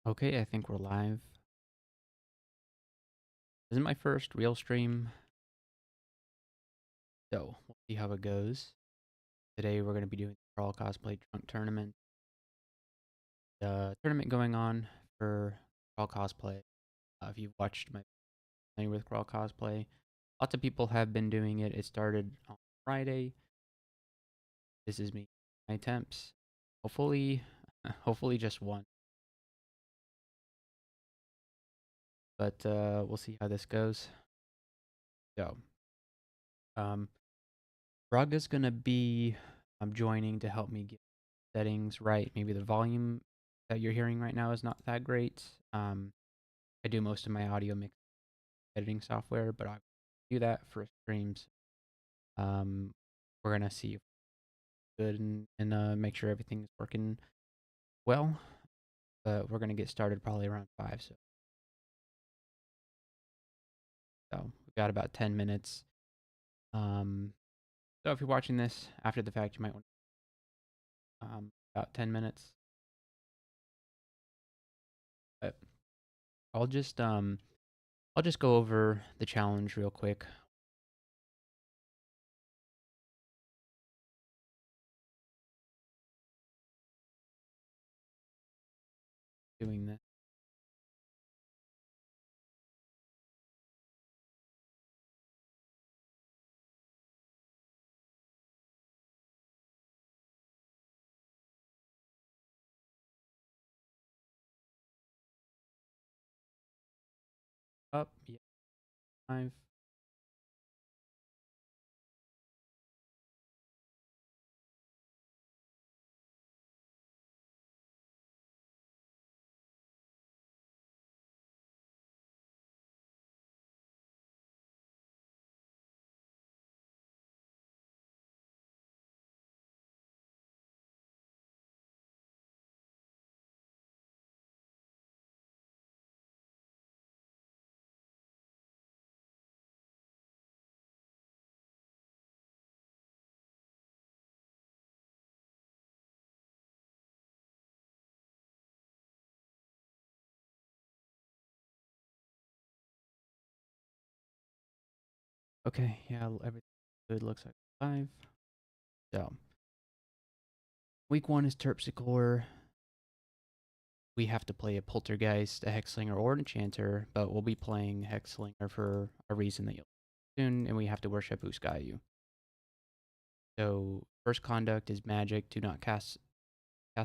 Okay, I think we're live. This is my first real stream, so we'll see how it goes. Today we're going to be doing the Crawl Cosplay Trunk Tournament. The tournament going on for Crawl Cosplay. If you've watched my video with Crawl Cosplay, lots of people have been doing it. It started on Friday. This is me, my attempts. Hopefully, hopefully just one. But we'll see how this goes. So, um, Braga's gonna be joining to help me get settings right. Maybe the volume that you're hearing right now is not that great. I do most of my audio mix editing software, but I do that for streams. We're gonna see if it's good and make sure everything's working well. But we're gonna get started probably around 5. So we've got about 10 minutes. So if you're watching this after the fact, you might want about 10 minutes. But I'll just go over the challenge real quick. Doing this. Up, yeah, 5. Okay, yeah, everything good. Looks like 5. So, week 1 is Terpsichore. We have to play a Poltergeist, a Hexslinger, or an Enchanter, but we'll be playing Hexslinger for a reason that you'll soon, and we have to worship Uskayu. So, first conduct is magic. Do not cast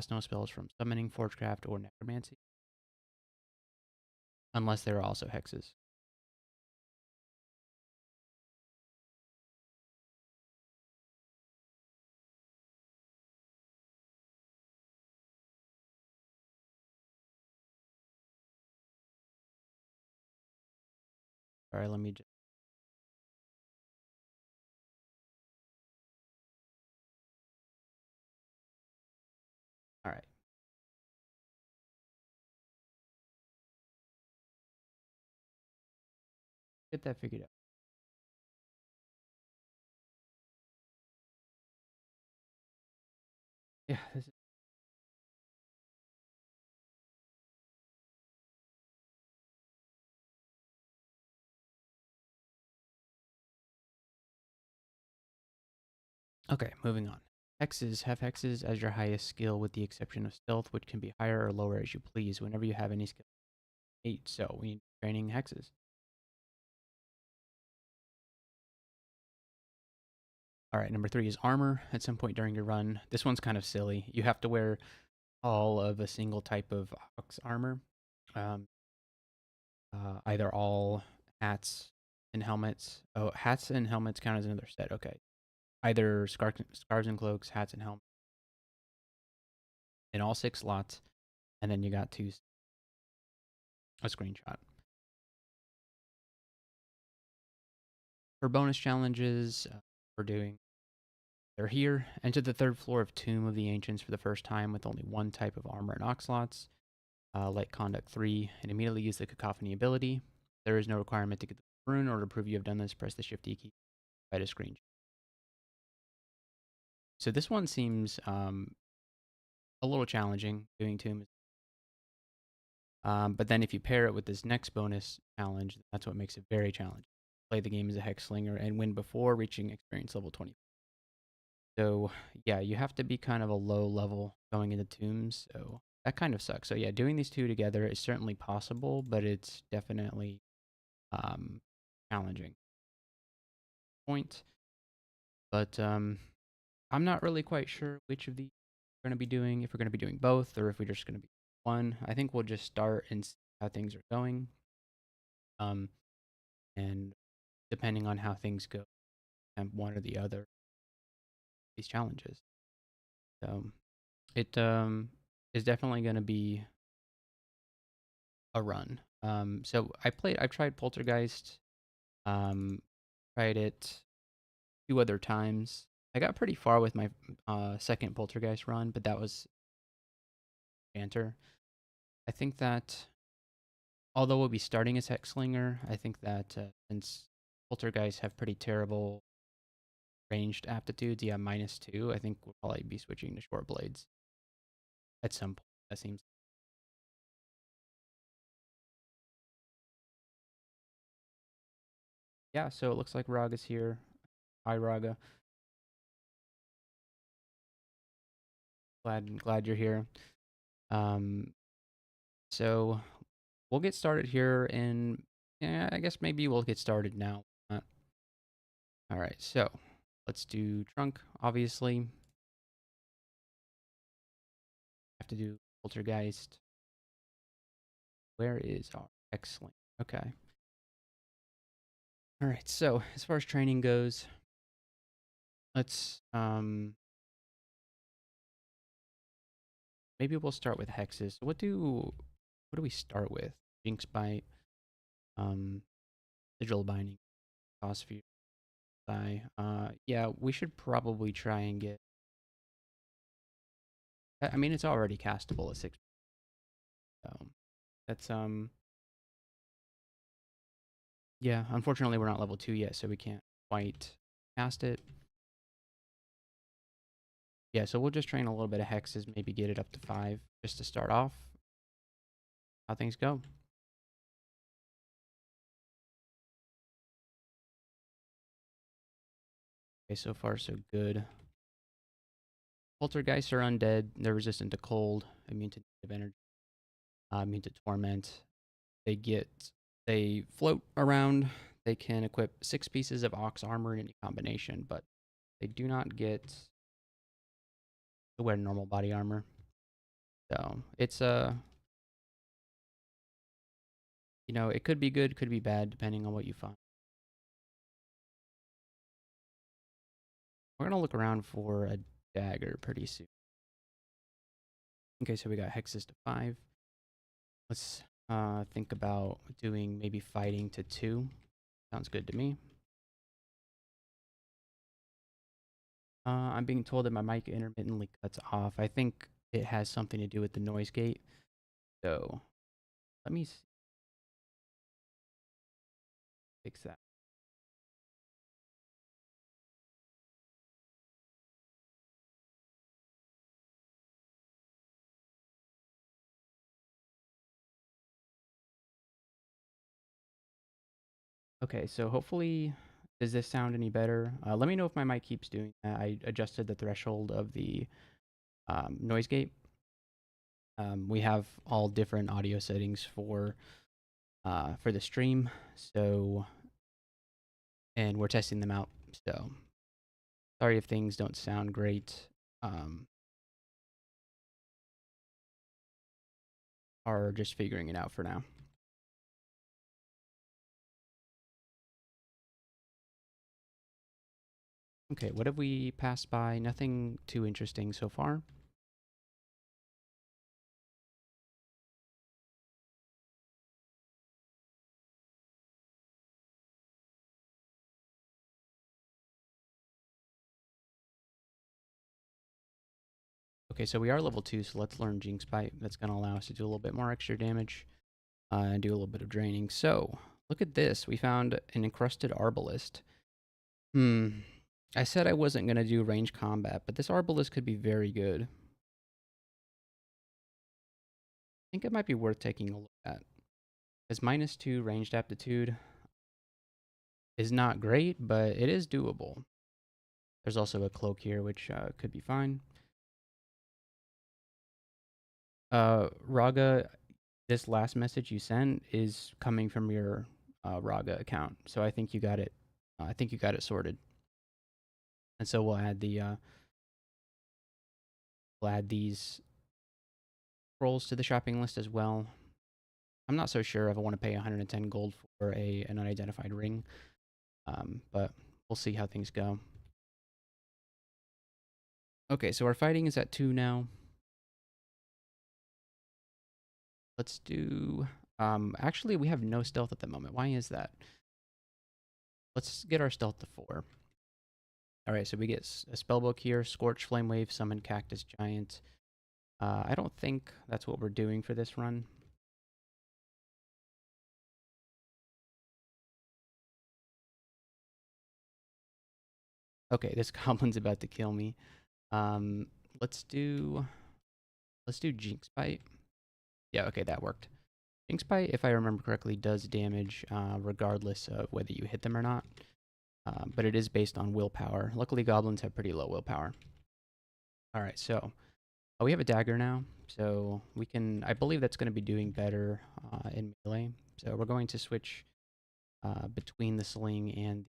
no spells from summoning, forgecraft, or necromancy, unless there are also hexes. All right, let me just. All right. Get that figured out. Yeah, this is. Okay, moving on. Hexes. Have hexes as your highest skill with the exception of stealth, which can be higher or lower as you please whenever you have any skill. 8, so we need training hexes. All right, number 3 is armor. At some point during your run, this one's kind of silly. You have to wear all of a single type of ox armor. Um, either all hats and helmets. Oh, hats and helmets count as another set. Okay. Either scarves and cloaks, hats and helmets in all 6 slots, and then you got a screenshot. For bonus challenges, we're doing. They're here. Enter the 3rd floor of Tomb of the Ancients for the first time with only one type of armor and ox slots. Like Conduct 3, and immediately use the Cacophony ability. There is no requirement to get the rune or to prove you have done this. Press the Shift E key. Write a screenshot. So this one seems a little challenging. Doing Tomb. But then if you pair it with this next bonus challenge, that's what makes it very challenging. Play the game as a hex slinger and win before reaching experience level 20. So yeah, you have to be kind of a low level going into tombs. So that kind of sucks. So yeah, doing these two together is certainly possible, but it's definitely challenging. Point. But I'm not really quite sure which of these we're going to be doing, if we're going to be doing both or if we're just going to be one. I think we'll just start and see how things are going. And depending on how things go, and one or the other these challenges. So it is definitely going to be a run. So I've tried Poltergeist, um, tried it 2 other times. I got pretty far with my second Poltergeist run, but that was banter. I think that although we'll be starting as Hexslinger, I think that since Poltergeists have pretty terrible ranged aptitudes, yeah, -2, I think we'll probably be switching to short blades at some point. That seems. Yeah, so it looks like Raga's here. Hi, Raga. Glad you're here. Um, so we'll get started here in. Yeah, I guess maybe we'll get started now. All right, so let's do trunk. Obviously, have to do poltergeist. Where is our excellent? Okay. All right. So as far as training goes, let's maybe we'll start with hexes. What do we start with? Jinx bite, sigil binding, phosphor die. Yeah, we should probably try and get. I mean, it's already castable at 6. So that's yeah. Unfortunately, we're not level 2 yet, so we can't quite cast it. Yeah, so we'll just train a little bit of hexes, maybe get it up to 5 just to start off. How things go. Okay, so far so good. Poltergeists are undead. They're resistant to cold, immune to negative energy, immune to torment. They float around. They can equip 6 pieces of ox armor in any combination, but they do not get to wear normal body armor. So it's it could be good, could be bad, depending on what you find. We're gonna look around for a dagger pretty soon. Okay, so we got hexes to 5. Let's think about doing maybe fighting to 2. Sounds good to me. I'm being told that my mic intermittently cuts off. I think it has something to do with the noise gate. So let me fix that. Okay, so hopefully, does this sound any better? Let me know if my mic keeps doing that. I adjusted the threshold of the noise gate. We have all different audio settings for the stream, so and we're testing them out. So sorry if things don't sound great. Are just figuring it out for now. Okay, what have we passed by? Nothing too interesting so far. Okay, so we are level 2, so let's learn Jinx Bite. That's going to allow us to do a little bit more extra damage and do a little bit of draining. So, look at this. We found an encrusted arbalist. I said I wasn't going to do range combat, but this arbalist could be very good. think it might be worth taking a look at. Because -2 ranged aptitude is not great, but it is doable. There's also a cloak here, which could be fine. Raga, this last message you sent is coming from your Raga account, so I think you got it. I think you got it sorted. And so we'll add these scrolls to the shopping list as well. I'm not so sure if I want to pay 110 gold for an unidentified ring, but we'll see how things go. Okay, so our fighting is at 2 now. Let's do... actually, we have no stealth at the moment. Why is that? Let's get our stealth to 4. Alright, so we get a spellbook here. Scorch, Flame Wave, Summon, Cactus, Giant. I don't think that's what we're doing for this run. Okay, this goblin's about to kill me. Let's do Jinx Bite. Yeah, okay, that worked. Jinx Bite, if I remember correctly, does damage regardless of whether you hit them or not. But it is based on willpower. Luckily, goblins have pretty low willpower. Alright, so we have a dagger now, so we can... I believe that's going to be doing better in melee. So we're going to switch between the sling and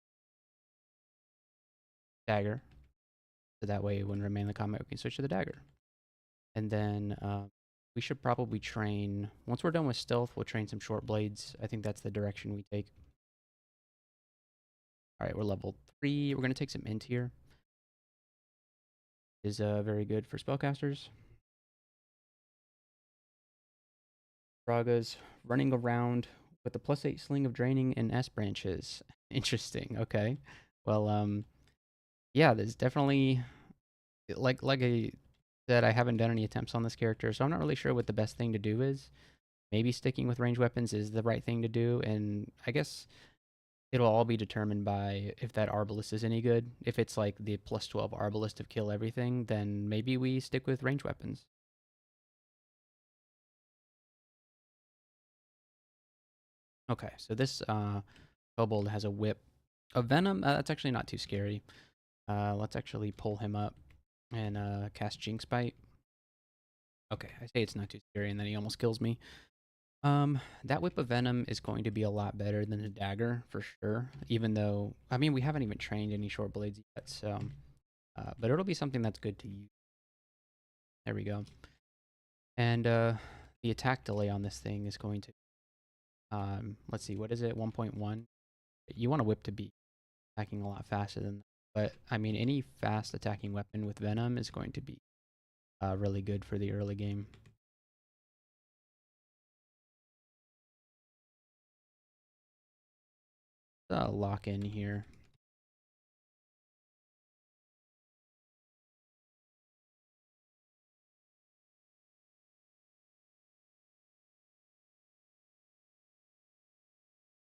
dagger. So that way, when we remain in the combat, we can switch to the dagger. And then we should probably train... Once we're done with stealth, we'll train some short blades. I think that's the direction we take. Alright, we're level 3. We're going to take some int here. Is very good for spellcasters. Raga's running around with a +8 sling of draining and S branches. Interesting. Okay. Well, yeah, there's definitely... Like I said, I haven't done any attempts on this character, so I'm not really sure what the best thing to do is. Maybe sticking with ranged weapons is the right thing to do, and I guess it'll all be determined by if that Arbalist is any good. If it's like the +12 Arbalist of kill everything, then maybe we stick with ranged weapons. Okay, so this kobold has a whip. A venom, that's actually not too scary. Let's actually pull him up and cast Jinx Bite. Okay, I say it's not too scary, and then he almost kills me. That whip of venom is going to be a lot better than the dagger for sure. Even though, I mean, we haven't even trained any short blades yet, so but it'll be something that's good to use. There we go. And the attack delay on this thing is going to, let's see, what is it? 1.1. You want a whip to be attacking a lot faster than that. But I mean, any fast attacking weapon with venom is going to be really good for the early game. Lock in here.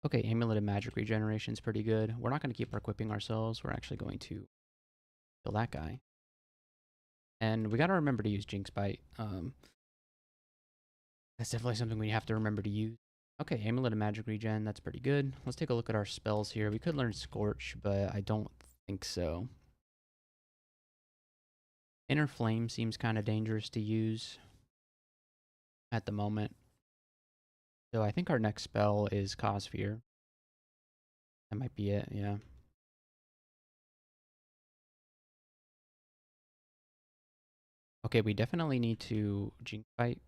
Okay, Amulet of Magic Regeneration is pretty good. We're not going to keep equipping ourselves. We're actually going to kill that guy. And we got to remember to use Jinx Bite. That's definitely something we have to remember to use. Okay, Amulet of Magic Regen, that's pretty good. Let's take a look at our spells here. We could learn Scorch, but I don't think so. Inner Flame seems kind of dangerous to use at the moment. So I think our next spell is Cause Fear. That might be it, yeah. Okay, we definitely need to Jinx Bite.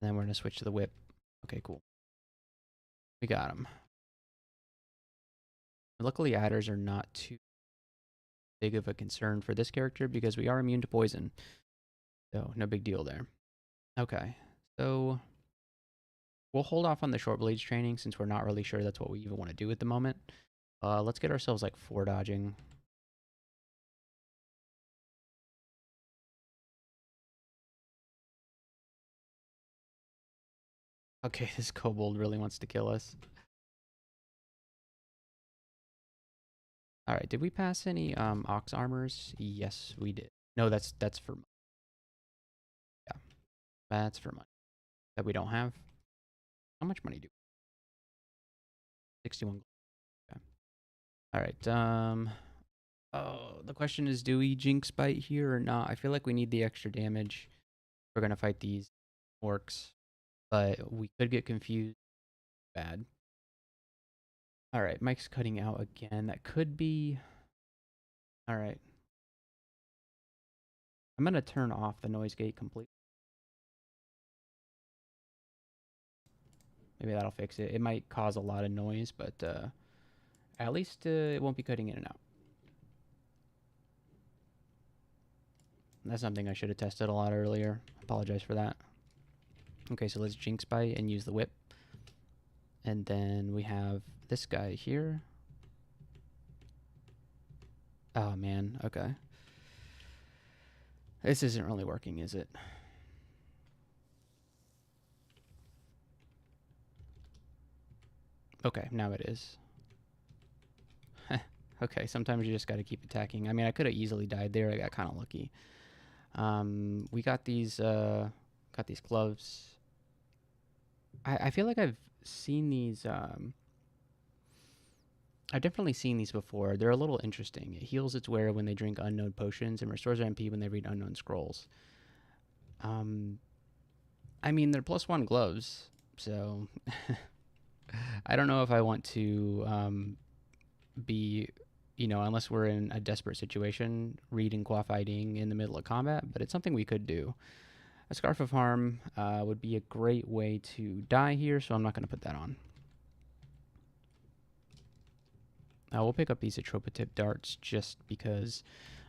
And then we're going to switch to the Whip. Okay, cool. We got him. Luckily, adders are not too big of a concern for this character because we are immune to poison. So, no big deal there. Okay, so we'll hold off on the short blades training since we're not really sure that's what we even want to do at the moment. Let's get ourselves like 4 dodging. Okay, this kobold really wants to kill us. Alright, did we pass any ox armors? Yes, we did. No, that's for... Yeah, that's for money. that we don't have. How much money do we? 61. Okay. All right. Oh, the question is, do we Jinx Bite here or not? I feel like we need the extra damage. We're gonna fight these orcs, but we could get confused. Bad. All right, Mike's cutting out again. That could be. All right. I'm gonna turn off the noise gate completely. Maybe that'll fix it. It might cause a lot of noise, but at least it won't be cutting in and out. That's something I should have tested a lot earlier. Apologize for that. Okay, so let's Jinx Bite and use the whip. And then we have this guy here. Oh man, okay. This isn't really working, is it? Okay, now it is. Okay, sometimes you just got to keep attacking. I mean, I could have easily died there. I got kind of lucky. We got these gloves. I feel like I've seen these. I've definitely seen these before. They're a little interesting. It heals its wearer when they drink unknown potions and restores their MP when they read unknown scrolls. I mean, they're +1 gloves, so I don't know if I want to be, unless we're in a desperate situation, reading qua fighting in the middle of combat, but it's something we could do. A Scarf of Harm would be a great way to die here, so I'm not going to put that on. We'll pick up these Atropatip darts just because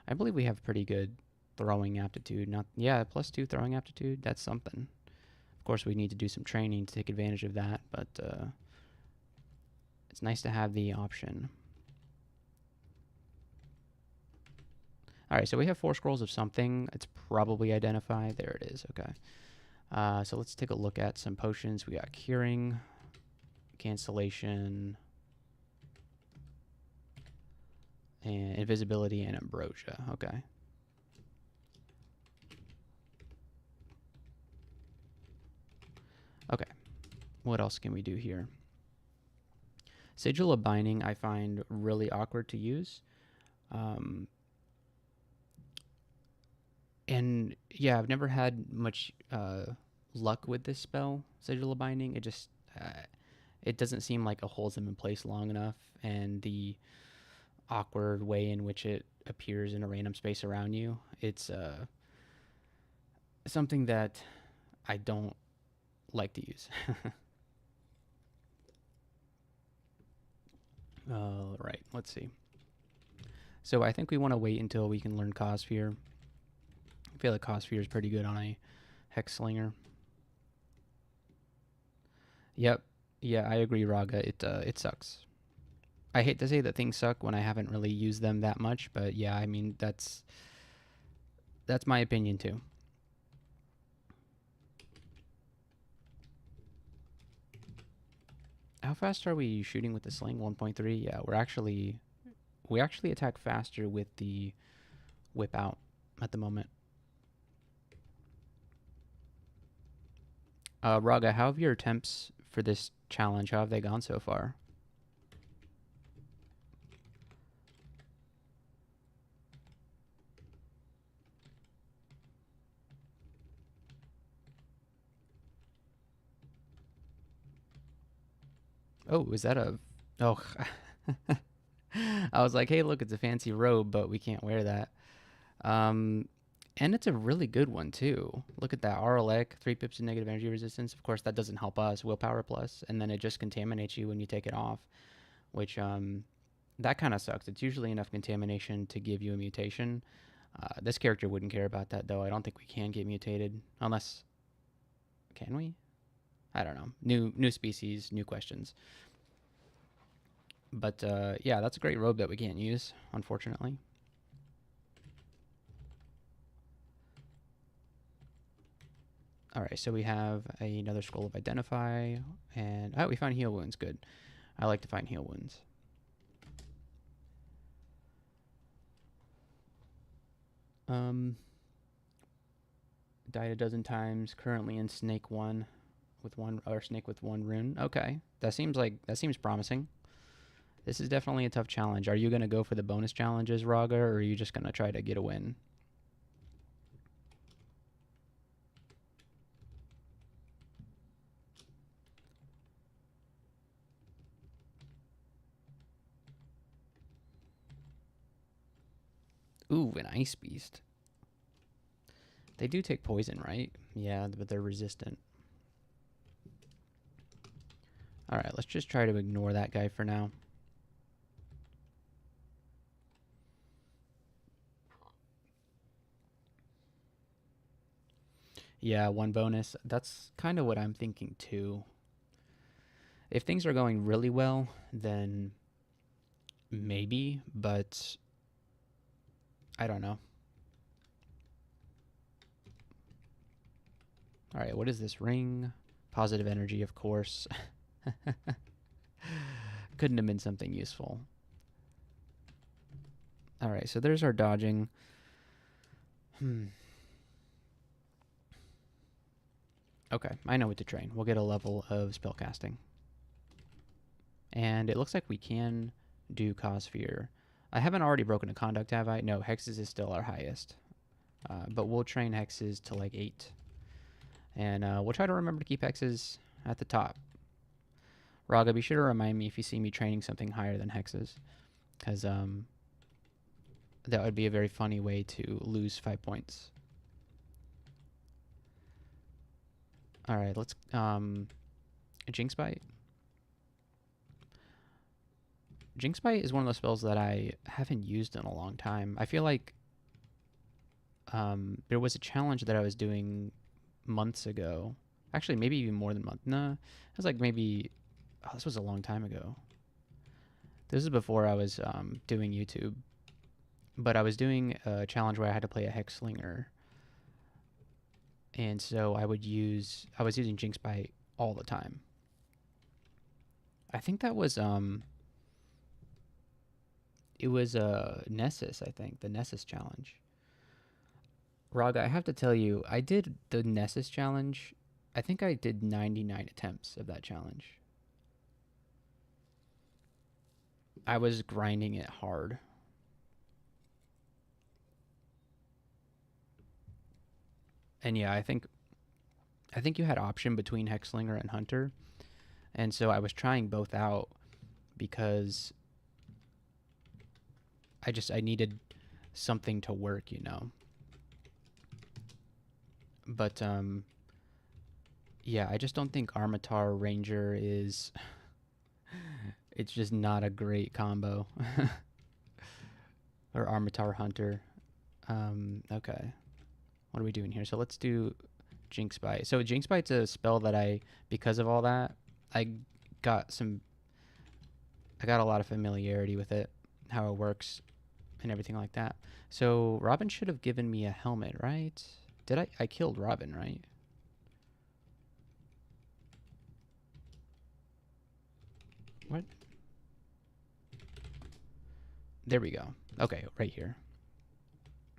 I believe we have pretty good throwing aptitude. +2 throwing aptitude. That's something. Of course, we need to do some training to take advantage of that, but it's nice to have the option. All right, so we have 4 scrolls of something. It's probably Identify. There it is. Okay. So let's take a look at some potions. We got Curing, Cancellation, and Invisibility, and Ambrosia. Okay. Okay. What else can we do here? Sigil of Binding I find really awkward to use. And yeah, I've never had much luck with this spell, Sigil of Binding. It doesn't seem like it holds them in place long enough, and the awkward way in which it appears in a random space around you, it's something that I don't like to use. Right, let's see. So I think we want to wait until we can learn Cossphere. I feel like Cossphere is pretty good on a Hex Slinger. Yep. Yeah, I agree, Raga. It sucks. I hate to say that things suck when I haven't really used them that much, but yeah, I mean that's my opinion too. How fast are we shooting with the sling? 1.3. Yeah, we actually attack faster with the whip out at the moment. Raga, how have your attempts for this challenge? How have they gone so far? Oh, is that a... Oh, I was like, hey, look, it's a fancy robe, but we can't wear that. And it's a really good one, too. Look at that. Aralek, 3 pips of negative energy resistance. Of course, that doesn't help us. Willpower plus, and then it just contaminates you when you take it off, which, that kind of sucks. It's usually enough contamination to give you a mutation. This character wouldn't care about that, though. I don't think we can get mutated, unless... Can we? I don't know. New species, new questions. But, yeah, that's a great robe that we can't use, unfortunately. All right, so we have another scroll of Identify, and we found heal wounds. Good. I like to find heal wounds. Died a dozen times. Currently in Snake 1. with one, or snake with one rune. Okay, that seems promising. This is definitely a tough challenge. Are you gonna go for the bonus challenges, Raga, or are you just gonna try to get a win? Ooh, an ice beast. They do take poison, right? Yeah, but they're resistant. All right, let's just try to ignore that guy for now. Yeah, one bonus. That's kind of what I'm thinking too. If things are going really well, then maybe, but I don't know. All right, what is this ring? Positive energy, of course. Couldn't have been something useful. All right, so there's our dodging. Okay, I know what to train. We'll get a level of spellcasting. And it looks like we can do Cossphere. I haven't already broken a conduct, have I? No, hexes is still our highest. But we'll train hexes to like 8. And we'll try to remember to keep hexes at the top. Raga, be sure to remind me if you see me training something higher than hexes. Because that would be a very funny way to lose 5 points. Alright, let's... Jinx Bite. Jinx Bite is one of those spells that I haven't used in a long time. I feel like there was a challenge that I was doing months ago. Actually, maybe even more than months. Nah, it was like maybe... Oh, this was a long time ago. This is before I was doing YouTube. But I was doing a challenge where I had to play a Hexslinger. And so I was using Jinx Bite all the time. I think that was... It was Nessus, I think. The Nessus challenge. Raga, I have to tell you, I did the Nessus challenge. I think I did 99 attempts of that challenge. I was grinding it hard. And yeah, I think you had option between Hexslinger and Hunter. And so I was trying both out because I needed something to work, you know. But yeah, I just don't think Armitar Ranger is... It's just not a great combo. Or Armitar Hunter. Okay. What are we doing here? So let's do Jinx Bite. So Jinx Bite's a spell that because of all that, I got a lot of familiarity with it, how it works, and everything like that. So Robin should have given me a helmet, right? Did I killed Robin, right? What? There we go. Okay, right here.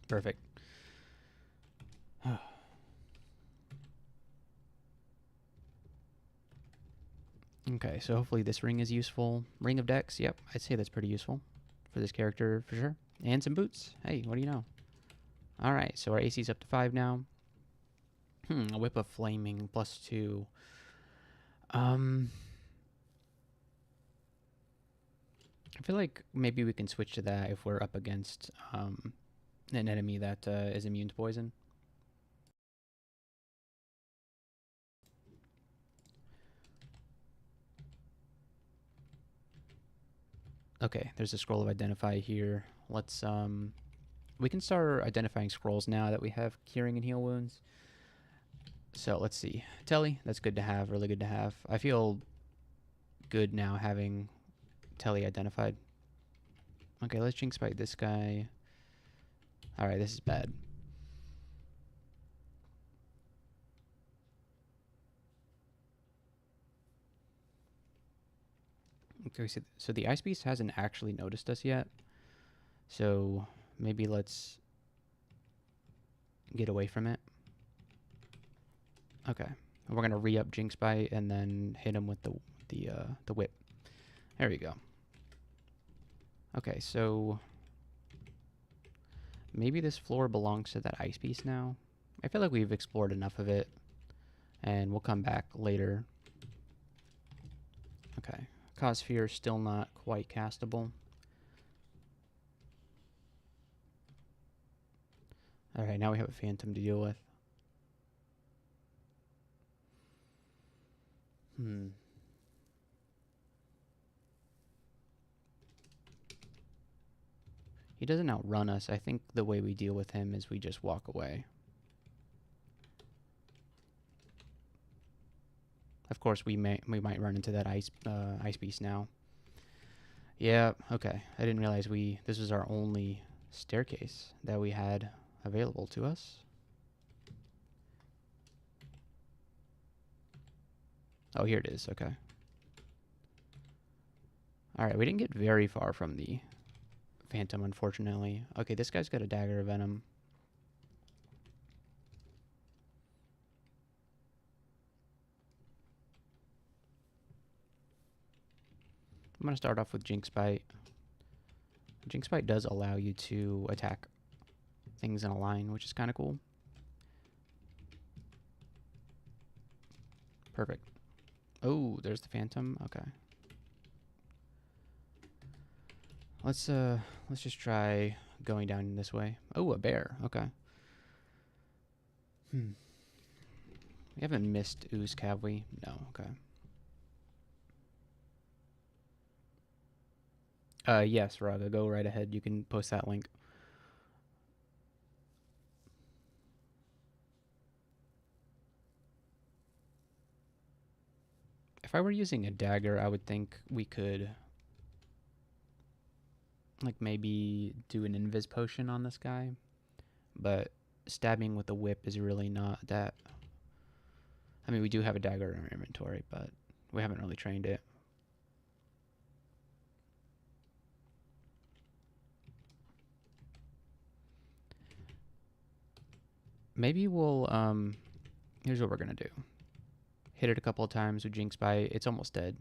Perfect. Okay, so hopefully this ring is useful. Ring of Dex, yep, I'd say that's pretty useful for this character for sure. And some boots. Hey, what do you know? Alright, so our AC's up to 5 now. A Whip of Flaming, +2. I feel like maybe we can switch to that if we're up against an enemy that is immune to poison. Okay, there's a scroll of Identify here. Let's, we can start identifying scrolls now that we have Curing and Heal Wounds. So let's see. Telly, that's good to have, really good to have. I feel good now having Telly identified. Okay, let's Jinx Bite this guy. Alright, this is bad. Okay, so the Ice Beast hasn't actually noticed us yet. So maybe let's get away from it. Okay, We're gonna re-up Jinx Bite and then hit him with the whip. There we go. Okay, so maybe this floor belongs to that ice piece now. I feel like we've explored enough of it, and we'll come back later. Okay, Cossphere still not quite castable. Alright, now we have a Phantom to deal with. He doesn't outrun us. I think the way we deal with him is we just walk away. Of course, we might run into that ice beast now. Yeah, okay. I didn't realize this was our only staircase that we had available to us. Oh, here it is. Okay. Alright, we didn't get very far from the Phantom, unfortunately. Okay, this guy's got a Dagger of Venom. I'm going to start off with Jinx Bite. Jinx Bite does allow you to attack things in a line, which is kind of cool. Perfect. Oh, there's the Phantom. Okay. Let's just try going down this way. Oh, a bear. Okay. We haven't missed Ooze, have we? No. Okay. Yes, Raga, go right ahead. You can post that link. If I were using a dagger, I would think we could, like, maybe do an invis potion on this guy. But stabbing with a whip is really not that. I mean, we do have a dagger in our inventory, but we haven't really trained it. Maybe we'll, here's what we're going to do. Hit it a couple of times with Jinx Bite. It's almost dead.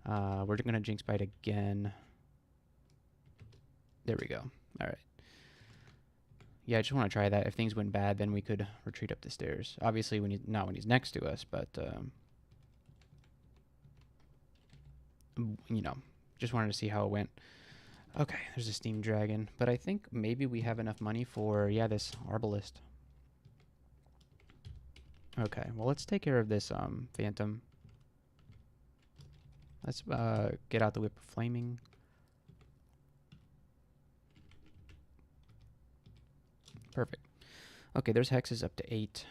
We're going to Jinx Bite again. There we go. All right. Yeah, I just want to try that. If things went bad, then we could retreat up the stairs. Obviously, not when he's next to us, but, you know, just wanted to see how it went. Okay, there's a Steam Dragon. But I think maybe we have enough money for, yeah, this Arbalist. Okay, well, let's take care of this Phantom. Let's get out the Whip of Flaming. Perfect. Okay, there's hexes up to 8.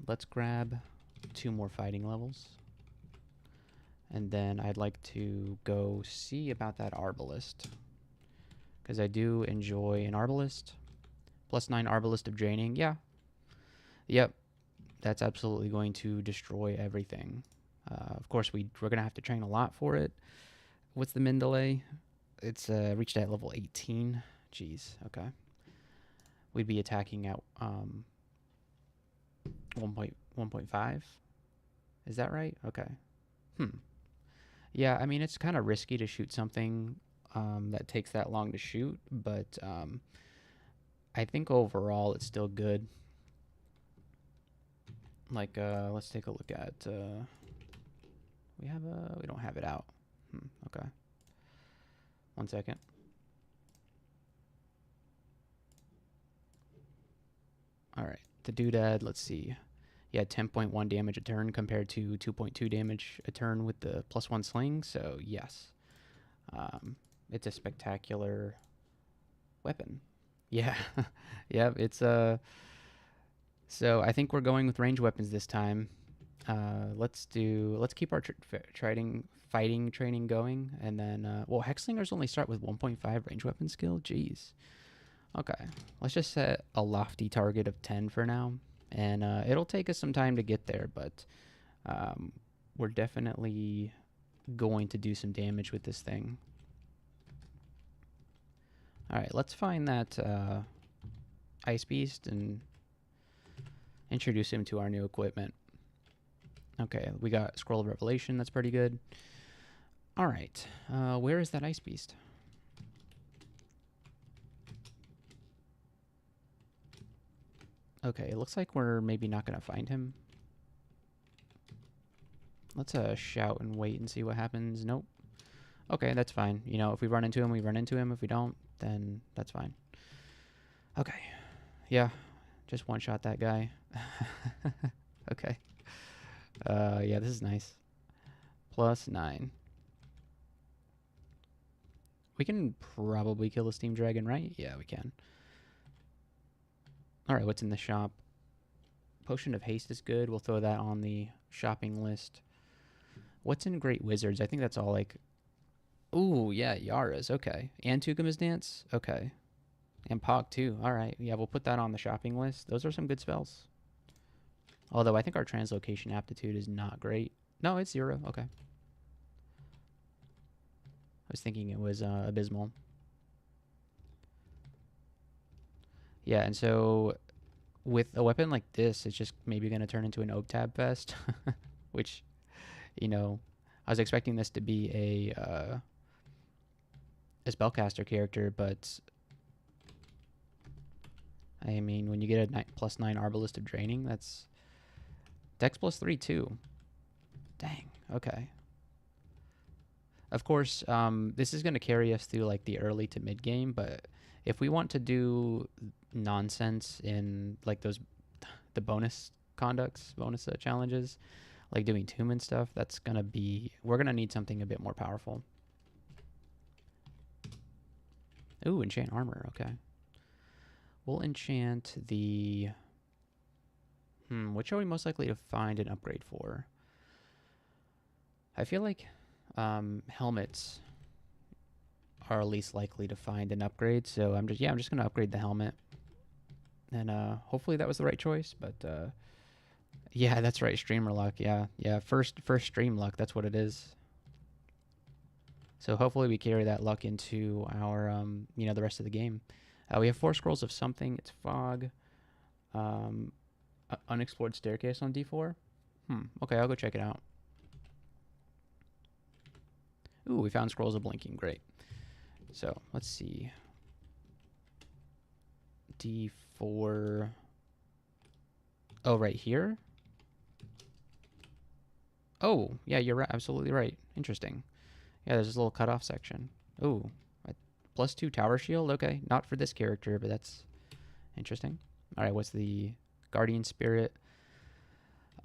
Let's grab 2 more fighting levels. And then I'd like to go see about that Arbalist. Because I do enjoy an Arbalist. +9 Arbalist of Draining. Yeah. Yep. That's absolutely going to destroy everything. Of course, we're going to have to train a lot for it. What's the min delay? It's reached at level 18. Jeez. Okay. We'd be attacking at 1.5. Is that right? Okay. Yeah, I mean, it's kind of risky to shoot something that takes that long to shoot, but I think overall it's still good. Like, let's take a look at, we don't have it out. Okay. 1 second. All right, the doodad, let's see. Yeah, 10.1 damage a turn compared to 2.2 damage a turn with the +1 sling, so yes. It's a spectacular weapon. Yeah, yeah, it's so I think we're going with ranged weapons this time. Let's keep our fighting training going, and then well, Hexslingers only start with 1.5 range weapon skill. Jeez. Okay, let's just set a lofty target of 10 for now, and it'll take us some time to get there, but we're definitely going to do some damage with this thing. All right, let's find that Ice Beast and introduce him to our new equipment. Okay, we got Scroll of Revelation. That's pretty good. All right. Where is that ice beast? Okay, it looks like we're maybe not going to find him. Let's shout and wait and see what happens. Nope. Okay, that's fine. You know, if we run into him, we run into him. If we don't, then that's fine. Okay. Yeah, just one-shot that guy. Okay. Yeah, this is nice. +9. We can probably kill a steam dragon, right? Yeah, we can. All right, what's in the shop? Potion of Haste is good. We'll throw that on the shopping list. What's in Great Wizards? I think that's all like... Ooh, yeah, Yara's. Okay. And Tukuma's Dance? Okay. And Pog, too. All right. Yeah, we'll put that on the shopping list. Those are some good spells. Although I think our translocation aptitude is not great. No, it's 0. Okay. I was thinking it was abysmal. Yeah, and so with a weapon like this, it's just maybe going to turn into an Obtab Fest, which, you know, I was expecting this to be a spellcaster character, but I mean, when you get a +9 Arbalist of Draining, that's Dex +3 too. Dang. Okay. Of course, this is going to carry us through like the early to mid game, but if we want to do nonsense in like the bonus conducts, bonus challenges, like doing tomb and stuff, that's going to be, we're going to need something a bit more powerful. Ooh, enchant armor. Okay. We'll enchant the... which are we most likely to find an upgrade for? I feel like helmets are least likely to find an upgrade, so I'm just going to upgrade the helmet. And hopefully that was the right choice, but yeah, that's right, streamer luck. Yeah, first stream luck, that's what it is. So hopefully we carry that luck into our the rest of the game. We have 4 scrolls of something. It's fog. Unexplored staircase on D4. Okay, I'll go check it out. Ooh, we found scrolls of blinking. Great. So let's see. D4. Oh, right here? Oh, yeah, you're right. Absolutely right. Interesting. Yeah, there's this little cutoff section. Ooh, +2 tower shield. Okay, not for this character, but that's interesting. All right, what's the guardian spirit?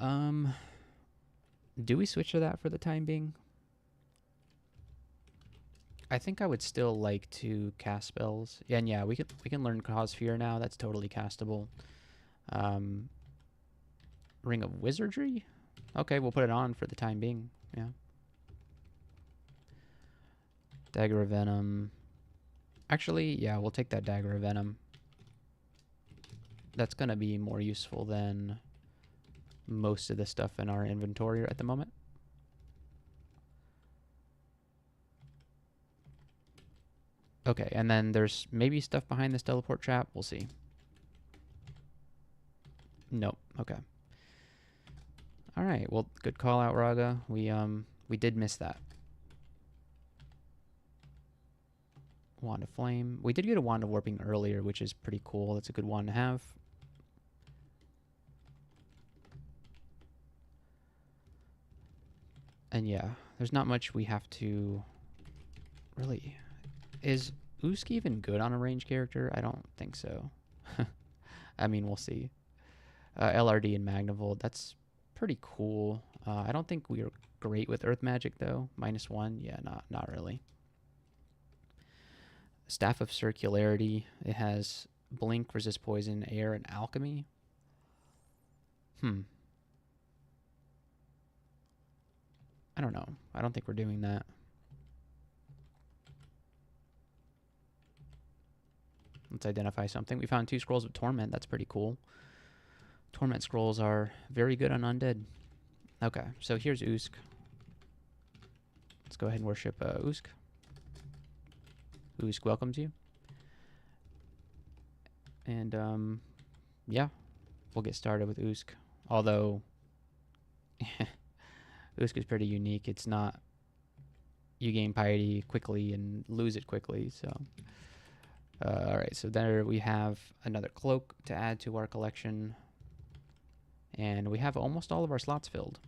Do we switch to that for the time being? I think I would still like to cast spells. Yeah, and yeah, we can learn Cause Fear now. That's totally castable. Ring of Wizardry? Okay, we'll put it on for the time being. Yeah. Dagger of Venom. Actually, yeah, we'll take that Dagger of Venom. That's going to be more useful than most of the stuff in our inventory at the moment. Okay, and then there's maybe stuff behind this teleport trap. We'll see. Nope. Okay. All right. Well, good call out, Raga. We did miss that. Wand of Flame. We did get a Wand of Warping earlier, which is pretty cool. That's a good wand to have. And yeah, there's not much we have to really... Is Usk even good on a range character? I don't think so. I mean, we'll see. LRD and Magnavolt, that's pretty cool. I don't think we are great with Earth Magic, though. -1, yeah, not really. Staff of Circularity, it has Blink, Resist Poison, Air, and Alchemy. I don't know. I don't think we're doing that. Let's identify something. We found 2 scrolls of Torment. That's pretty cool. Torment scrolls are very good on undead. Okay, so here's Usk. Let's go ahead and worship Usk. Usk welcomes you. And, yeah, we'll get started with Usk. Although, Usk is pretty unique. It's not you gain piety quickly and lose it quickly. So, all right. So there we have another cloak to add to our collection, and we have almost all of our slots filled.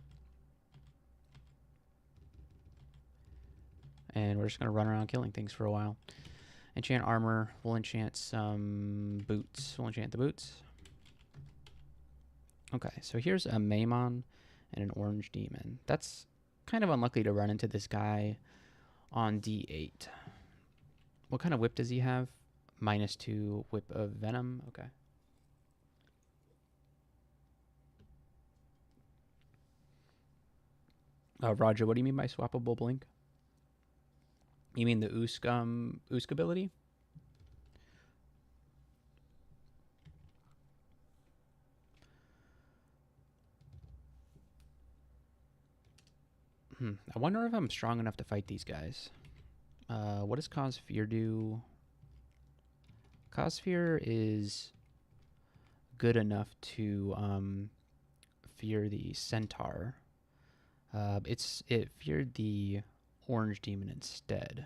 And we're just gonna run around killing things for a while. Enchant armor. We'll enchant some boots. We'll enchant the boots. Okay, so here's a Maimon and an orange demon. That's kind of unlucky to run into this guy on D8. What kind of whip does he have? -2 whip of venom. Okay. Roger, what do you mean by swappable blink? You mean the Usk ability? I wonder if I'm strong enough to fight these guys. What does Cause Fear do? Cause Fear is good enough to fear the centaur. It feared the orange demon instead.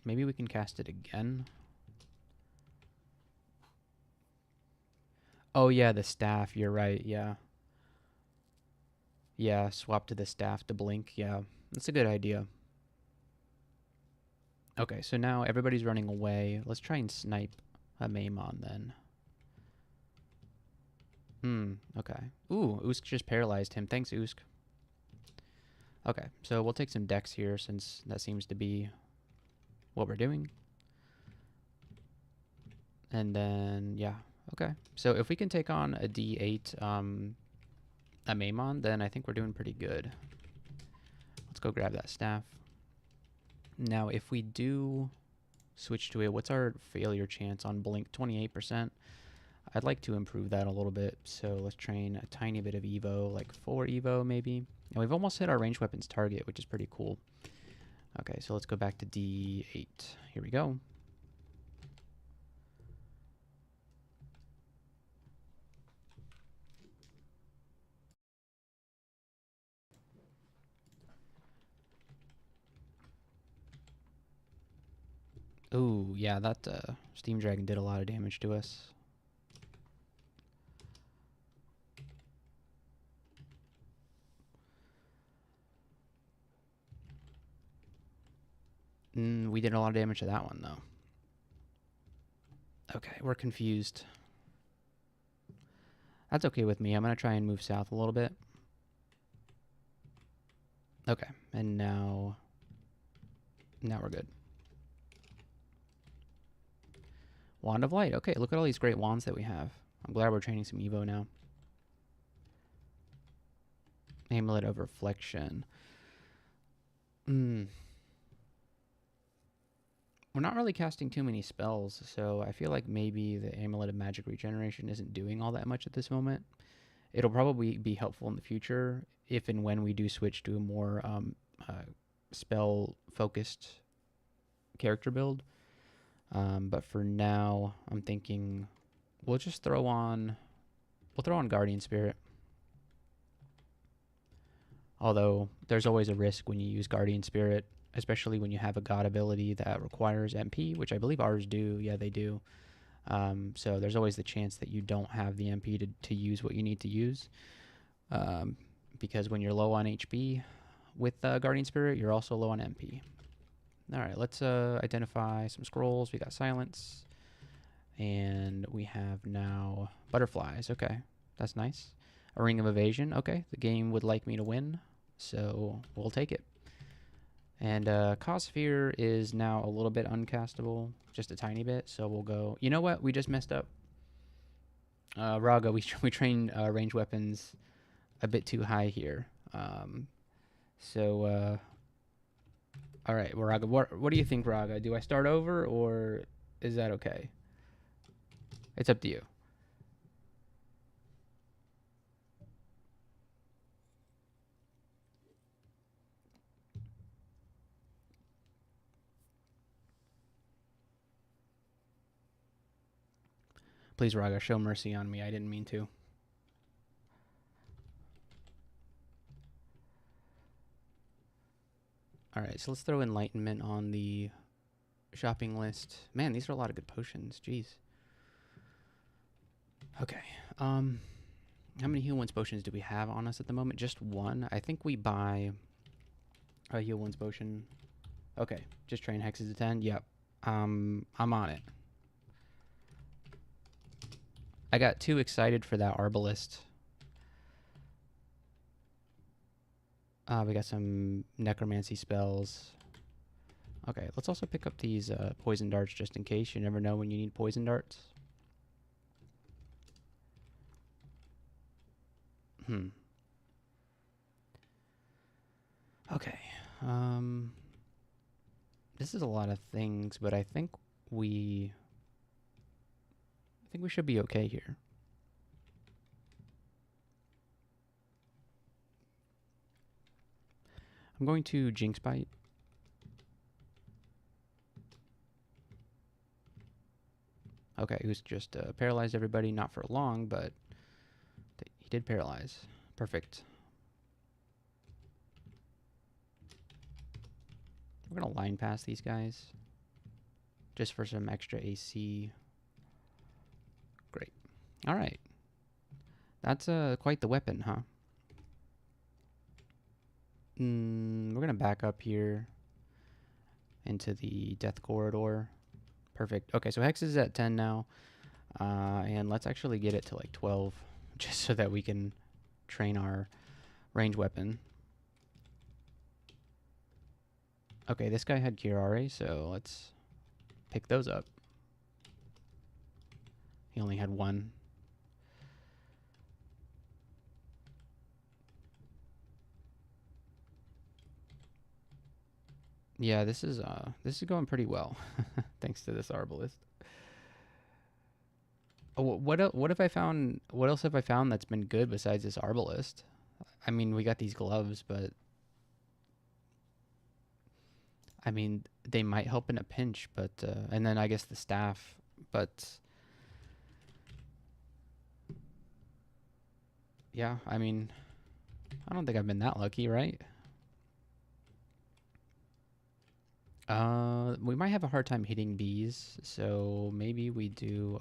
Maybe we can cast it again. Oh yeah, the staff. You're right. Yeah. Yeah, swap to the staff to blink. Yeah, that's a good idea. Okay, so now everybody's running away. Let's try and snipe a Maimon then. Okay. Ooh, Usk just paralyzed him. Thanks, Usk. Okay, so we'll take some dex here since that seems to be what we're doing. And then, yeah, okay. So if we can take on a D8 a Maimon, then I think we're doing pretty good. Let's go grab that staff. Now, if we do switch to it, what's our failure chance on blink? 28%. I'd like to improve that a little bit, so let's train a tiny bit of Evo, like 4 Evo maybe. And we've almost hit our ranged weapons target, which is pretty cool. Okay, so let's go back to D8. Here we go. Ooh, yeah, that Steam Dragon did a lot of damage to us. We did a lot of damage to that one, though. Okay, we're confused. That's okay with me. I'm going to try and move south a little bit. Okay, and now we're good. Wand of Light. Okay, look at all these great wands that we have. I'm glad we're training some Evo now. Amulet of Reflection. We're not really casting too many spells, so I feel like maybe the Amulet of Magic Regeneration isn't doing all that much at this moment. It'll probably be helpful in the future if and when we do switch to a more spell-focused character build. But for now, I'm thinking we'll just throw on Guardian Spirit. Although there's always a risk when you use Guardian Spirit, especially when you have a god ability that requires MP, which I believe ours do. Yeah, they do. So there's always the chance that you don't have the MP to use what you need to use. Because when you're low on HP with Guardian Spirit, you're also low on MP. All right, let's identify some scrolls. We got silence. And we have now butterflies. Okay, that's nice. A ring of evasion. Okay, the game would like me to win, so we'll take it. And Cause Fear is now a little bit uncastable, just a tiny bit. So we'll go. You know what? We just messed up. Raga, we train ranged weapons a bit too high here. All right, Raga. What do you think, Raga? Do I start over or is that okay? It's up to you. Please, Raga, show mercy on me. I didn't mean to. Alright, so let's throw Enlightenment on the shopping list. Man, these are a lot of good potions. Jeez. Okay. How many heal wounds potions do we have on us at the moment? Just one. I think we buy a heal wounds potion. Okay, just train hexes to 10. Yep. I'm on it. I got too excited for that arbalist. We got some necromancy spells. Okay, let's also pick up these poison darts just in case. You never know when you need poison darts. Okay. This is a lot of things, but I think we should be okay here. I'm going to Jinx Bite. Okay, who's just paralyzed everybody, not for long, but he did paralyze. Perfect. We're going to line pass these guys just for some extra AC. Great. All right. That's quite the weapon, huh? We're going to back up here into the death corridor. Perfect. Okay, so Hex is at 10 now. And let's actually get it to like 12 just so that we can train our range weapon. Okay, this guy had Curare, so let's pick those up. He only had one. Yeah, this is going pretty well, thanks to this arbalist. Oh, what have I found? What else have I found that's been good besides this arbalist? I mean, we got these gloves, but I mean, they might help in a pinch, but and then I guess the staff, but yeah, I mean, I don't think I've been that lucky, right? We might have a hard time hitting bees, so maybe we do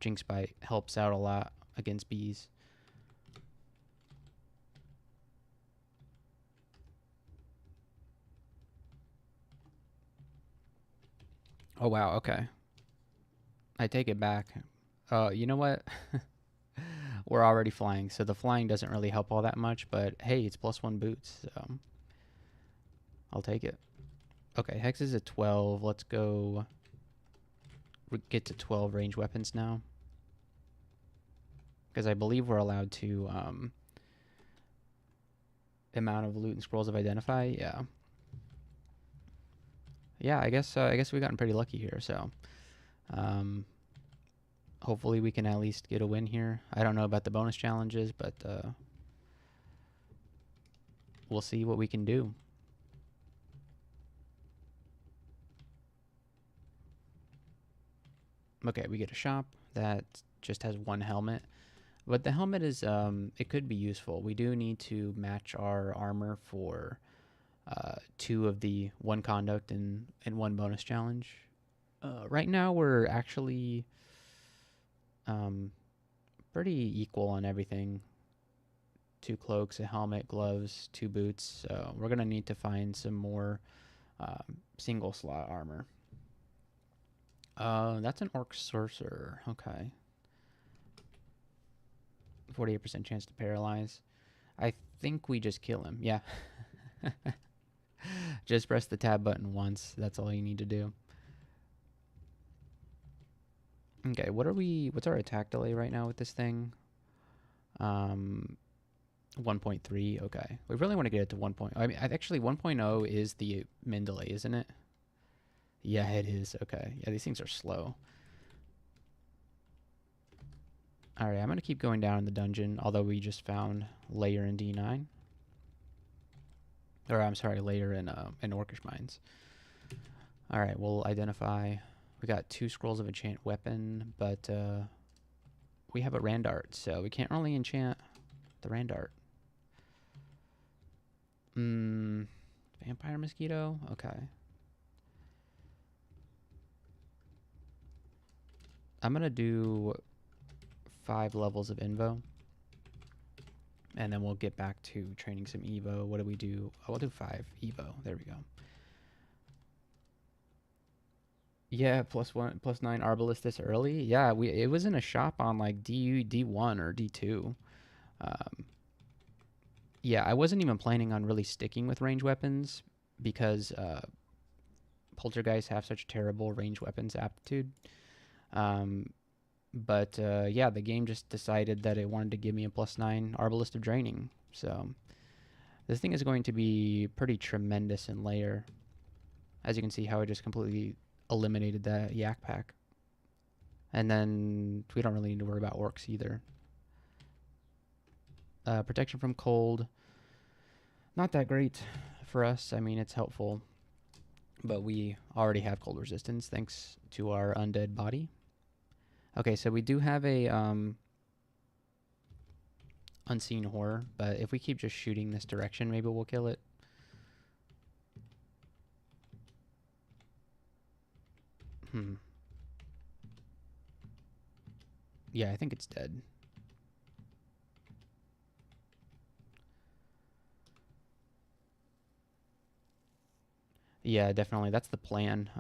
Jinx Bite helps out a lot against bees. Oh wow, okay. I take it back. You know what? We're already flying, so the flying doesn't really help all that much, but hey, it's +1 boots, so I'll take it. Okay, Hex is at 12. Let's go get to 12 range weapons now. Because I believe we're allowed to amount of loot and scrolls of identify. Yeah. Yeah, I guess we've gotten pretty lucky here, so hopefully we can at least get a win here. I don't know about the bonus challenges, but we'll see what we can do. Okay, we get a shop that just has one helmet. But the helmet is, it could be useful. We do need to match our armor for 2 of the 1 conduct and 1 bonus challenge. Right now we're actually pretty equal on everything. 2 cloaks, a helmet, gloves, 2 boots. So we're going to need to find some more single slot armor. That's an orc sorcerer. Okay. 48% chance to paralyze. I think we just kill him. Yeah. Just press the tab button once. That's all you need to do. Okay, what's our attack delay right now with this thing? 1.3. Okay. We really want to get it to 1.0. I mean, actually 1.0 is the min delay, isn't it? Yeah, it is. Okay. Yeah, these things are slow. Alright, I'm going to keep going down in the dungeon, although we just found layer in D9. Or, I'm sorry, layer in Orcish Mines. Alright, we'll identify. We got 2 scrolls of enchant weapon, but we have a Randart, so we can't really enchant the Randart. Vampire mosquito? Okay. I'm gonna do 5 levels of Invo. And then we'll get back to training some Evo. What do we do? Oh, we'll do 5 Evo. There we go. Yeah, +9 Arbalist this early. Yeah, it was in a shop on like D1 or D2. Um, yeah, I wasn't even planning on really sticking with range weapons because poltergeists have such terrible range weapons aptitude. Um, but yeah, the game just decided that it wanted to give me a +9 Arbalist of Draining. So this thing is going to be pretty tremendous in layer. As you can see how I just completely eliminated that yak pack. And then we don't really need to worry about orcs either. Protection from cold. Not that great for us. I mean, it's helpful. But we already have cold resistance thanks to our undead body. Okay, so we do have a unseen horror. But if we keep just shooting this direction, maybe we'll kill it. Yeah, I think it's dead. Yeah, definitely. That's the plan.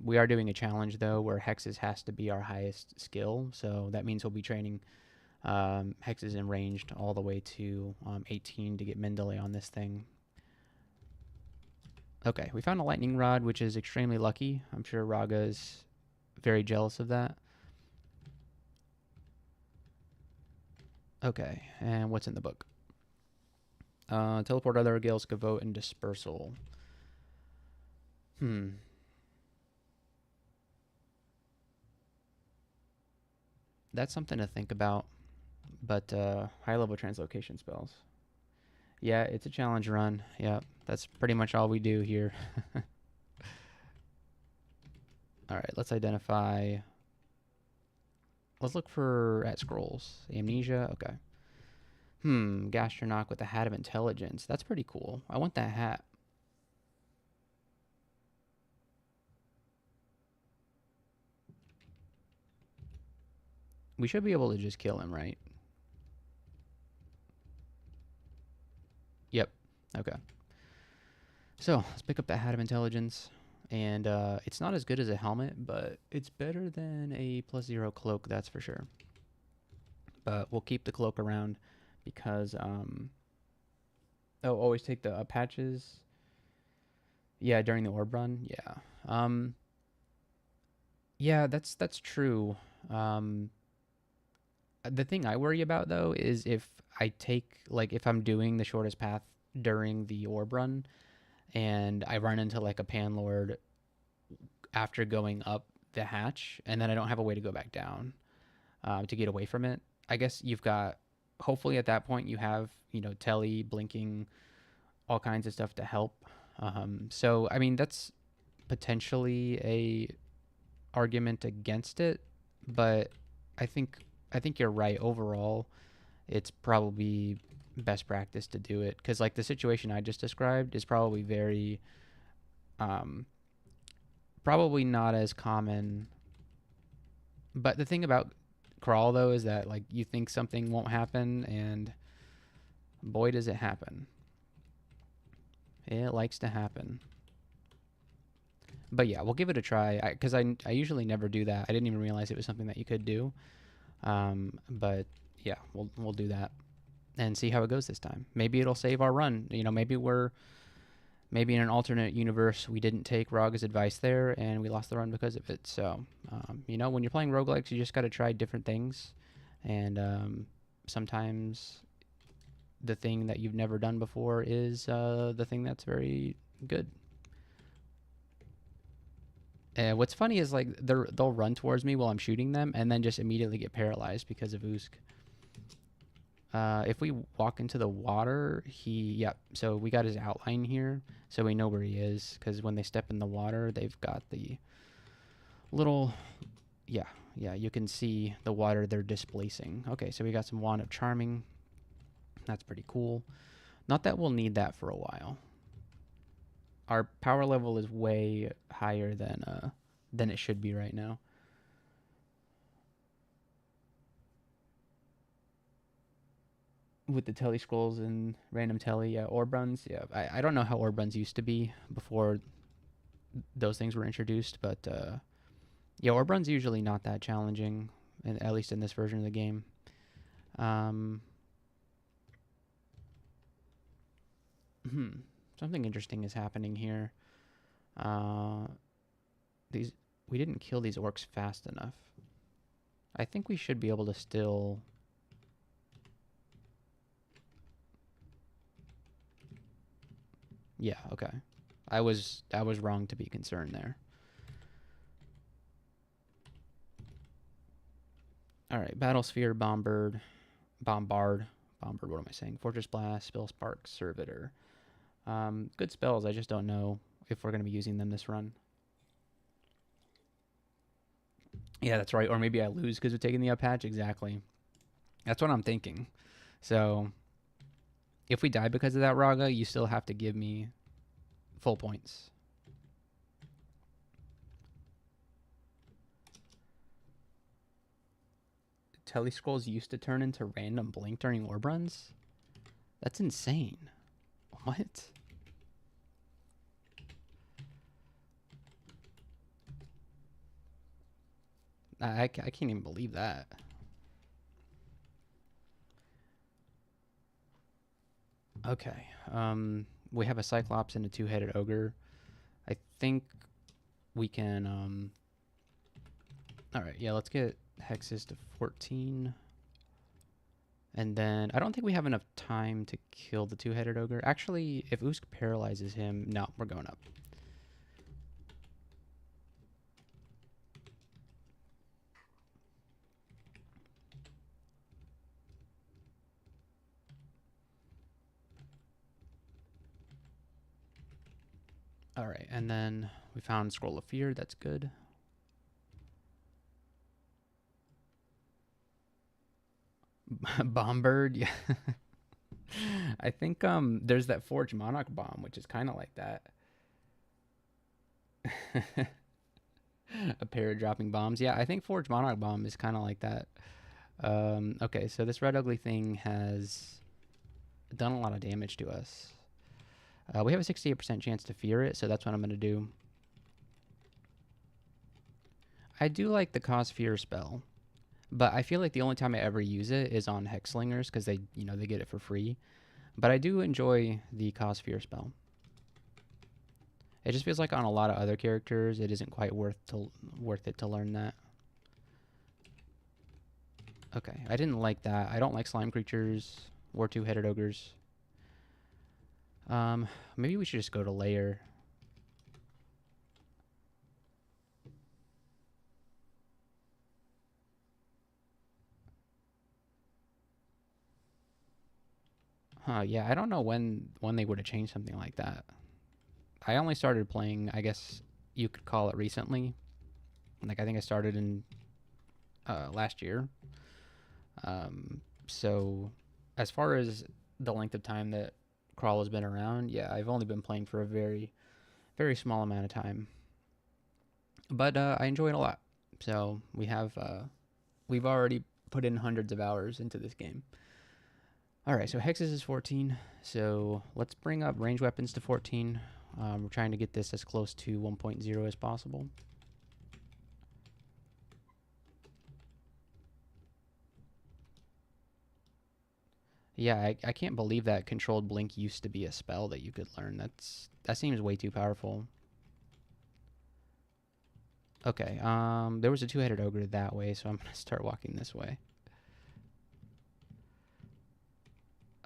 We are doing a challenge, though, where hexes has to be our highest skill. So that means we'll be training hexes in ranged all the way to 18 to get Mendeley on this thing. Okay, we found a lightning rod, which is extremely lucky. I'm sure Raga is very jealous of that. Okay, and what's in the book? Teleport other Gale Scavote and Dispersal. That's something to think about. But high-level translocation spells. Yeah, it's a challenge run. Yeah, that's pretty much all we do here. All right, let's identify. Let's look at scrolls. Amnesia, okay. Gastronaut with the Hat of Intelligence. That's pretty cool. I want that hat. We should be able to just kill him, right? Yep. Okay. So let's pick up that Hat of Intelligence. And it's not as good as a helmet, but it's better than a +0 cloak, that's for sure. But we'll keep the cloak around because always take the patches. Yeah, during the orb run. Yeah. Yeah, that's true. The thing I worry about though is if I take if I'm doing the shortest path during the orb run and I run into like a panlord after going up the hatch and then I don't have a way to go back down to get away from it. I guess you've got hopefully at that point you have telly blinking, all kinds of stuff to help. So I mean that's potentially a argument against it, but I think you're right. Overall, it's probably best practice to do it because like the situation I just described is probably very probably not as common. But the thing about crawl though is that like you think something won't happen and boy does it happen. It likes to happen. But yeah, we'll give it a try because I usually never do that. I didn't even realize it was something that you could do. But yeah, we'll do that and see how it goes this time. Maybe it'll save our run. Maybe in an alternate universe we didn't take Raga's advice there and we lost the run because of it. So when you're playing roguelikes, you just got to try different things, and sometimes the thing that you've never done before is the thing that's very good. What's funny is like they'll run towards me while I'm shooting them and then just immediately get paralyzed because of Usk. If we walk into the water, so we got his outline here, so we know where he is, because when they step in the water, they've got the little, you can see the water they're displacing. Okay, so we got some Wand of Charming. That's pretty cool. Not that we'll need that for a while. our power level is way higher than it should be right now. With the telly scrolls and random telly, yeah, orb runs, yeah. I don't know how orb runs used to be before those things were introduced, but yeah, orb runs usually not that challenging, and at least in this version of the game. Um, Something interesting is happening here. Uh, these we didn't kill these orcs fast enough. I think we should be able to still. Yeah, okay. I was wrong to be concerned there. All right, Battlesphere, Bombard. What am I saying? Fortress Blast, Spill Spark, Servitor. Good spells. I just don't know if we're going to be using them this run. Yeah, that's right. Or maybe I lose because we're taking the up hatch. Exactly. That's what I'm thinking. So if we die because of that, Raga, you still have to give me full points. Telly scrolls used to turn into random blink during orb runs? That's insane. What? I can't even believe that. Okay. We have a Cyclops and a two-headed ogre. I think we can. All right. Yeah. Let's get hexes to 14. And then I don't think we have enough time to kill the two-headed ogre. Actually, if Usk paralyzes him, no, we're going up. All right, and then we found Scroll of Fear. That's good. Bombird, yeah. I think there's that Forge Monarch bomb, which is kind of like that. A pair of dropping bombs. Yeah, I think Forge Monarch bomb is kind of like that. Okay, so this red ugly thing has done a lot of damage to us. We have a 68% chance to fear it, so that's what I'm going to do. I do like the Cause Fear spell, but I feel like the only time I ever use it is on Hexslingers because they get it for free. But I do enjoy the Cause Fear spell. It just feels like on a lot of other characters, it isn't quite worth it to learn that. Okay, I didn't like that. I don't like slime creatures or two-headed ogres. Maybe we should just go to layer. Huh, yeah, I don't know when they would have changed something like that. I only started playing, I guess you could call it recently. Like, I think I started in last year. So as far as the length of time that Crawl has been around, yeah, I've only been playing for a very, very small amount of time. But I enjoy it a lot. So we've already put in hundreds of hours into this game. All right, so Hexes is 14. So let's bring up range weapons to 14. We're trying to get this as close to 1.0 as possible. Yeah, I can't believe that controlled blink used to be a spell that you could learn. That seems way too powerful. Okay, there was a two-headed ogre that way, so I'm gonna start walking this way.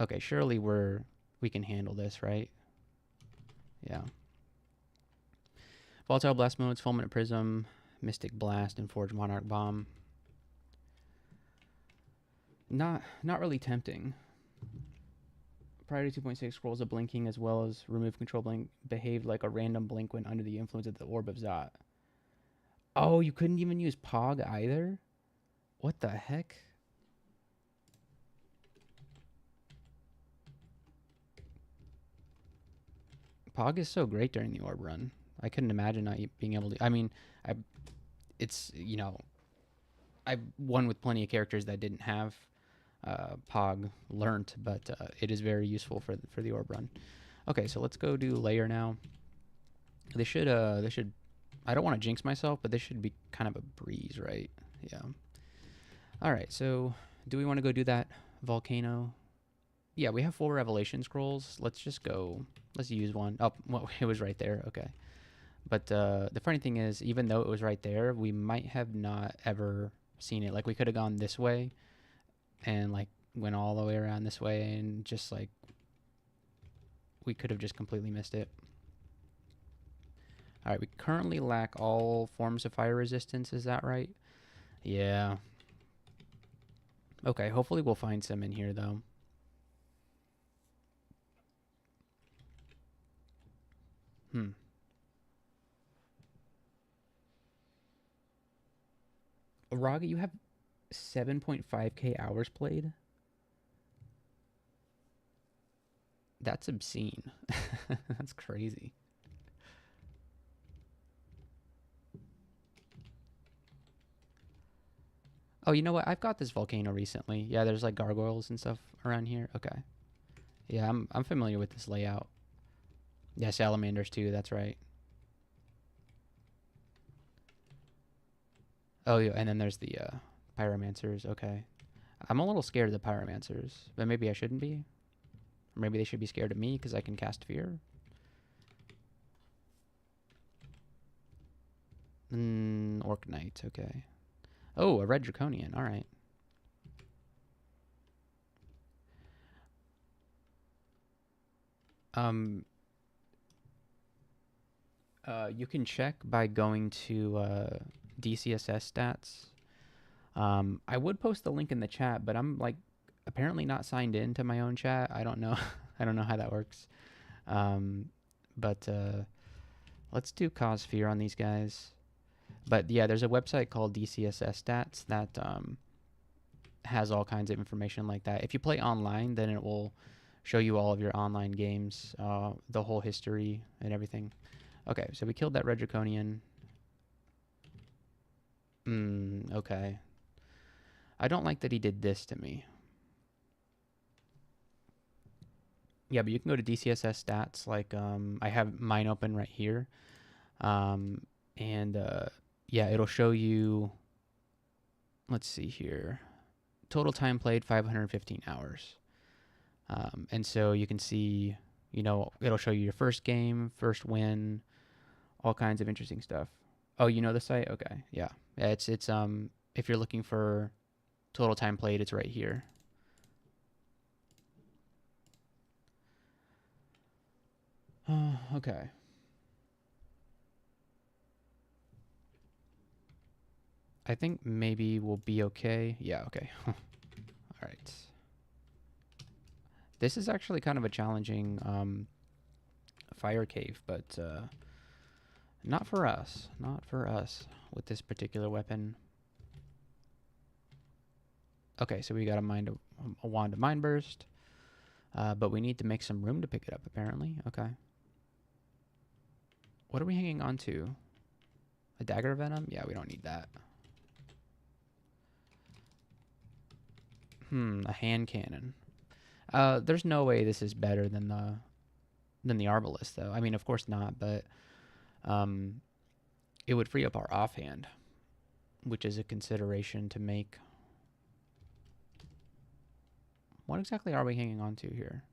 Okay, surely we can handle this, right? Yeah. Volatile Blast modes, Fulminant Prism, Mystic Blast, and Forge Monarch Bomb. Not really tempting. Priority 2.6 scrolls of blinking as well as remove control blink behaved like a random blink when under the influence of the Orb of Zot. Oh, you couldn't even use Pog either? What the heck? Pog is so great during the orb run. I couldn't imagine not being able to. I mean, I it's I won with plenty of characters that didn't have Pog learnt, but it is very useful for the orb run. Okay, so let's go do layer now. They should I don't want to jinx myself, but this should be kind of a breeze, right? Yeah. All right, so do we want to go do that volcano? Yeah, we have 4 revelation scrolls. Let's just go. Let's use one. Oh, well, it was right there. Okay. But the funny thing is, even though it was right there, we might have not ever seen it. Like, we could have gone this way and, like, went all the way around this way and just, like, we could have just completely missed it. All right, we currently lack all forms of fire resistance. Is that right? Yeah. Okay, hopefully we'll find some in here, though. Raga, you have 7.5k hours played? That's obscene. That's crazy. Oh, you know what? I've got this volcano recently. Yeah, there's like gargoyles and stuff around here. Okay. Yeah, I'm familiar with this layout. Yeah, salamanders too, that's right. Oh, yeah, and then there's the pyromancers. Okay. I'm a little scared of the pyromancers, but maybe I shouldn't be. Or maybe they should be scared of me because I can cast fear. Orc Knight, okay. Oh, a red draconian. All right. You can check by going to DCSS stats. I would post the link in the chat, but I'm like apparently not signed in to my own chat. I don't know. I don't know how that works. But let's do cause fear on these guys. But yeah, there's a website called DCSS stats that has all kinds of information like that. If you play online, then it will show you all of your online games, the whole history and everything. Okay, so we killed that red draconian. Okay. I don't like that he did this to me. Yeah, but you can go to DCSS stats. Like, I have mine open right here. Yeah, it'll show you, let's see here. Total time played, 515 hours. And so you can see, it'll show you your first game, first win, all kinds of interesting stuff. Oh, you know the site? Okay, yeah. It's if you're looking for total time played, it's right here. Okay. I think maybe we'll be okay. Yeah, okay. All right. This is actually kind of a challenging fire cave, but not for us. Not for us with this particular weapon. Okay, so we got a wand of mind burst, but we need to make some room to pick it up, apparently. Okay. What are we hanging on to? A dagger venom? Yeah, we don't need that. A hand cannon. There's no way this is better than the arbalist, though. I mean, of course not, but it would free up our offhand, which is a consideration to make. What exactly are we hanging on to here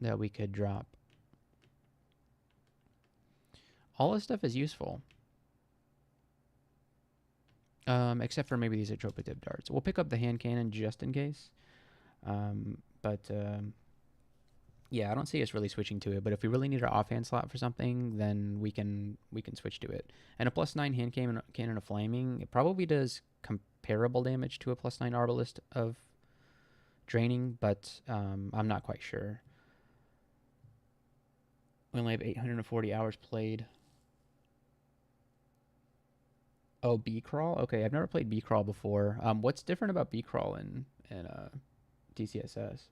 that we could drop? All this stuff is useful. Except for maybe these atropative darts. We'll pick up the hand cannon just in case. Yeah, I don't see us really switching to it. But if we really need our offhand slot for something, then we can switch to it. And a +9 hand cannon of flaming, it probably does comparable damage to a +9 arbalist of draining, but I'm not quite sure. We only have 840 hours played. Oh, B-Crawl? Okay, I've never played B-Crawl before. What's different about B-Crawl in DCSS?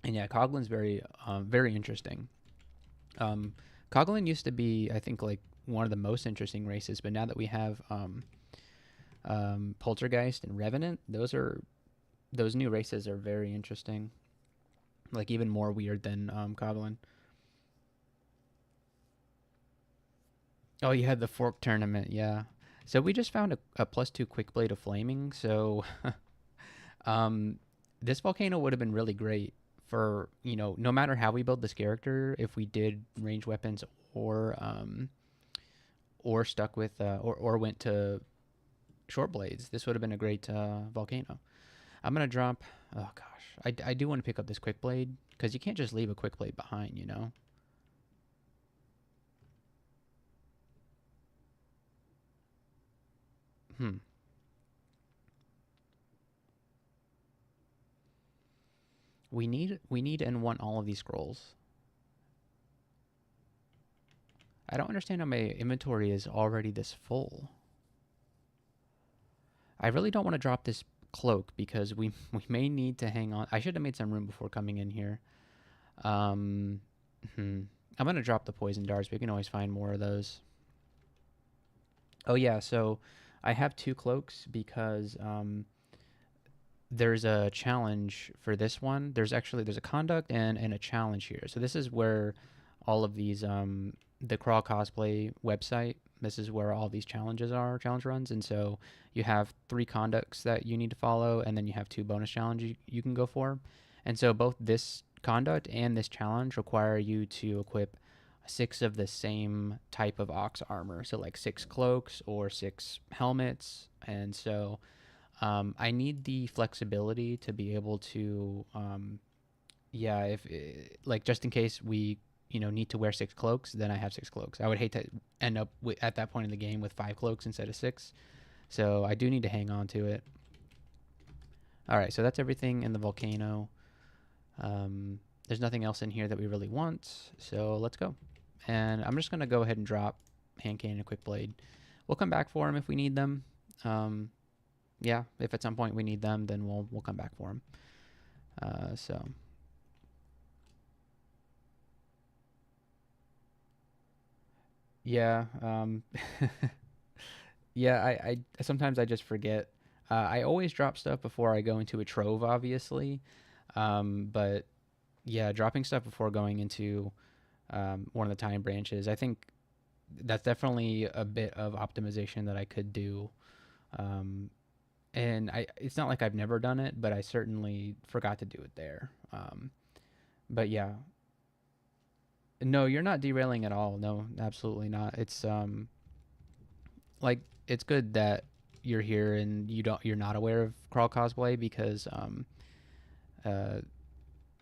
And yeah, Coglin's very interesting. Um, Coglin used to be, I think, like one of the most interesting races, but now that we have Poltergeist and Revenant, those new races are very interesting. Like even more weird than Coglin. Oh, you had the Fork tournament, yeah. So we just found a +2 quick blade of flaming. So um, this volcano would have been really great for, no matter how we build this character, if we did range weapons or or stuck with or went to short blades, this would have been a great volcano. I'm gonna drop. Oh gosh, I do want to pick up this quick blade because you can't just leave a quick blade behind, you know. Hmm. We need and want all of these scrolls. I don't understand how my inventory is already this full. I really don't want to drop this cloak because we may need to hang on. I should have made some room before coming in here. Um, hmm. I'm gonna drop the poison darts. We can always find more of those. Oh yeah, so I have two cloaks because there's a challenge for this one. There's a conduct and a challenge here. So this is where all of these the Crawl Cosplay website. This is where all these challenges are, challenge runs, and so you have three conducts that you need to follow, and then you have two bonus challenges you can go for. And so both this conduct and this challenge require you to equip six of the same type of ox armor. So like six cloaks or six helmets, and so I need the flexibility to be able to, yeah, if like just in case we, need to wear six cloaks, then I have six cloaks. I would hate to end up at that point in the game with five cloaks instead of six. So I do need to hang on to it. All right, so that's everything in the volcano. There's nothing else in here that we really want, so let's go. And I'm just gonna go ahead and drop hand cannon and quick blade. We'll come back for them if we need them. Um, yeah, if at some point we need them, then we'll come back for them. So yeah, yeah. I sometimes I just forget. I always drop stuff before I go into a trove, obviously. But yeah, dropping stuff before going into one of the time branches, I think that's definitely a bit of optimization that I could do. Um, and it's not like I've never done it, but I certainly forgot to do it there. But yeah, no, you're not derailing at all. No, absolutely not. It's like it's good that you're here and you're not aware of Crawl Cosplay because uh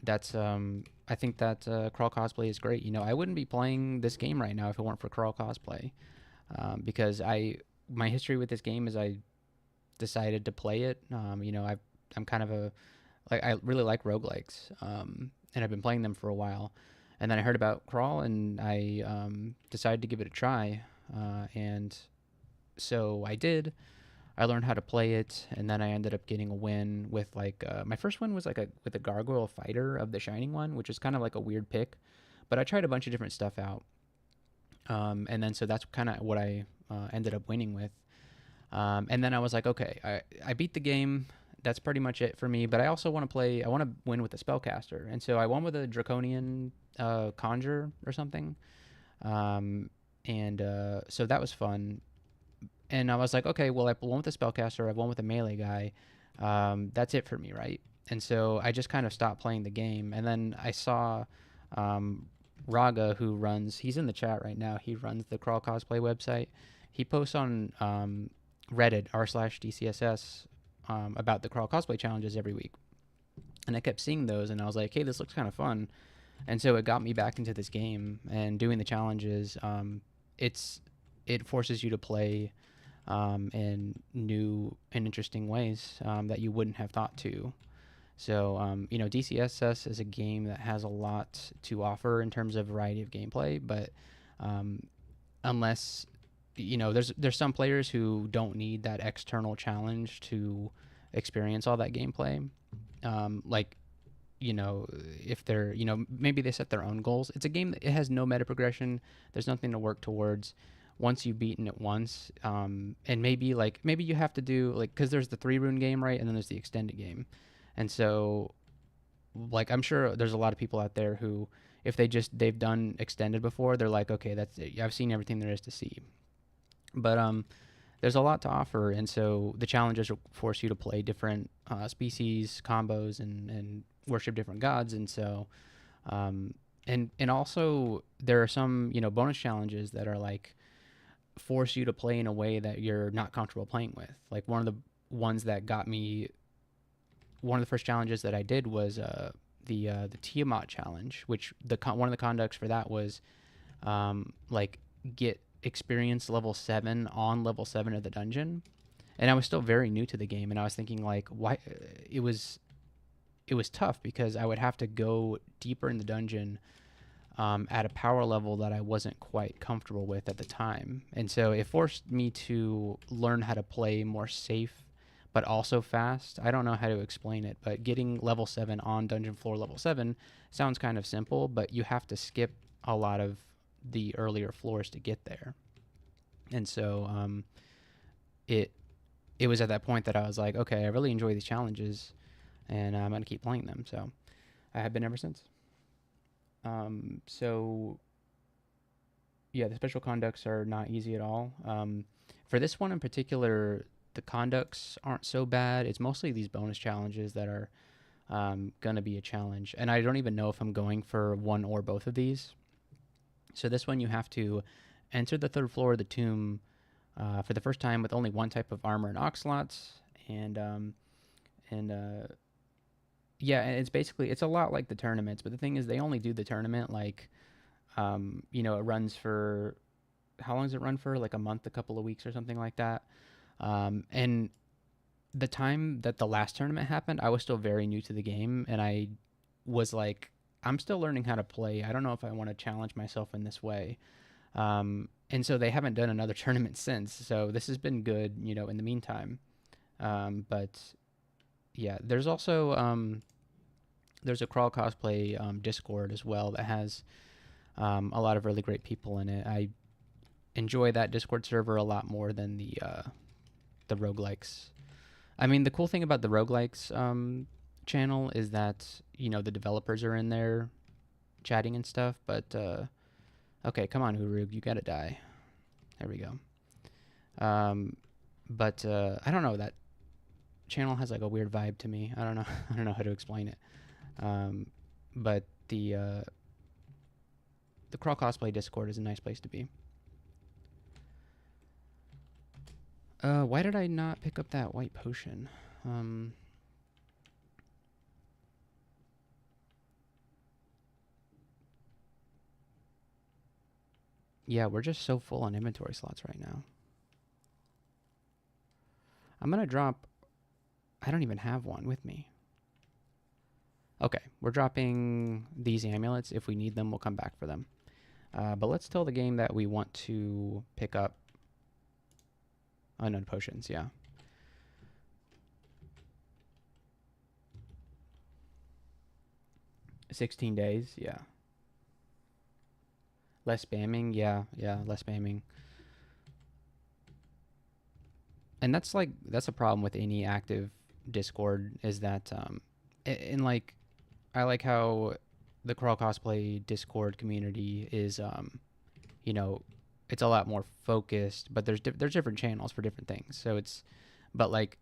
that's I think that Crawl Cosplay is great. I wouldn't be playing this game right now if it weren't for Crawl Cosplay. Because my history with this game is I decided to play it. I'm kind of a like I really like roguelikes. And I've been playing them for a while. And then I heard about Crawl and I decided to give it a try. And so I did. I learned how to play it, and then I ended up getting a win with like my first win was like with a gargoyle fighter of the shining one, which is kind of like a weird pick. But I tried a bunch of different stuff out, and then so that's kind of what I ended up winning with. And then I was like, okay, I beat the game. That's pretty much it for me. But I also want to play. I want to win with a spellcaster, and so I won with a draconian conjure or something. Um, and so that was fun. And I was like, okay, well, I won with a spellcaster. I've won with a melee guy. That's it for me, right? And so I just kind of stopped playing the game. And then I saw um, Raga, who runs. He's in the chat right now. He runs the Crawl Cosplay website. He posts on Reddit r/DCSS about the Crawl Cosplay challenges every week. And I kept seeing those, and I was like, hey, this looks kind of fun. And so it got me back into this game and doing the challenges. It forces you to play in new and interesting ways that you wouldn't have thought to. So, DCSS is a game that has a lot to offer in terms of variety of gameplay, but um, unless there's some players who don't need that external challenge to experience all that gameplay. Like you know, if they're, you know, maybe they set their own goals. It's a game that it has no meta progression. There's nothing to work towards. Once you've beaten it once, and maybe you have to do like, because there's the 3 rune game, right, and then there's the extended game, and so like I'm sure there's a lot of people out there who, if they've done extended before, they're like, okay, that's it. I've seen everything there is to see. But there's a lot to offer, and so the challenges will force you to play different species combos and worship different gods, and so and also there are some, you know, bonus challenges that are like force you to play in a way that you're not comfortable playing with. Like ones that got me one of the first challenges that I did was the Tiamat challenge, which one of the conducts for that was like get experience level 7 on level 7 of the dungeon. And I was still very new to the game, and I was thinking like, why it was tough because I would have to go deeper in the dungeon at a power level that I wasn't quite comfortable with at the time. And so it forced me to learn how to play more safe but also fast. I don't know how to explain it, but getting level 7 on dungeon floor level 7 sounds kind of simple, but you have to skip a lot of the earlier floors to get there. And so it was at that point that I was like, okay, I really enjoy these challenges, and I'm going to keep playing them. So I have been ever since. So yeah, the special conducts are not easy at all. For this one in particular, the conducts aren't so bad. It's mostly these bonus challenges that are going to be a challenge. And I don't even know if I'm going for one or both of these. So this one, you have to enter the 3rd floor of the tomb for the first time with only one type of armor and oxlots. And yeah, and it's a lot like the tournaments. But the thing is, they only do the tournament like, you know, it runs for, how long does it run for? Like a month, a couple of weeks or something like that. And the time that the last tournament happened, I was still very new to the game, and I was like, I'm still learning how to play. I don't know if I want to challenge myself in this way. And so they haven't done another tournament since. So this has been good, you know, in the meantime. But yeah, there's also there's a Crawl Cosplay Discord as well that has a lot of really great people in it. I enjoy that Discord server a lot more than the roguelikes. I mean, the cool thing about the roguelikes channel is that, you know, the developers are in there chatting and stuff, but okay, come on, Hurug, you gotta die. There we go. But I don't know, that channel has like a weird vibe to me. I don't know. I don't know how to explain it. But the Crawl Cosplay Discord is a nice place to be. Why did I not pick up that white potion? Yeah, we're just so full on inventory slots right now. I'm gonna drop, I don't even have one with me. Okay, we're dropping these amulets. If we need them, we'll come back for them. But let's tell the game that we want to pick up unknown potions, yeah. $16 days, yeah. Less spamming, yeah, less spamming. And that's a problem with any active Discord, is that and like, I like how the Crawl Cosplay Discord community is you know, it's a lot more focused, but there's different channels for different things. So but like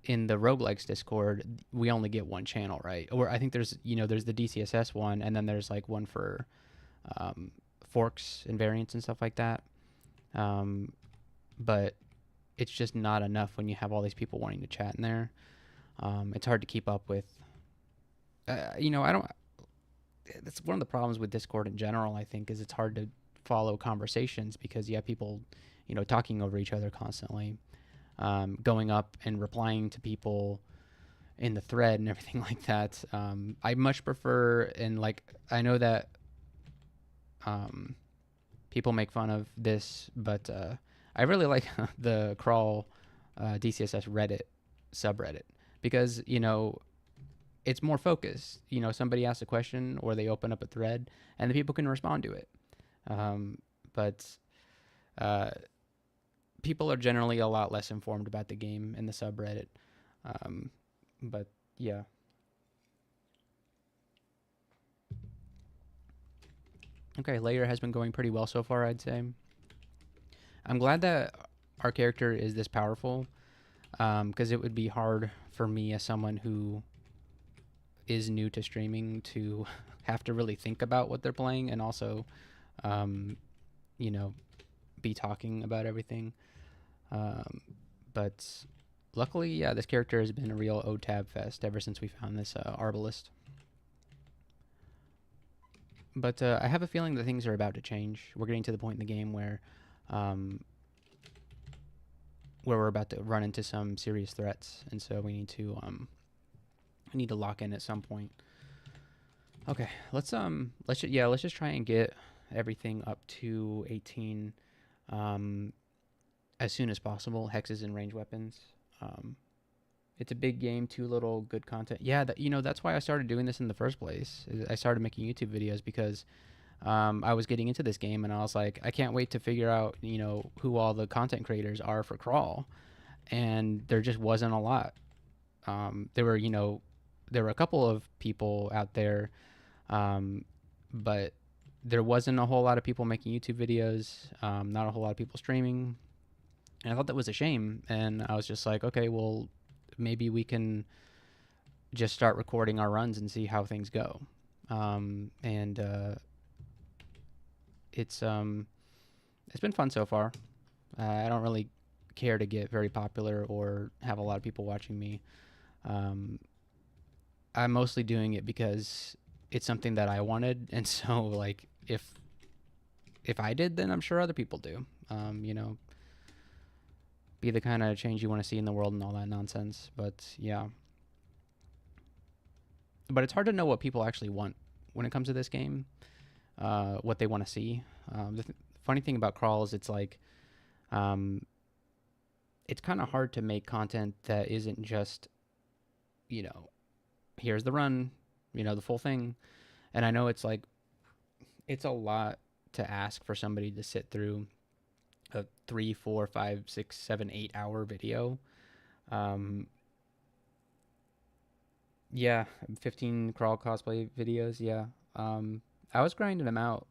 in the roguelikes Discord, we only get one channel, right? Or I think there's the DCSS one, and then there's like one for forks and variants and stuff like that. But it's just not enough when you have all these people wanting to chat in there. It's hard to keep up with. I don't. That's one of the problems with Discord in general, I think, is it's hard to follow conversations because you have people, talking over each other constantly, going up and replying to people in the thread and everything like that. I much prefer, and like, I know that people make fun of this, but I really like the Crawl DCSS Reddit subreddit, because it's more focused. You know, somebody asks a question or they open up a thread, and the people can respond to it. Um, but uh, people are generally a lot less informed about the game in the subreddit. Um, but yeah. Okay, layer has been going pretty well so far, I'd say. I'm glad that our character is this powerful, because it would be hard for me as someone who is new to streaming to have to really think about what they're playing and also, um, you know, be talking about everything. Um, but luckily, yeah, this character has been a real OTAB fest ever since we found this Arbalist. But I have a feeling that things are about to change. We're getting to the point in the game um, where we're about to run into some serious threats, and so we need to lock in at some point. Okay, let's just try and get everything up to 18 um, as soon as possible. Hexes and range weapons. Um, it's a big game, too little good content. Yeah, that's why I started doing this in the first place. I started making YouTube videos because I was getting into this game and I was like, I can't wait to figure out, who all the content creators are for Crawl. And there just wasn't a lot. There were a couple of people out there, um, but there wasn't a whole lot of people making YouTube videos, not a whole lot of people streaming. And I thought that was a shame. And I was just like, okay, well, maybe we can just start recording our runs and see how things go. And it's been fun so far. I don't really care to get very popular or have a lot of people watching me. I'm mostly doing it because it's something that I wanted, and so like if I did, then I'm sure other people do. Be the kind of change you want to see in the world and all that nonsense. But yeah, but it's hard to know what people actually want when it comes to this game. What they want to see. Funny thing about Crawl is it's like, it's kind of hard to make content that isn't just, here's the run, the full thing. And I know it's like, it's a lot to ask for somebody to sit through a 3, 4, 5, 6, 7, 8 hour video. Yeah, 15 Crawl Cosplay videos. Yeah. I was grinding them out.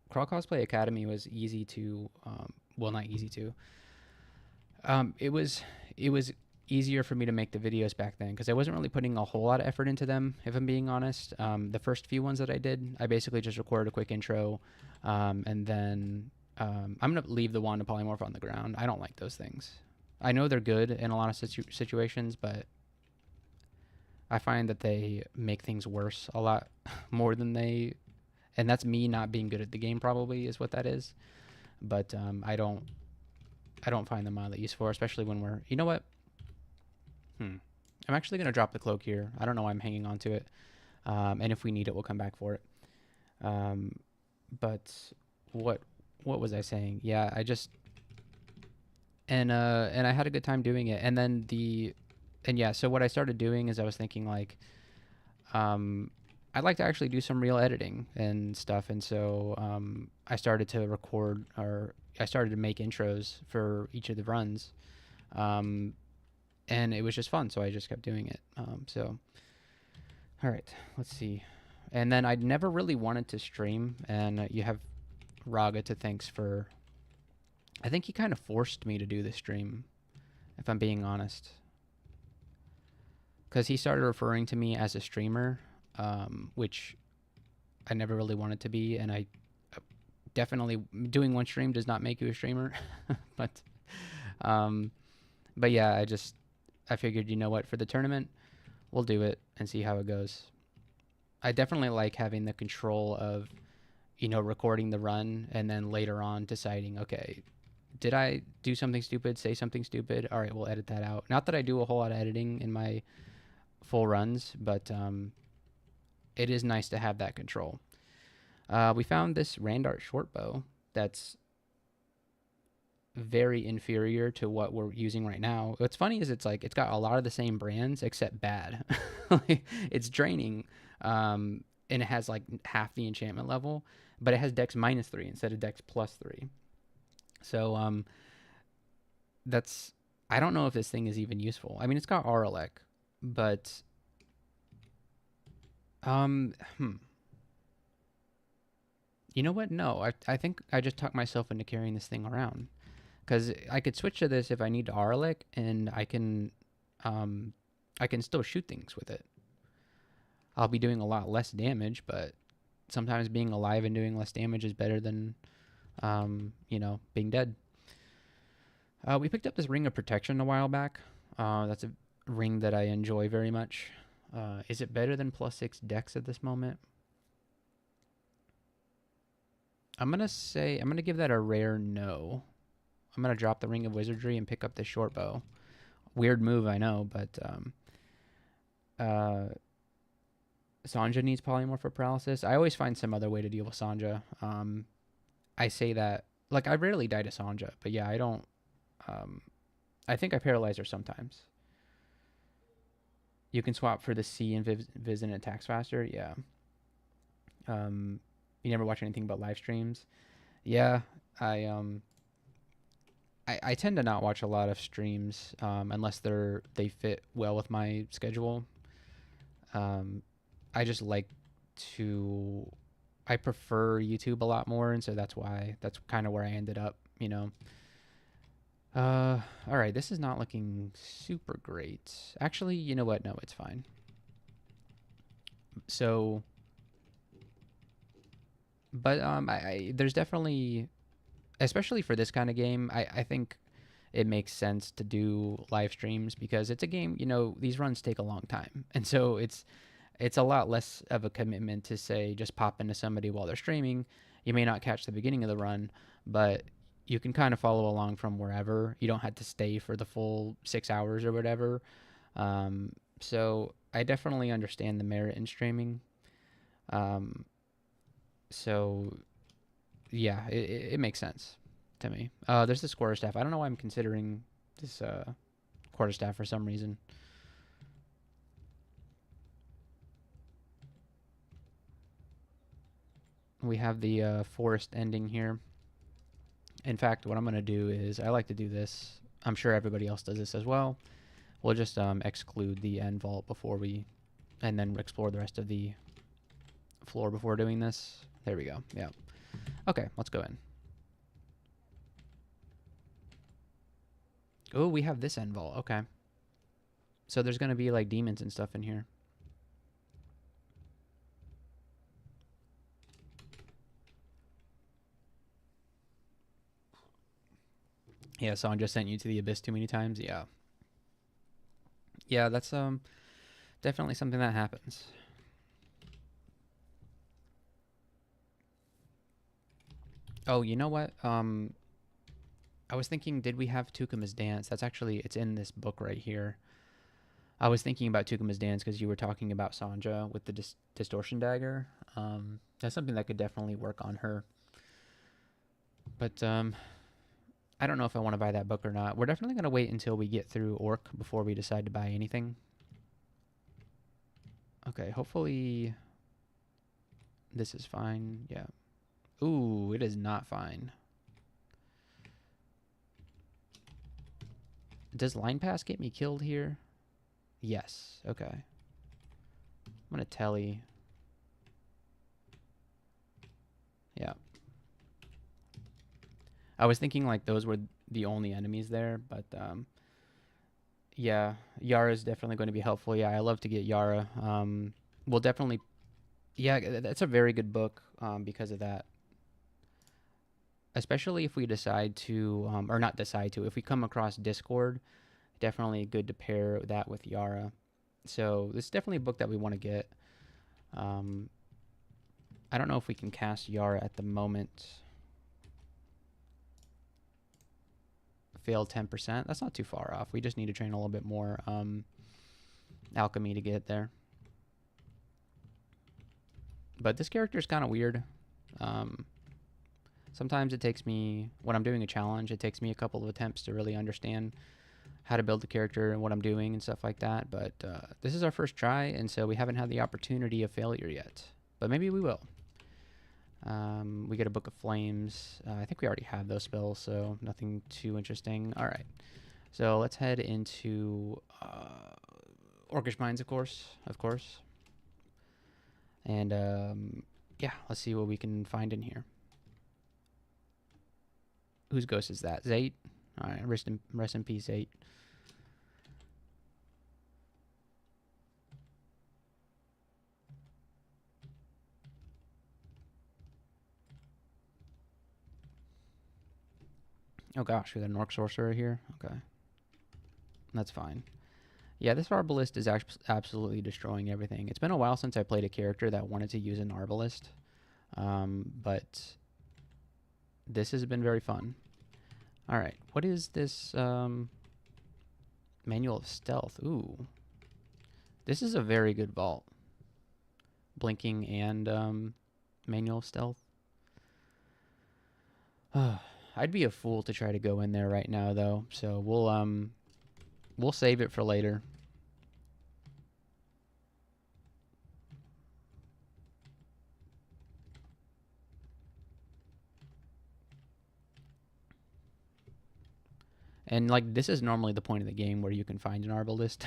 Crawl Cosplay Academy was easy to, well, not easy to. It was easier for me to make the videos back then because I wasn't really putting a whole lot of effort into them, if I'm being honest. The first few ones that I did, I basically just recorded a quick intro, and then I'm going to leave the wand of polymorph on the ground. I don't like those things. I know they're good in a lot of situations, but I find that they make things worse a lot more than they, and that's me not being good at the game probably is what that is. But I don't find them mildly useful, especially when we're, you know what? I'm actually going to drop the cloak here. I don't know why I'm hanging on to it. And if we need it, we'll come back for it. But what was I saying? Yeah, I just, and I had a good time doing it. And then so what I started doing is I was thinking like, I'd like to actually do some real editing and stuff. And so I started to record, or I started to make intros for each of the runs. And it was just fun, so I just kept doing it. All right, let's see. And then I'd never really wanted to stream, and you have Raga to thanks for, I think he kind of forced me to do the stream, if I'm being honest. Because he started referring to me as a streamer, which I never really wanted to be, and I definitely, doing one stream does not make you a streamer. But yeah, I figured, you know what, for the tournament, we'll do it and see how it goes. I definitely like having the control of, recording the run and then later on deciding, okay, did I do something stupid, say something stupid? All right, we'll edit that out. Not that I do a whole lot of editing in my full runs, but it is nice to have that control. We found this Randart short bow that's very inferior to what we're using right now. What's funny is it's like it's got a lot of the same brands except bad. Like, it's draining, and it has like half the enchantment level, but it has Dex -3 instead of Dex +3. So that's, I don't know if this thing is even useful. I mean, it's got Auralek, but um, hmm. You know what? No, I think I just talked myself into carrying this thing around. Because I could switch to this if I need to Arlic, and um, I can still shoot things with it. I'll be doing a lot less damage, but sometimes being alive and doing less damage is better than, being dead. We picked up this Ring of Protection a while back. That's a ring that I enjoy very much. Is it better than +6 Dex at this moment? I'm gonna give that a rare no. I'm gonna drop the Ring of Wizardry and pick up the short bow. Weird move, I know, but uh, Sanja needs polymorph for paralysis. I always find some other way to deal with Sanja. I say that, like, I rarely die to Sanja, but yeah, I don't. I think I paralyze her sometimes. You can swap for the C and Viz and attacks faster. Yeah. You never watch anything but live streams. Yeah, I I tend to not watch a lot of streams unless they fit well with my schedule. I just like to. I prefer YouTube a lot more, and so that's kind of where I ended up. All right, this is not looking super great. Actually, you know what? No, it's fine. So, but there's definitely, especially for this kind of game, I think it makes sense to do live streams because it's a game, these runs take a long time. And so it's a lot less of a commitment to say just pop into somebody while they're streaming. You may not catch the beginning of the run, but you can kind of follow along from wherever. You don't have to stay for the full 6 hours or whatever. So I definitely understand the merit in streaming. So yeah, it makes sense to me. There's this quarterstaff. I don't know why I'm considering this quarterstaff for some reason. We have the forest ending here. In fact, what I'm going to do is, I like to do this. I'm sure everybody else does this as well. We'll just exclude the end vault and then explore the rest of the floor before doing this. There we go. Yeah. Okay, let's go in. Oh, we have this end vault. Okay. So there's going to be like demons and stuff in here. Yeah, someone just sent you to the abyss too many times. Yeah. Yeah, that's definitely something that happens. Oh, you know what? I was thinking, did we have Tukuma's Dance? It's in this book right here. I was thinking about Tukuma's Dance because you were talking about Sanja with the distortion dagger. That's something that could definitely work on her. But I don't know if I want to buy that book or not. We're definitely going to wait until we get through Orc before we decide to buy anything. Okay, hopefully this is fine. Yeah. Ooh, it is not fine. Does Line Pass get me killed here? Yes. Okay. I'm going to telly. Yeah. I was thinking like those were the only enemies there, but yeah, Yara is definitely going to be helpful. Yeah, I love to get Yara. We'll definitely, yeah, that's a very good book because of that. Especially if we decide to, or not decide to, if we come across Discord, definitely good to pair that with Yara. So this is definitely a book that we want to get. I don't know if we can cast Yara at the moment. Failed 10%. That's not too far off. We just need to train a little bit more alchemy to get there. But this character is kind of weird. Sometimes it takes me, when I'm doing a challenge, it takes me a couple of attempts to really understand how to build the character and what I'm doing and stuff like that. But this is our first try, and so we haven't had the opportunity of failure yet. But maybe we will. We get a Book of Flames. I think we already have those spells, so nothing too interesting. All right. So let's head into Orcish Mines, of course. And yeah, let's see what we can find in here. Whose ghost is that? Zate? All right, rest in peace, Zate. Oh gosh, we got an Orc Sorcerer here. Okay. That's fine. Yeah, this Arbalist is absolutely destroying everything. It's been a while since I played a character that wanted to use an Arbalist. But this has been very fun. Alright, what is this Manual of Stealth? Ooh. This is a very good vault. Blinking and Manual of Stealth. I'd be a fool to try to go in there right now, though. So we'll save it for later. And like this is normally the point of the game where you can find an Arbalist.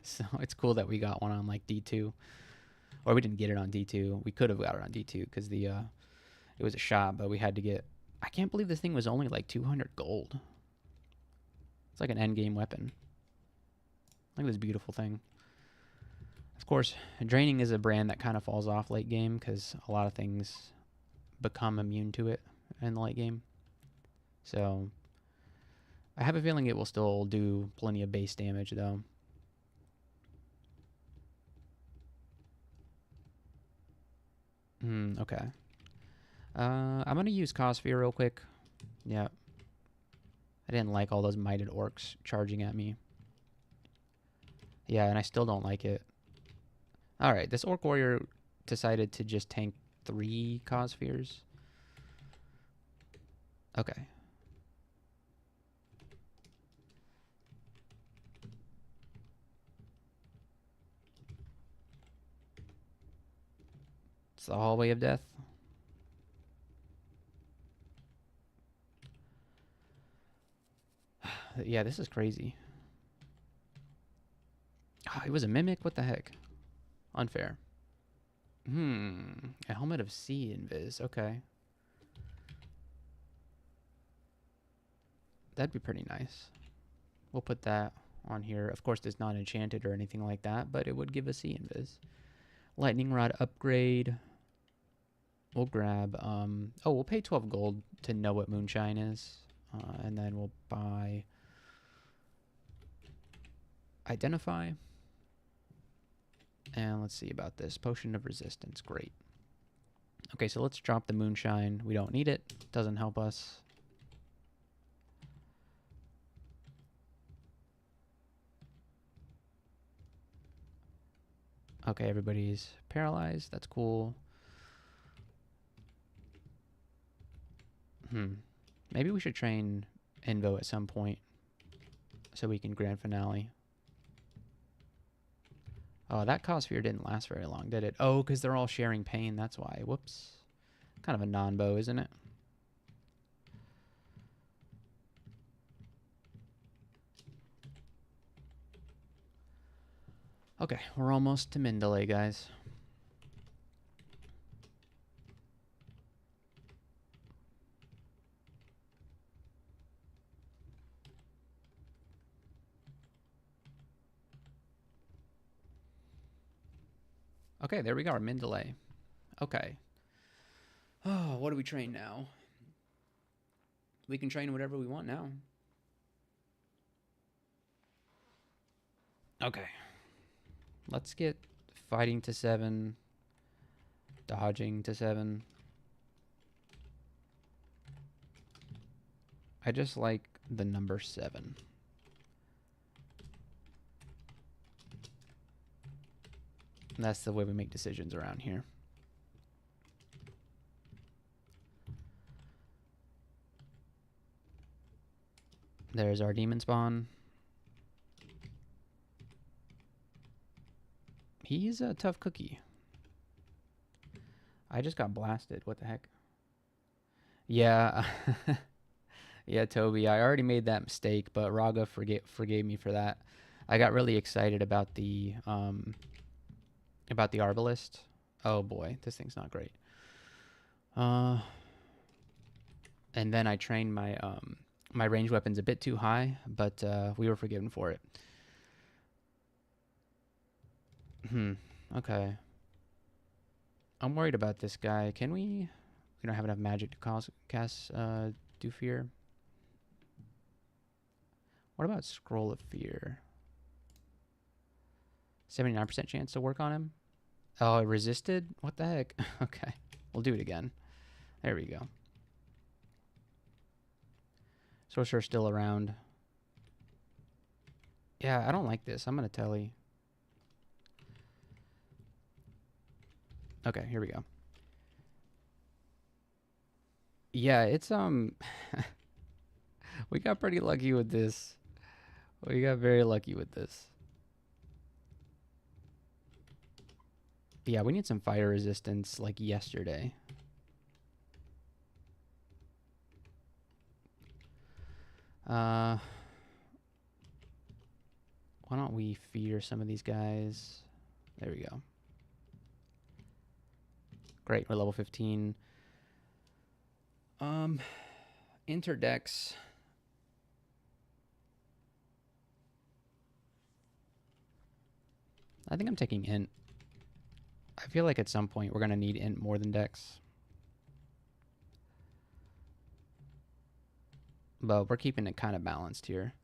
So it's cool that we got one on like D2. Or we didn't get it on D2. We could have got it on D2 because the it was a shop, but we had to get, I can't believe this thing was only like 200 gold. It's like an endgame weapon. Look at this beautiful thing. Of course, Draining is a brand that kind of falls off late game because a lot of things become immune to it in the late game. So I have a feeling it will still do plenty of base damage though. Okay. I'm going to use Cossphere real quick. Yeah. I didn't like all those Mighted Orcs charging at me. Yeah, and I still don't like it. Alright, this Orc Warrior decided to just tank 3 Cosspheres. Okay. It's the hallway of death. Yeah, this is crazy. Oh, it was a mimic? What the heck? Unfair. A helmet of sea invis. Okay. That'd be pretty nice. We'll put that on here. Of course, it's not enchanted or anything like that, but it would give a sea invis. Lightning Rod upgrade. We'll grab, we'll pay 12 gold to know what Moonshine is. And then we'll buy Identify. And let's see about this. Potion of Resistance. Great. Okay, so let's drop the Moonshine. We don't need it. Doesn't help us. Okay, everybody's paralyzed. That's cool. Maybe we should train Invo at some point so we can grand finale. Oh, that Cossphere didn't last very long, did it? Oh, because they're all sharing pain. That's why. Whoops. Kind of a non-bow, isn't it? Okay, we're almost to Mindale, guys. Okay, there we go, Mindale. Okay. Oh, what do we train now? We can train whatever we want now. Okay. Let's get fighting to 7. Dodging to 7. I just like the number 7. And that's the way we make decisions around here. There's our demon spawn. He's a tough cookie. I just got blasted. What the heck? Yeah. Yeah, Toby, I already made that mistake, but Raga forgave me for that. I got really excited about the Arbalist. Oh boy, this thing's not great. And then I trained my my ranged weapons a bit too high, but we were forgiven for it. Okay. I'm worried about this guy. Can we? We don't have enough magic to cast Do Fear. What about Scroll of Fear? 79% chance to work on him. Oh, it resisted? What the heck? Okay, we'll do it again. There we go. Sorcerer's still around. Yeah, I don't like this. I'm gonna telly. Okay, here we go. Yeah, it's we got pretty lucky with this. We got very lucky with this. Yeah, we need some fire resistance like yesterday. Why don't we feeder some of these guys? There we go. Great, we're level 15. Interdex. I think I'm taking int. I feel like at some point we're gonna need int more than dex. But we're keeping it kind of balanced here.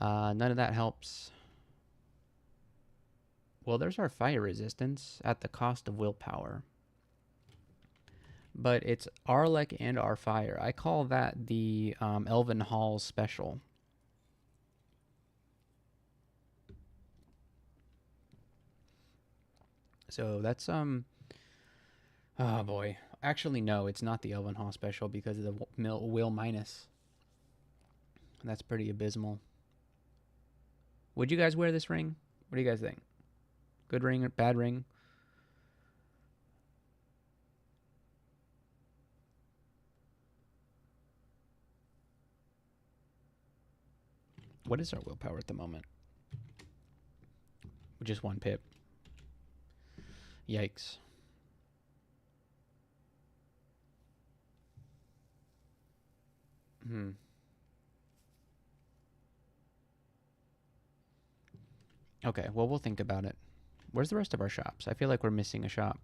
None of that helps. Well, there's our fire resistance at the cost of willpower. But it's Arlec and our fire. I call that the Elven Hall special. So that's oh boy. Actually, no, it's not the Elven Hall special because of the will minus. That's pretty abysmal. Would you guys wear this ring? What do you guys think? Good ring or bad ring? What is our willpower at the moment? Just 1 pip. Yikes. Okay, well, we'll think about it. Where's the rest of our shops? I feel like we're missing a shop.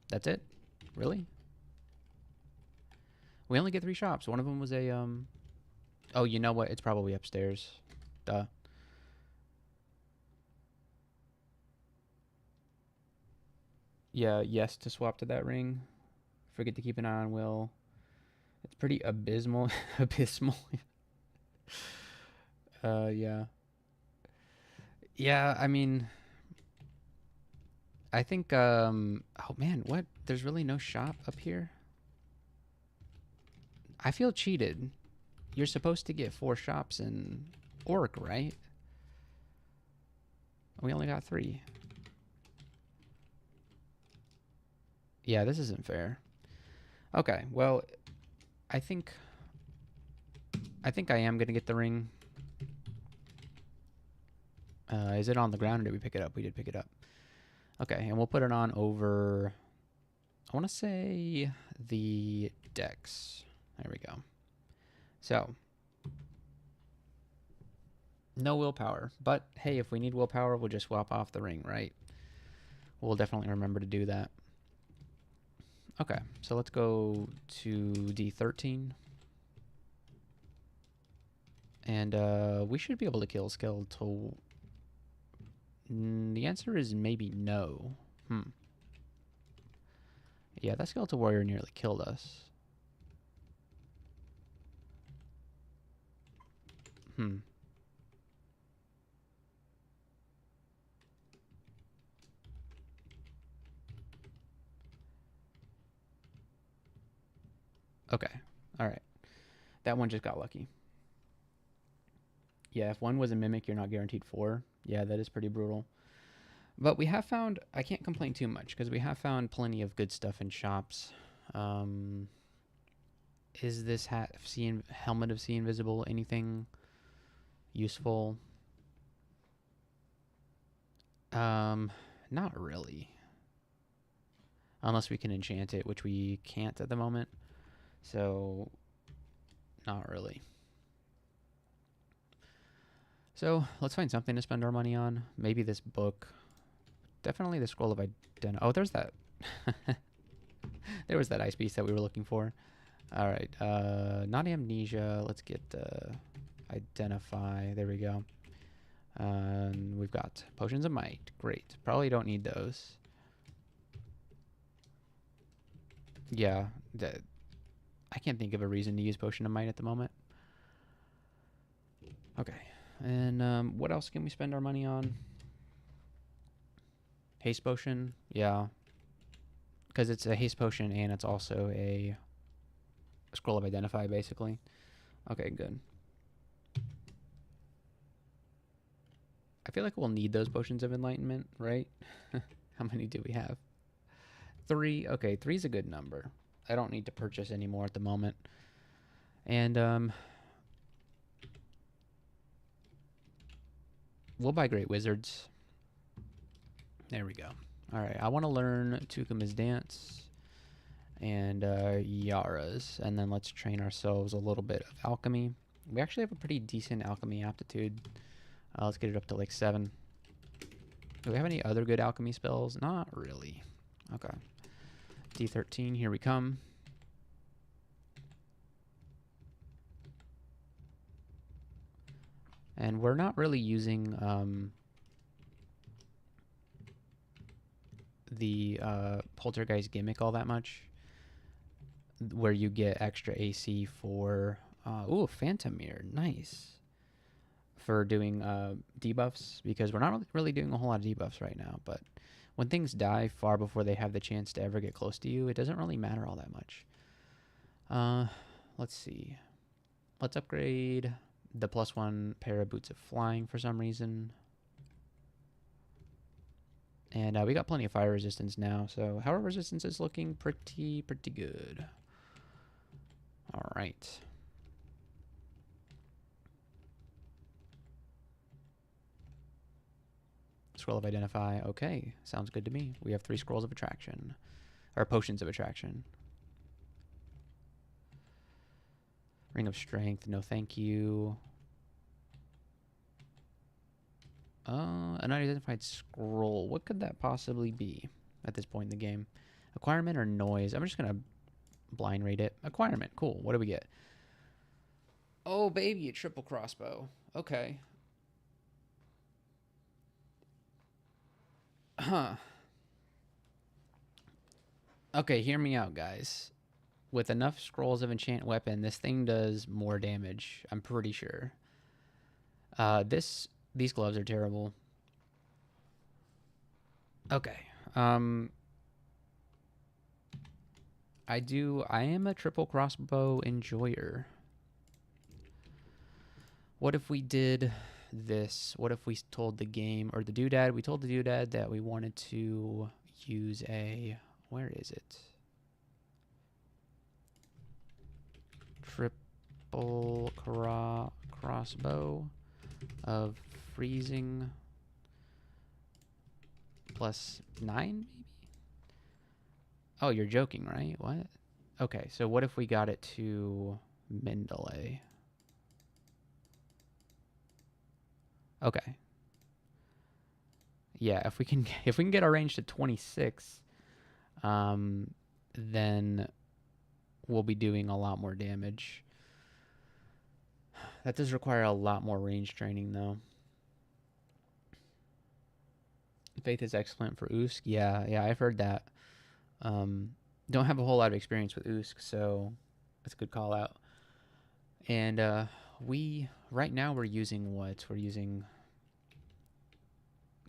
That's it? Really? We only get 3 shops. One of them was a, Oh, you know what? It's probably upstairs. Duh. Yeah, yes to swap to that ring. Forget to keep an eye on Will. It's pretty abysmal. Abysmal. Yeah. Yeah, I mean, I think, oh man, what? There's really no shop up here? I feel cheated. You're supposed to get 4 shops in Orc, right? We only got 3. Yeah, this isn't fair. Okay, well, I think I am gonna get the ring. Is it on the ground or did we pick it up? We did pick it up. Okay, and we'll put it on over, I want to say the dex. There we go. So, no willpower. But hey, if we need willpower, we'll just swap off the ring, right? We'll definitely remember to do that. Okay, so let's go to D13. And we should be able to kill Skeletal. The answer is maybe no. Yeah, that Skeletal Warrior nearly killed us. Okay. All right. That one just got lucky. Yeah, if one was a mimic, you're not guaranteed 4. Yeah, that is pretty brutal. But we have found, I can't complain too much because we have found plenty of good stuff in shops. Um, is this helmet of Sea Invisible anything useful? Not really. Unless we can enchant it, which we can't at the moment. So, not really. So, let's find something to spend our money on. Maybe this book. Definitely the Scroll of Identity. Oh, there's that. There was that ice beast that we were looking for. All right. Not amnesia. Let's get identify. There we go. We've got potions of might. Great. Probably don't need those. Yeah. I can't think of a reason to use potion of might at the moment. Okay. And what else can we spend our money on? Haste potion. Yeah. Because it's a haste potion and it's also a scroll of identify, basically. Okay, good. I feel like we'll need those potions of enlightenment, right? How many do we have? 3. Okay, 3's a good number. I don't need to purchase any more at the moment. And we'll buy Great Wizards. There we go. All right, I want to learn Tukuma's Dance and Yara's, and then let's train ourselves a little bit of alchemy. We actually have a pretty decent alchemy aptitude. Let's get it up to like 7. Do we have any other good alchemy spells? Not really. Okay. D13, here we come. And we're not really using the Poltergeist gimmick all that much, where you get extra AC for... ooh, Phantom Mirror. Nice. For doing debuffs, because we're not really doing a whole lot of debuffs right now, but when things die far before they have the chance to ever get close to you, it doesn't really matter all that much. Let's see. Let's upgrade the +1 pair of boots of flying for some reason. And we got plenty of fire resistance now, so our resistance is looking pretty good. All right. Scroll of Identify. Okay, sounds good to me. We have 3 scrolls of attraction. Or potions of attraction. Ring of Strength. No thank you. An unidentified scroll. What could that possibly be at this point in the game? Acquirement or noise? I'm just going to blind rate it. Acquirement. Cool. What do we get? Oh, baby, a triple crossbow. Okay. Huh. Okay, hear me out, guys. With enough scrolls of enchant weapon, this thing does more damage. I'm pretty sure. These gloves are terrible. Okay. I am a triple crossbow enjoyer. What if we did this? What if we told the game, or the doodad, we told the doodad that we wanted to use a, where is it? Triple crossbow of freezing +9, maybe? Oh, you're joking, right? What? Okay, so what if we got it to Mendeley? Okay. Yeah, if we can get our range to 26, then we'll be doing a lot more damage. That does require a lot more range training, though. Faith is excellent for Usk. Yeah, I've heard that. Don't have a whole lot of experience with Usk, so that's a good call out. And right now we're using what? We're using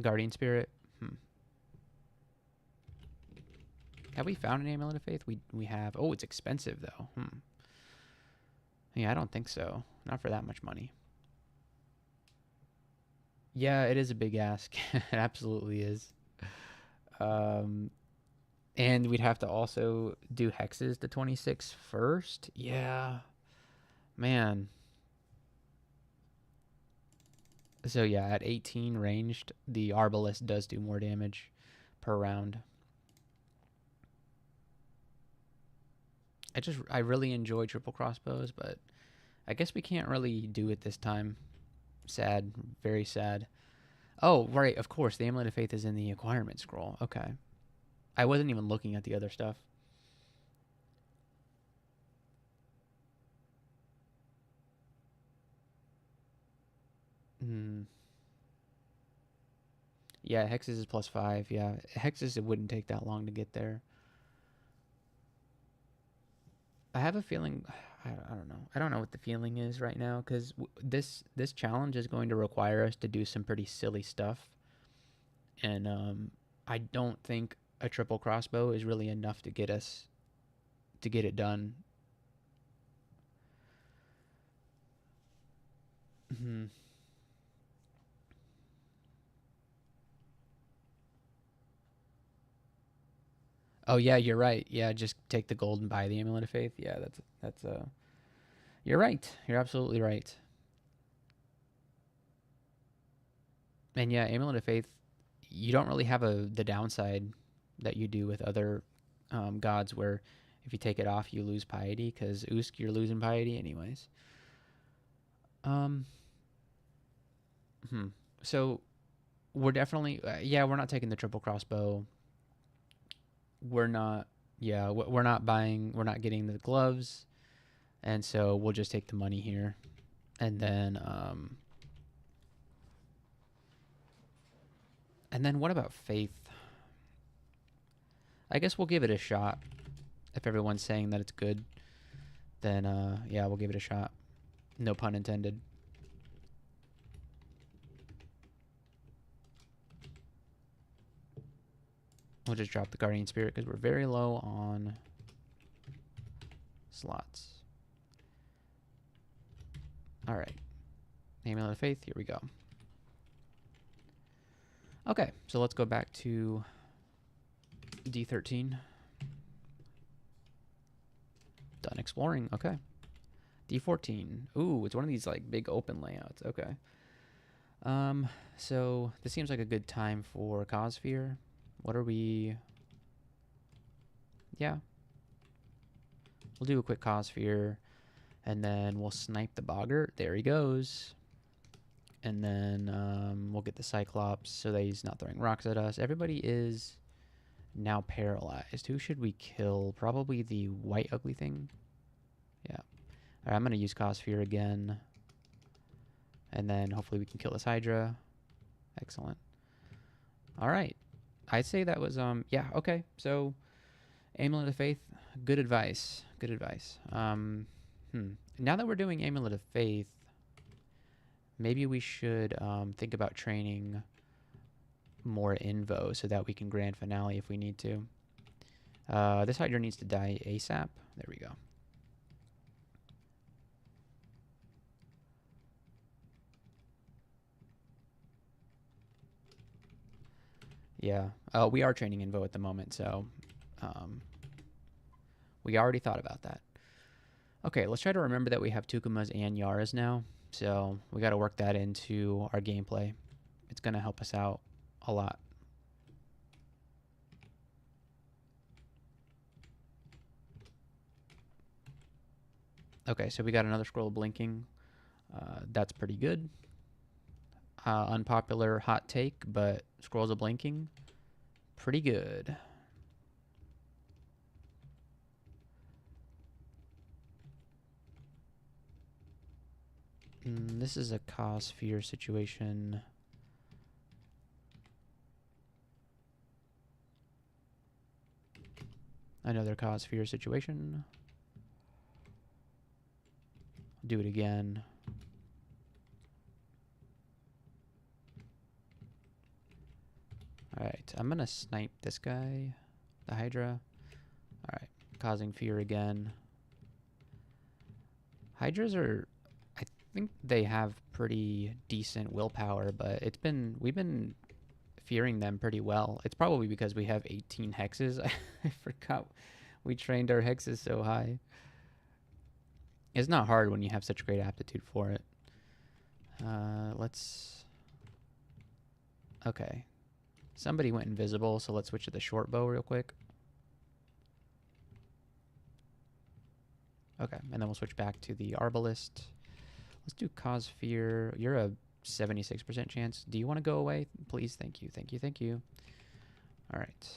Guardian Spirit. Have we found an Amulet of Faith? We have. Oh, it's expensive though. Yeah, I don't think so. Not for that much money. Yeah, it is a big ask. It absolutely is. Um, and we'd have to also do hexes to 26 first. Yeah, man. So yeah, at 18 ranged, the Arbalest does do more damage per round. I really enjoy triple crossbows, but I guess we can't really do it this time. Sad, very sad. Oh, right, of course, the Amulet of Faith is in the acquirement scroll. Okay. I wasn't even looking at the other stuff. Hmm. Yeah, hexes is +5. Yeah, hexes, it wouldn't take that long to get there. I have a feeling. I don't know. I don't know what the feeling is right now because this challenge is going to require us to do some pretty silly stuff, and I don't think a triple crossbow is really enough to get us to get it done. Hmm. Oh yeah, you're right. Yeah, just take the gold and buy the Amulet of Faith. Yeah, that's. You're right. You're absolutely right. And yeah, Amulet of Faith, you don't really have the downside that you do with other gods, where if you take it off, you lose piety. Because Usk, you're losing piety anyways. Um. Hmm. So we're definitely yeah, we're not taking the triple crossbow. We're not. Yeah, we're not buying. We're not getting the gloves, and so we'll just take the money here, and then what about faith? I guess we'll give it a shot. If everyone's saying that it's good, then yeah, we'll give it a shot. No pun intended. We'll just drop the Guardian Spirit because we're very low on slots. All right. Amulet of Faith, here we go. Okay, so let's go back to D13. Done exploring, okay. D14. Ooh, it's one of these like big open layouts. Okay. So this seems like a good time for Cossphere. What are we? Yeah. We'll do a quick Cossphere, and then we'll snipe the Boggart. There he goes. And then we'll get the Cyclops so that he's not throwing rocks at us. Everybody is now paralyzed. Who should we kill? Probably the white ugly thing. Yeah. All right, I'm going to use Cossphere again. And then hopefully we can kill this Hydra. Excellent. All right. I'd say that was, yeah, okay. So, Amulet of Faith, good advice. Good advice. Now that we're doing Amulet of Faith, maybe we should think about training more Invo so that we can grand finale if we need to. This Hydra needs to die ASAP. There we go. Yeah. We are training Invo at the moment, so we already thought about that. Okay, let's try to remember that we have Tukumas and Yaras now. So we got to work that into our gameplay. It's going to help us out a lot. Okay, so we got another scroll blinking. That's pretty good. Unpopular hot take, but scrolls of blinking, pretty good. This is a Cossphere situation. Another Cossphere situation. Do it again. Alright, I'm gonna snipe this guy, the Hydra. Alright, causing fear again. Hydras are, I think they have pretty decent willpower, but we've been fearing them pretty well. It's probably because we have 18 hexes. I forgot we trained our hexes so high. It's not hard when you have such great aptitude for it. Okay. Somebody went invisible, so let's switch to the short bow real quick. Okay, and then we'll switch back to the arbalist. Let's do cause fear. You're a 76% chance. Do you want to go away? Please, thank you, thank you, thank you. All right.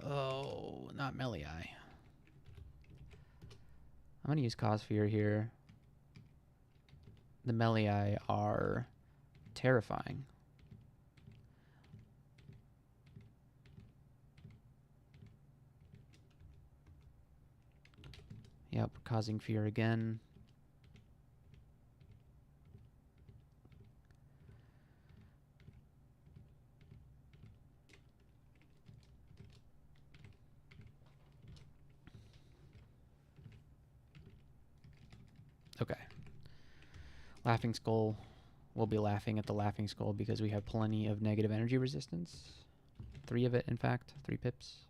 Oh, not melee eye. I'm gonna use cause fear here. The melee eye are terrifying. Yep, causing fear again. Okay. Laughing Skull. We'll be laughing at the Laughing Skull because we have plenty of negative energy resistance. 3 of it, in fact. 3 pips.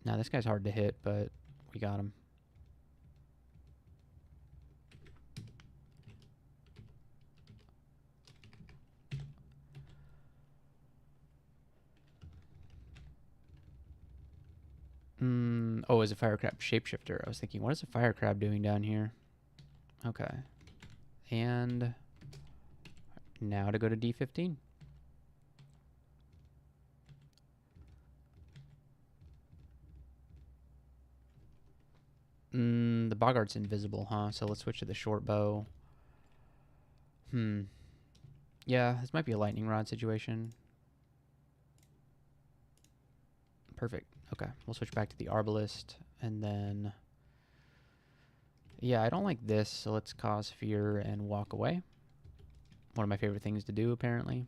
Now, this guy's hard to hit, but we got him. Oh, is a fire crab shapeshifter. I was thinking, what is a fire crab doing down here? Okay. And now to go to D15. The Boggart's invisible, huh? So let's switch to the short bow. Yeah, this might be a lightning rod situation. Perfect. Okay, we'll switch back to the arbalist, and then... Yeah, I don't like this, so let's cause fear and walk away. One of my favorite things to do, apparently.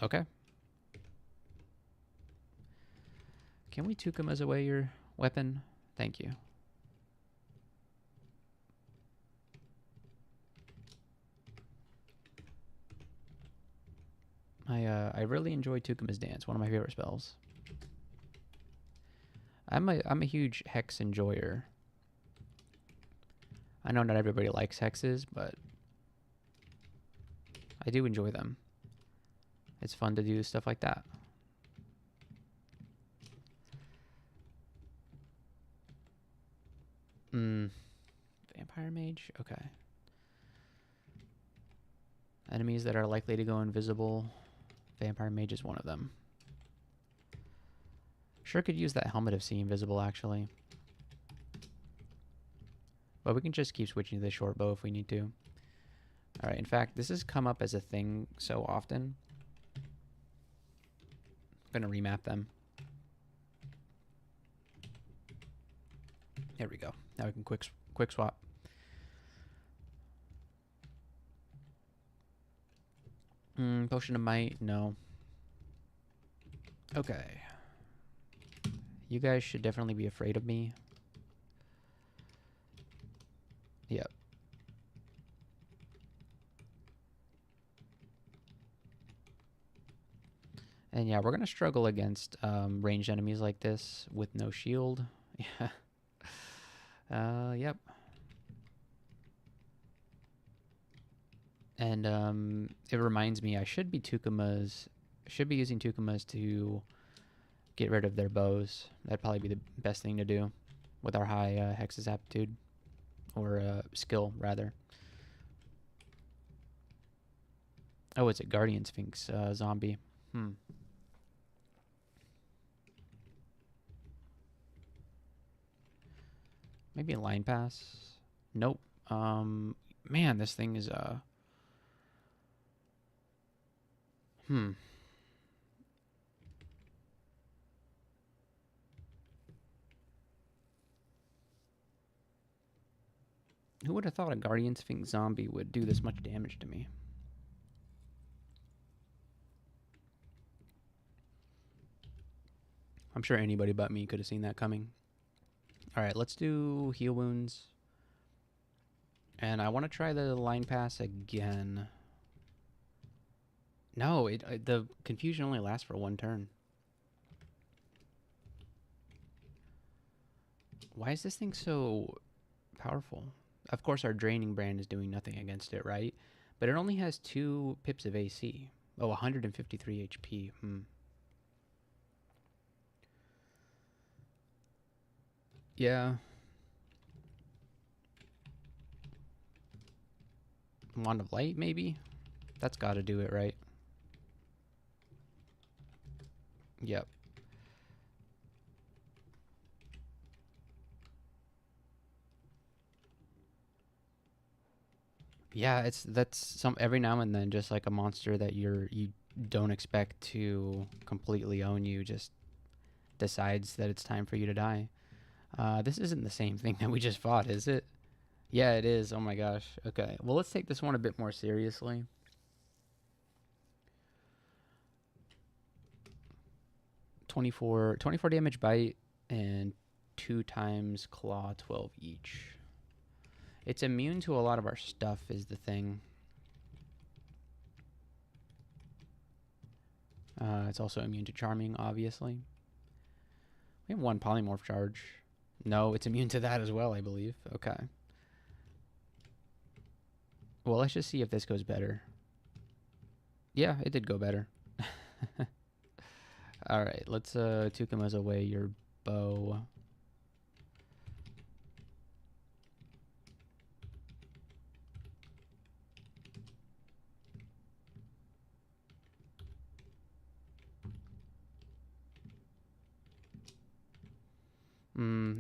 Okay. Can we Tukuma's away your weapon? Thank you. I really enjoy Tukuma's Dance, one of my favorite spells. I'm a huge hex enjoyer. I know not everybody likes hexes, but I do enjoy them. It's fun to do stuff like that. Vampire Mage? Okay. Enemies that are likely to go invisible. Vampire Mage is one of them. Sure could use that Helmet of Seeing Invisible, actually. But we can just keep switching to the short bow if we need to. Alright, in fact, this has come up as a thing so often. I'm going to remap them. There we go. Now we can quick swap. Potion of Might, no. Okay. You guys should definitely be afraid of me. Yep. And yeah, we're going to struggle against ranged enemies like this with no shield. Yeah. Yep. And it reminds me, I should be using Tukumas to get rid of their bows. That'd probably be the best thing to do with our high Hex's aptitude. Or skill, rather. Oh, it's a Guardian Sphinx zombie. Maybe a line pass. Nope. Man, this thing is Who would have thought a Guardian Sphinx zombie would do this much damage to me? I'm sure anybody but me could have seen that coming. Alright, let's do heal wounds. And I want to try the line pass again. No, the confusion only lasts for one turn. Why is this thing so powerful? Of course, our draining brand is doing nothing against it, right? But it only has 2 pips of AC. Oh, 153 HP. Yeah. Wand of Light, maybe? That's got to do it, right? Yep. Yeah, that's some every now and then just like a monster that you don't expect to completely own you just decides that it's time for you to die. This isn't the same thing that we just fought, is it? Yeah, it is. Oh my gosh. Okay. Well, let's take this one a bit more seriously. 24 damage bite and 2 times claw, 12 each. It's immune to a lot of our stuff is the thing. It's also immune to charming, obviously. We have 1 polymorph charge. No, it's immune to that as well, I believe. Okay. Well, let's just see if this goes better. Yeah, it did go better. Alright, let's Tukuma's away your bow.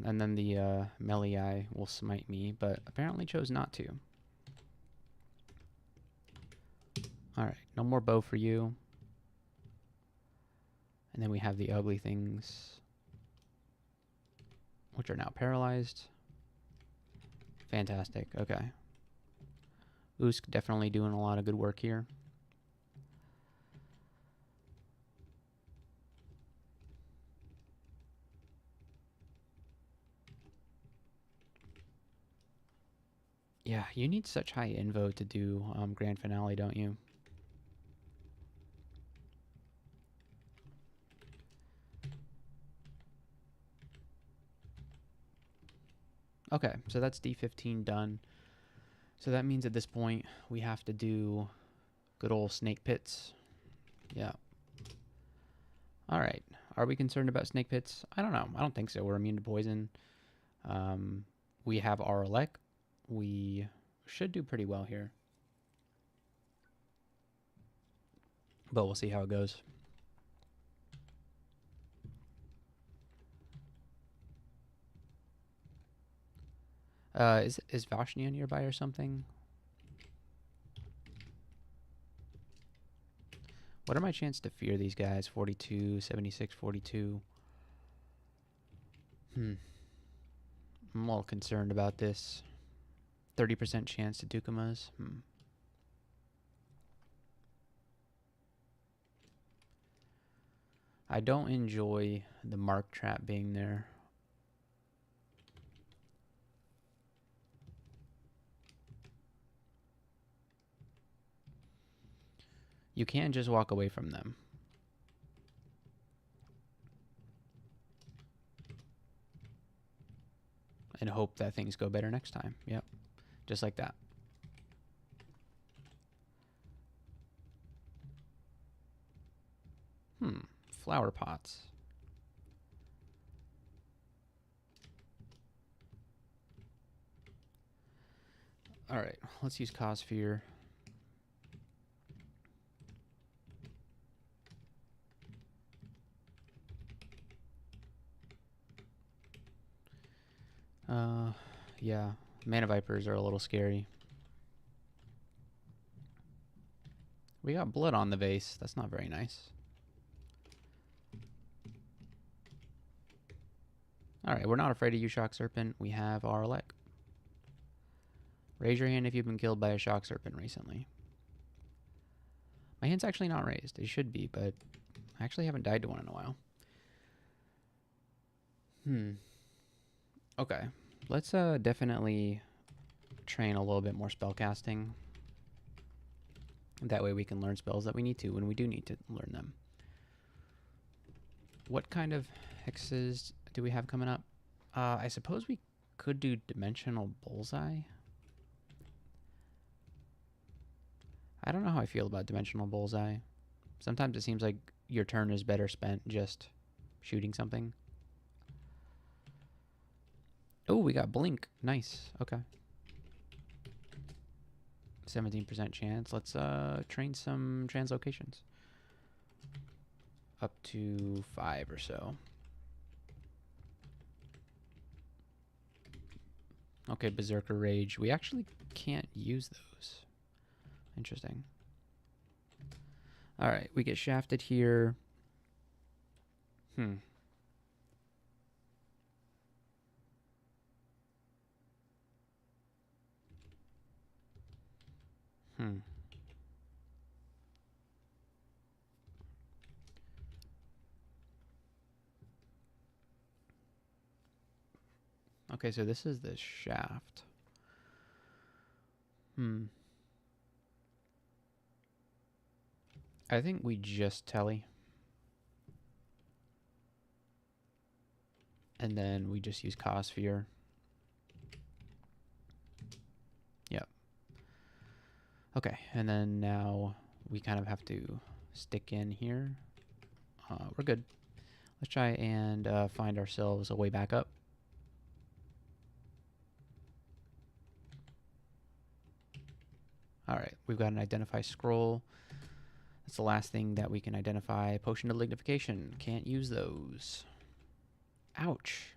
And then the Meliai will smite me, but apparently chose not to. Alright, no more bow for you. And then we have the ugly things, which are now paralyzed. Fantastic, okay. Usk definitely doing a lot of good work here. Yeah, you need such high invo to do Grand Finale, don't you? Okay, so that's D15 done. So that means at this point we have to do good old snake pits. Yeah. Alright. Are we concerned about snake pits? I don't know. I don't think so. We're immune to poison. We have Aralek. We should do pretty well here. But we'll see how it goes. Is Vashnia nearby or something? What are my chances to fear these guys? 42, 76, 42. I'm a little concerned about this. 30% chance to Dukumas. I don't enjoy the mark trap being there. You can't just walk away from them. And hope that things go better next time. Yep. Just like that. Flower pots. Alright, let's use Cossphere. Yeah. Mana Vipers are a little scary. We got blood on the vase. That's not very nice. Alright, we're not afraid of you, Shock Serpent. We have our Aralek. Raise your hand if you've been killed by a shock serpent recently. My hand's actually not raised. It should be, but I actually haven't died to one in a while. Okay. Let's definitely train a little bit more spellcasting. That way we can learn spells that we need to when we do need to learn them. What kind of hexes do we have coming up? I suppose we could do Dimensional Bullseye. I don't know how I feel about Dimensional Bullseye. Sometimes it seems like your turn is better spent just shooting something. Oh, we got Blink. Nice. Okay. 17% chance. Let's train some translocations. Up to 5 or so. Okay, Berserker Rage. We actually can't use those. Interesting. Alright, we get shafted here. Okay, so this is the shaft. I think we just telly. And then we just use Cosphere. Yep. Okay, and then now we kind of have to stick in here. We're good. Let's try and find ourselves a way back up. Alright, we've got an Identify Scroll. That's the last thing that we can identify. Potion of Lignification. Can't use those. Ouch.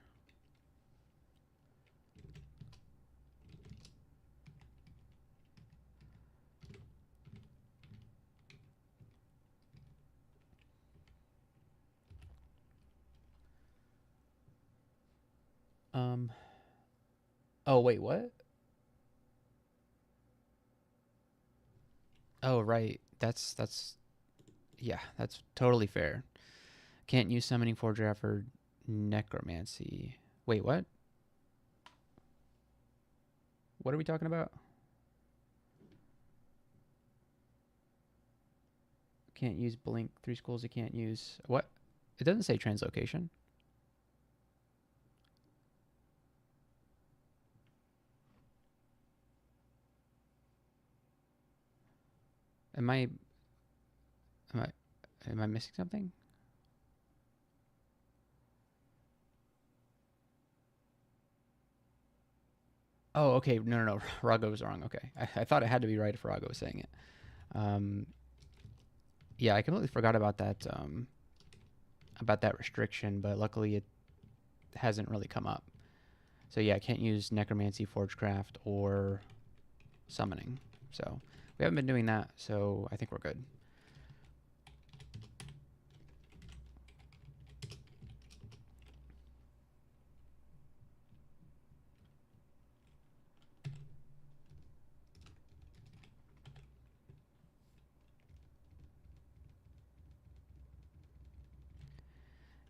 Oh, wait, what? Oh, right. Yeah, that's totally fair. Can't use Summoning Forge for Necromancy. Wait, what? What are we talking about? Can't use Blink. 3 schools you can't use. What? It doesn't say translocation. Am I missing something? Oh, okay. No. Rago was wrong. Okay. I thought it had to be right if Rago was saying it. Yeah, I completely forgot about that restriction, but luckily it hasn't really come up. So yeah, I can't use Necromancy, Forgecraft, or Summoning. So we haven't been doing that, so I think we're good.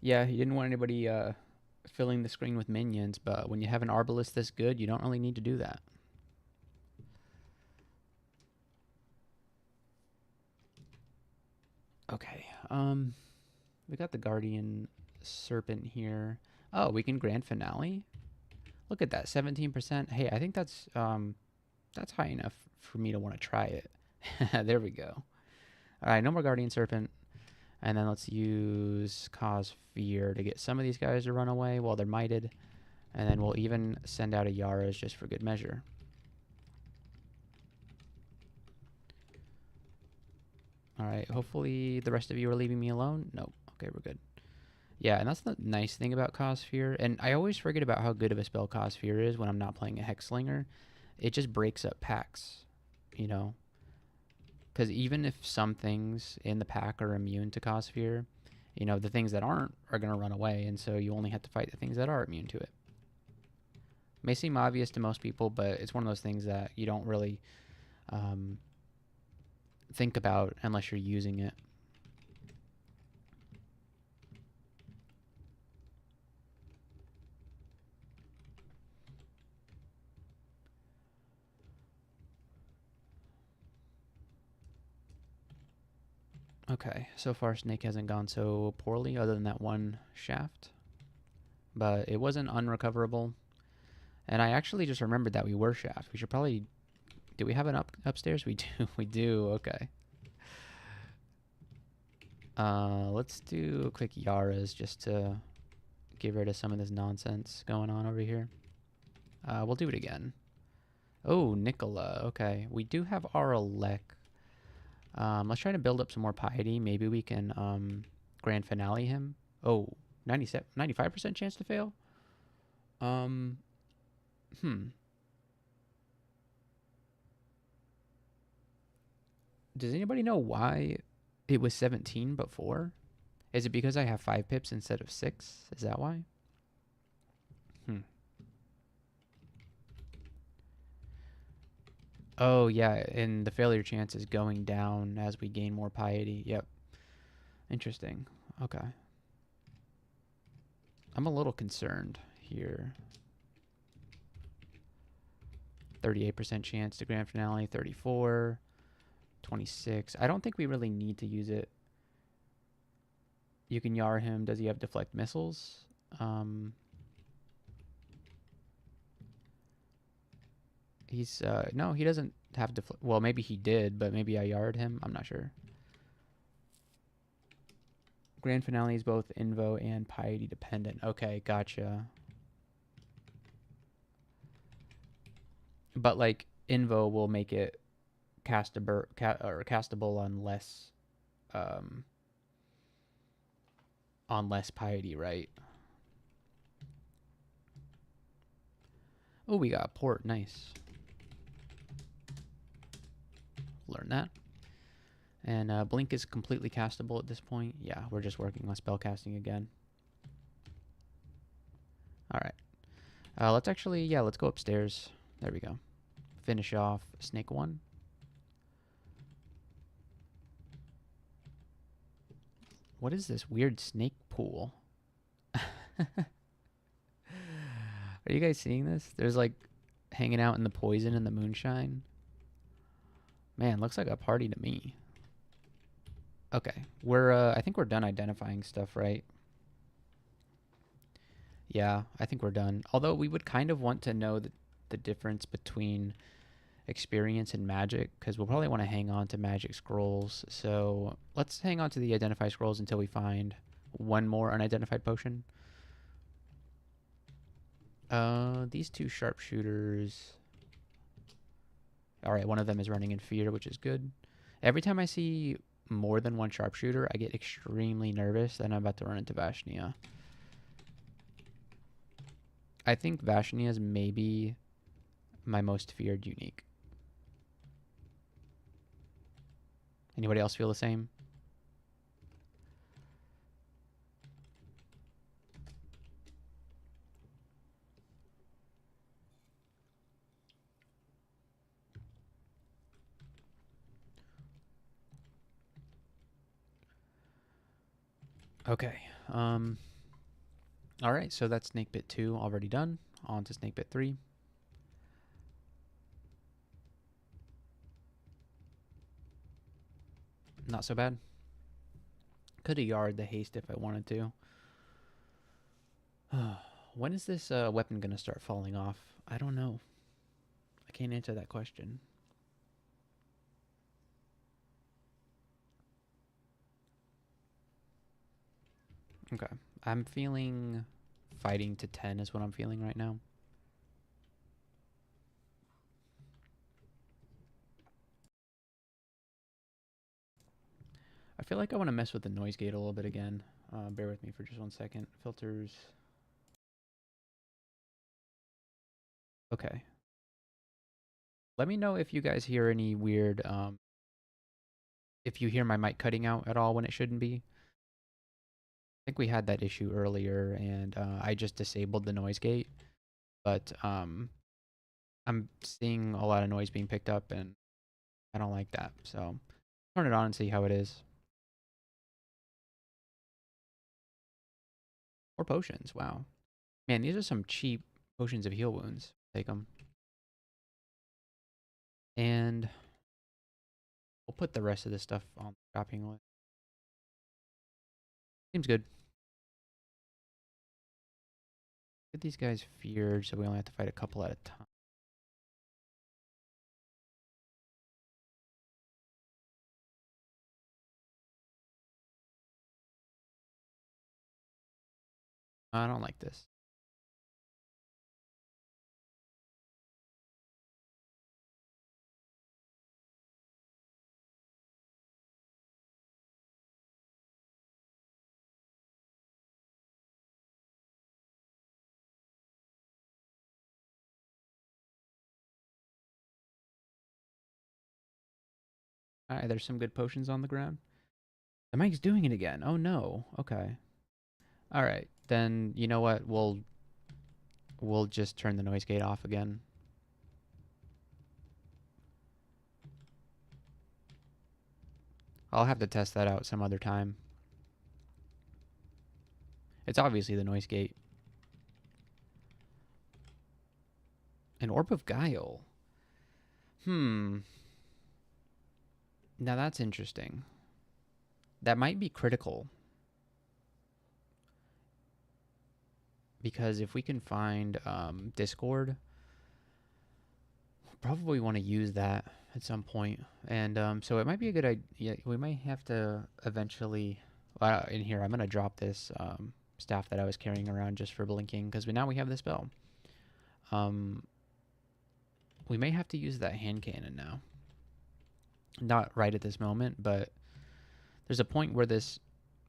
Yeah, you didn't want anybody filling the screen with minions, but when you have an Arbalest this good, you don't really need to do that. Okay, we got the Guardian Serpent here. Oh, we can Grand Finale? Look at that, 17%. Hey, I think that's high enough for me to want to try it. There we go. All right, no more Guardian Serpent. And then let's use Cause Fear to get some of these guys to run away while they're mited. And then we'll even send out a Yara's just for good measure. Alright, hopefully the rest of you are leaving me alone. Nope. Okay, we're good. Yeah, and that's the nice thing about Cause Fear. And I always forget about how good of a spell Cause Fear is when I'm not playing a Hexslinger. It just breaks up packs, you know? Because even if some things in the pack are immune to Cause Fear, you know, the things that aren't are going to run away, and so you only have to fight the things that are immune to it. May seem obvious to most people, but it's one of those things that you don't really um, think about unless you're using it. Okay, so far Snake hasn't gone so poorly other than that one shaft. But it wasn't unrecoverable. And I actually just remembered that we were shaft. We should probably... Do we have an upstairs? We do. We do. Okay. Let's do a quick Yara's just to get rid of some of this nonsense going on over here. We'll do it again. Oh, Nicola. Okay. We do have our elect. Let's try to build up some more piety. Maybe we can grand finale him. Oh, 95% chance to fail? Hmm. Does anybody know why it was 17 before? Is it because I have 5 pips instead of 6? Is that why? Oh, yeah, and the failure chance is going down as we gain more piety. Yep. Interesting. Okay. I'm a little concerned here. 38% chance to grand finale, 34, 26. I don't think we really need to use it. You can Yar him. Does he have deflect missiles? He's, no, he doesn't have well, maybe he did, but maybe I Yarred him. I'm not sure. Grand finale is both Invo and piety dependent. Okay, gotcha. But like Invo will make it castable on less piety, right? Oh, we got port. Nice. Learn that. And Blink is completely castable at this point. Yeah, we're just working on spell casting again. All right. Let's actually, yeah, let's go upstairs. There we go. Finish off Snake 1. What is this weird snake pool? Are you guys seeing this? There's like hanging out in the poison and the moonshine. Man, looks like a party to me. Okay, I think we're done identifying stuff, right? Yeah, I think we're done. Although we would kind of want to know the difference between experience and magic, because we'll probably want to hang on to magic scrolls. So let's hang on to the identify scrolls until we find one more unidentified potion. These 2 sharpshooters. All right, one of them is running in fear, which is good. Every time I see more than one sharpshooter, I get extremely nervous that I'm about to run into Vashnia. I think Vashnia is maybe my most feared unique. Anybody else feel the same? Okay. All right, so that's Snake Bit 2 already done. On to Snake Bit 3. Not so bad. Could have Yard the haste if I wanted to. When is this weapon going to start falling off? I don't know. I can't answer that question. Okay. I'm feeling fighting to 10 is what I'm feeling right now. I feel like I want to mess with the noise gate a little bit again. Bear with me for just 1 second. Filters. Okay. Let me know if you guys hear any weird, if you hear my mic cutting out at all when it shouldn't be. I think we had that issue earlier, and I just disabled the noise gate. but I'm seeing a lot of noise being picked up, and I don't like that. So turn it on and see how it is. Or potions. Wow, man, these are some cheap potions of heal wounds. Take them, and we'll put the rest of this stuff on the shopping list. Seems good. Get these guys feared, so we only have to fight a couple at a time. I don't like this. Alright, there's some good potions on the ground. The mic's doing it again. Oh no. Okay. Alright, then you know what? We'll just turn the noise gate off again. I'll have to test that out some other time. It's obviously the noise gate. An Orb of Guile. Now that's interesting. That might be critical. Because if we can find Discord, we'll probably want to use that at some point. And so it might be a good idea. We might have to eventually... in here, I'm going to drop this staff that I was carrying around just for blinking, because now we have this spell. We may have to use that hand cannon now. Not right at this moment, but there's a point where this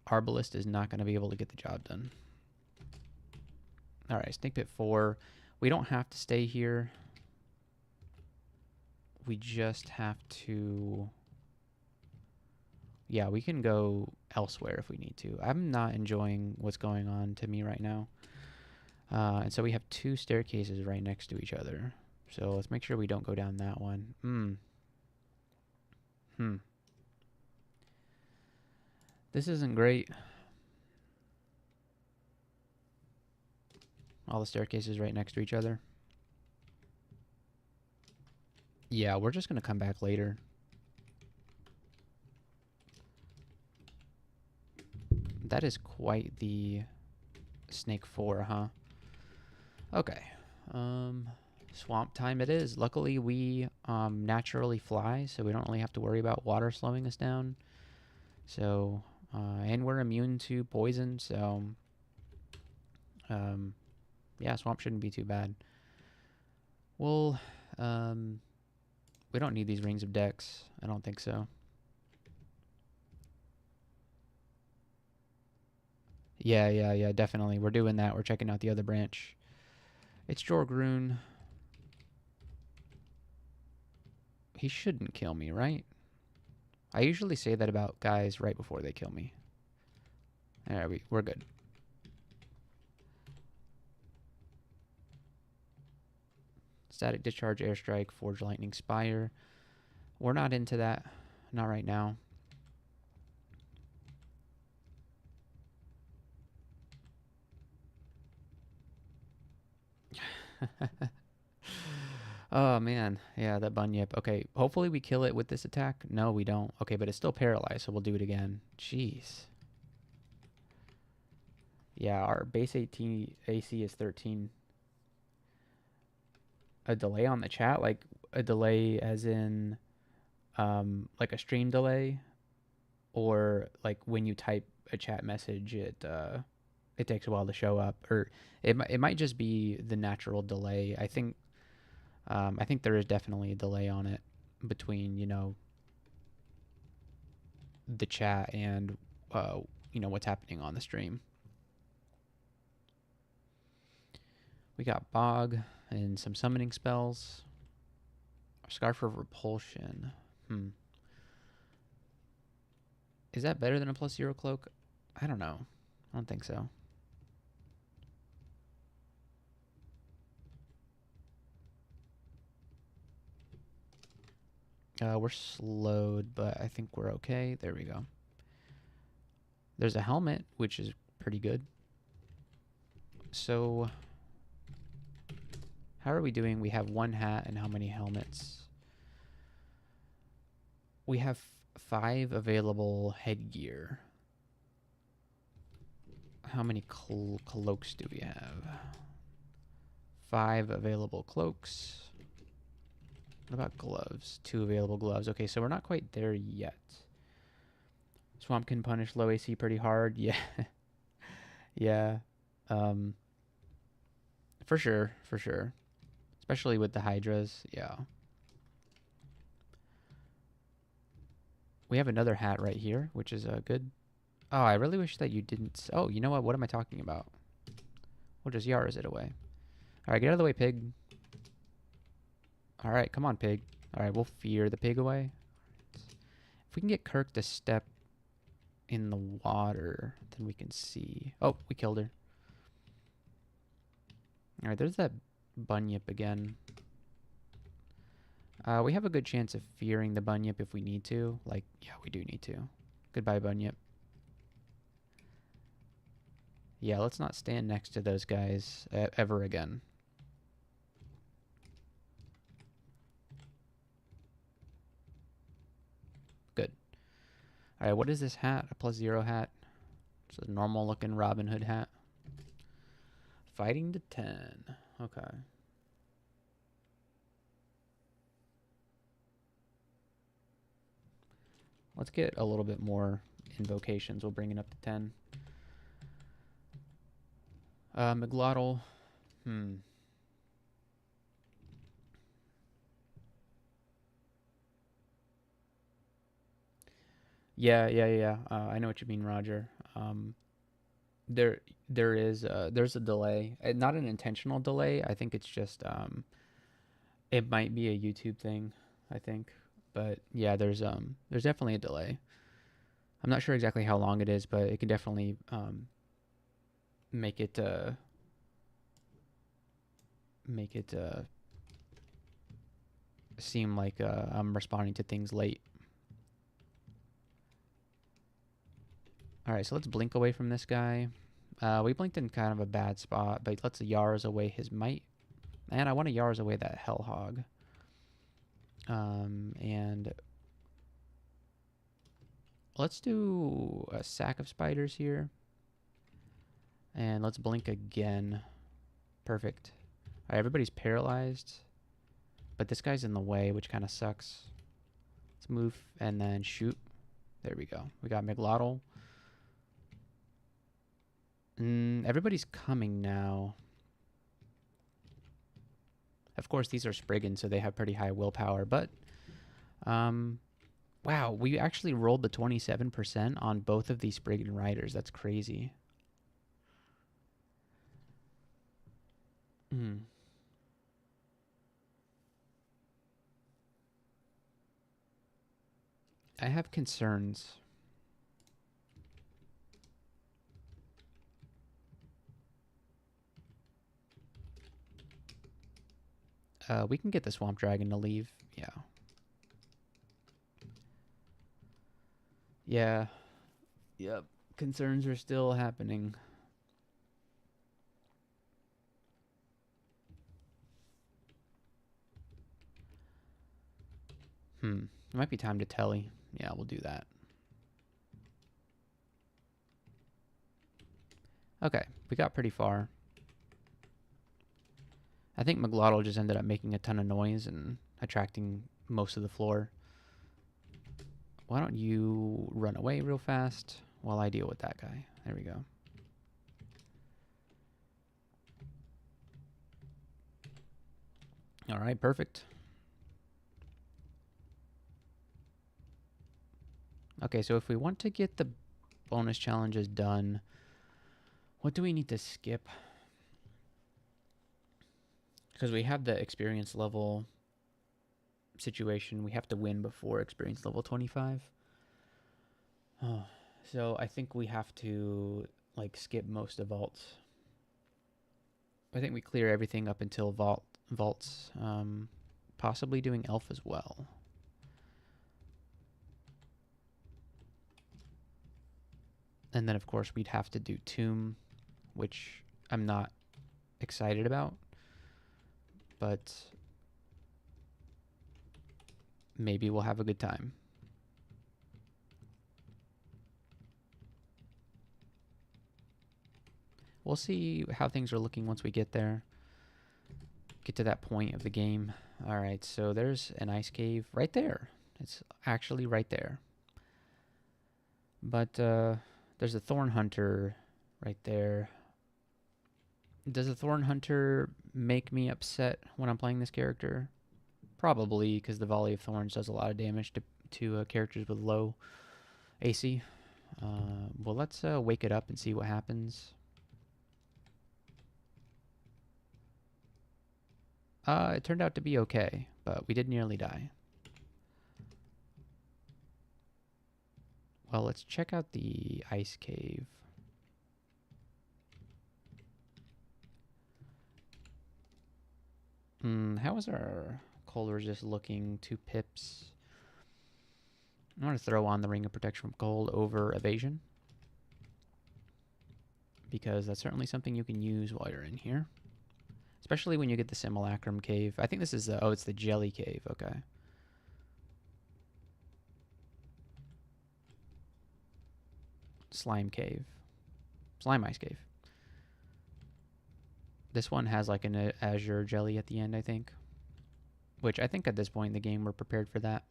Arbalist is not going to be able to get the job done. Alright, Snake Pit 4. We don't have to stay here. We just have to... Yeah, we can go elsewhere if we need to. I'm not enjoying what's going on to me right now. And so we have two staircases right next to each other. So let's make sure we don't go down that one. This isn't great. All the staircases right next to each other. Yeah, we're just going to come back later. That is quite the Snake 4, huh? Okay. Swamp time it is. Luckily, we naturally fly, so we don't really have to worry about water slowing us down. So, and we're immune to poison, so... yeah, swamp shouldn't be too bad. Well, we don't need these rings of Dex. I don't think so. Yeah, definitely. We're doing that. We're checking out the other branch. It's Jorgrun. He shouldn't kill me, right? I usually say that about guys right before they kill me. Alright, we're good. Static Discharge, Airstrike, Forge Lightning Spire. We're not into that. Not right now. Oh, man. Yeah, that Bunyip. Okay, hopefully we kill it with this attack. No, we don't. Okay, but it's still paralyzed, so we'll do it again. Jeez. Yeah, our base 18 AC is 13. A delay on the chat? Like, a delay as in, like a stream delay? Or, like, when you type a chat message, it takes a while to show up? Or it might just be the natural delay. I think there is definitely a delay on it between, you know, the chat and, you know, what's happening on the stream. We got Bog and some summoning spells. Scarf of Repulsion. Is that better than a +0 cloak? I don't know. I don't think so. We're slowed, but I think we're okay. There we go. There's a helmet, which is pretty good. So, how are we doing? We have 1 hat and how many helmets? We have 5 available headgear. How many cloaks do we have? 5 available cloaks. What about gloves? 2 available gloves. Okay, so we're not quite there yet. Swamp can punish low AC pretty hard. Yeah. Yeah. For sure. For sure. Especially with the hydras. Yeah. We have another hat right here, which is good. Oh, I really wish that you didn't. Oh, you know what? What am I talking about? We'll just Yaras it away. All right, get out of the way, pig. All right, come on, pig. All right, we'll fear the pig away. If we can get Kirk to step in the water, then we can see. Oh, we killed her. All right, there's that bunyip again. We have a good chance of fearing the bunyip if we need to. Like, yeah, we do need to. Goodbye, bunyip. Yeah, let's not stand next to those guys ever again. Good. All right, what is this hat? A +0 hat. It's a normal looking Robin Hood hat. Fighting to 10. Okay. Let's get a little bit more invocations. We'll bring it up to 10. McGlottal. Yeah. I know what you mean, Roger. There is there's a delay. Not an intentional delay. I think it's just it might be a YouTube thing, I think. But yeah, there's definitely a delay. I'm not sure exactly how long it is, but it can definitely make it seem like I'm responding to things late. All right, so let's blink away from this guy. We blinked in kind of a bad spot, but let's Yara's away his might. And I want to Yara's away that Hell Hog. And let's do a sack of spiders here. And let's blink again. Perfect. All right, everybody's paralyzed. But this guy's in the way, which kind of sucks. Let's move and then shoot. There we go. We got McLottle. Everybody's coming now. Of course, these are Spriggans, so they have pretty high willpower. But, wow, we actually rolled the 27% on both of these Spriggan riders. That's crazy. I have concerns. We can get the Swamp Dragon to leave. Yeah. Yeah. Yep. Concerns are still happening. It might be time to telly. Yeah, we'll do that. Okay, we got pretty far. I think McGlottal just ended up making a ton of noise and attracting most of the floor. Why don't you run away real fast while I deal with that guy? There we go. All right, perfect. Okay, so if we want to get the bonus challenges done, what do we need to skip? Because we have the experience level situation. We have to win before experience level 25. Oh, so I think we have to like skip most of vaults. I think we clear everything up until vaults. Possibly doing elf as well. And then, of course, we'd have to do Tomb, which I'm not excited about. But maybe we'll have a good time. We'll see how things are looking once we get there. Get to that point of the game. All right, so there's an ice cave right there. It's actually right there. But there's a thorn hunter right there. Does a thorn hunter make me upset when I'm playing this character? Probably, because the volley of thorns does a lot of damage to characters with low AC. Well, let's wake it up and see what happens. It turned out to be okay, but we did nearly die. Well, let's check out the ice cave. How is our cold resist looking? 2 pips. I want to throw on the Ring of Protection from Cold over evasion, because that's certainly something you can use while you're in here. Especially when you get the Simulacrum Cave. I think this is the, oh, it's the Jelly Cave, okay. Slime Cave. Slime Ice Cave. This one has like an azure jelly at the end, I think. Which I think at this point in the game we're prepared for that.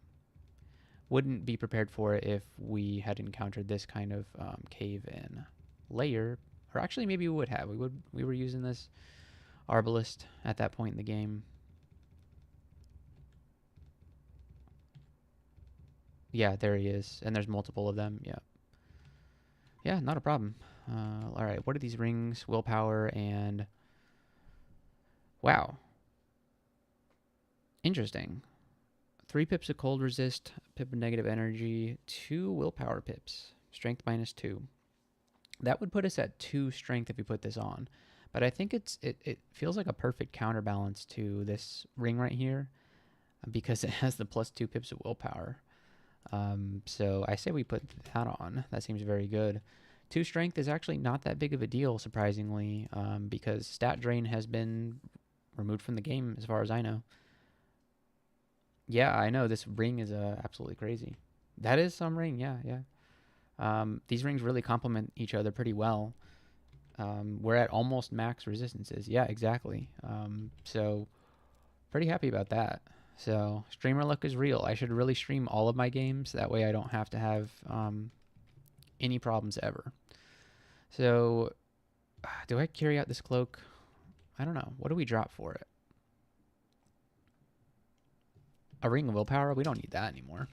Wouldn't be prepared for it if we had encountered this kind of cave in layer. Or actually maybe we would have. We were using this Arbalist at that point in the game. Yeah, there he is. And there's multiple of them. Yeah. Yeah, not a problem. All right, what are these rings? Willpower and... Wow. Interesting. 3 pips of cold resist, pip of negative energy, 2 willpower pips. Strength -2. That would put us at 2 strength if we put this on. But I think it feels like a perfect counterbalance to this ring right here, because it has the +2 pips of willpower. So I say we put that on. That seems very good. 2 strength is actually not that big of a deal, surprisingly, because stat drain has been removed from the game as far as I know. Yeah, I know this ring is absolutely crazy. That is some ring, yeah. These rings really complement each other pretty well. We're at almost max resistances. Yeah, exactly. So pretty happy about that. So streamer luck is real. I should really stream all of my games. That way I don't have to have any problems ever. So do I carry out this cloak? I don't know. What do we drop for it? A ring of willpower? We don't need that anymore.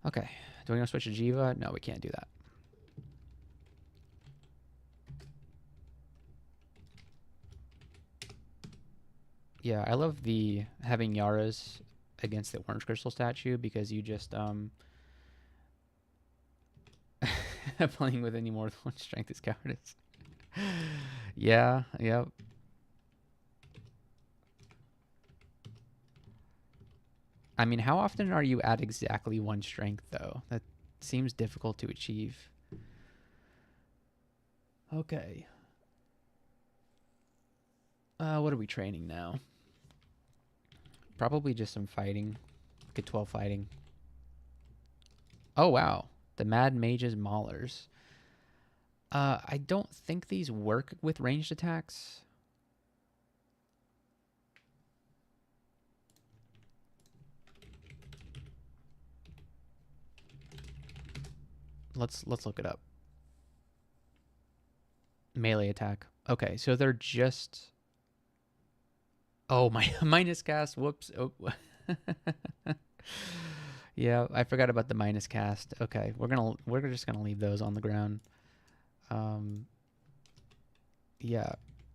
Okay. Do we want to switch to Jiva? No, we can't do that. Yeah, I love the having Yara's against the orange crystal statue, because you just playing with any more than 1 strength is cowardice. Yeah, yep. I mean, how often are you at exactly 1 strength, though? That seems difficult to achieve. Okay. What are we training now? Probably just some fighting. Get 12 fighting. Oh, wow. The Mad Mage's Maulers. I don't think these work with ranged attacks. Let's look it up. Melee attack. Okay, so they're just... Oh, my minus cast. Whoops. Oh. Yeah, I forgot about the minus cast. Okay, we're just gonna leave those on the ground. Yeah.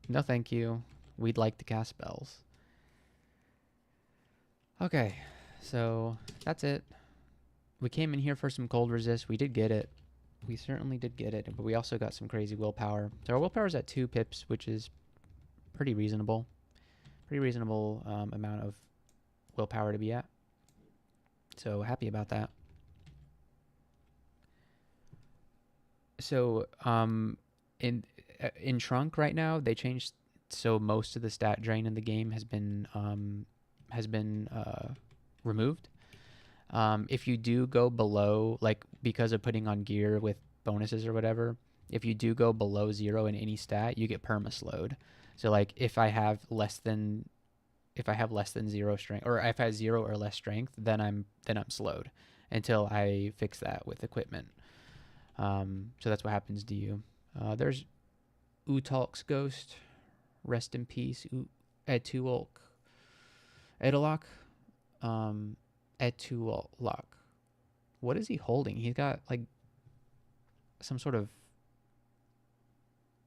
No, thank you. We'd like to cast spells. Okay, so that's it. We came in here for some cold resist. We did get it. We certainly did get it, but we also got some crazy willpower. So our willpower is at 2 pips, which is pretty reasonable. Pretty reasonable amount of willpower to be at. So happy about that. So in Trunk right now they changed, so most of the stat drain in the game has been removed. If you do go below, like because of putting on gear with bonuses or whatever, if you do go below 0 in any stat, you get perma slowed. So like if I have less than 0 strength, or if I have 0 or less strength, then I'm slowed until I fix that with equipment. So that's what happens to you. There's Utalk's ghost. Rest in peace, Etuolk. Edalok. Um, Etuolok. What is he holding? He's got like some sort of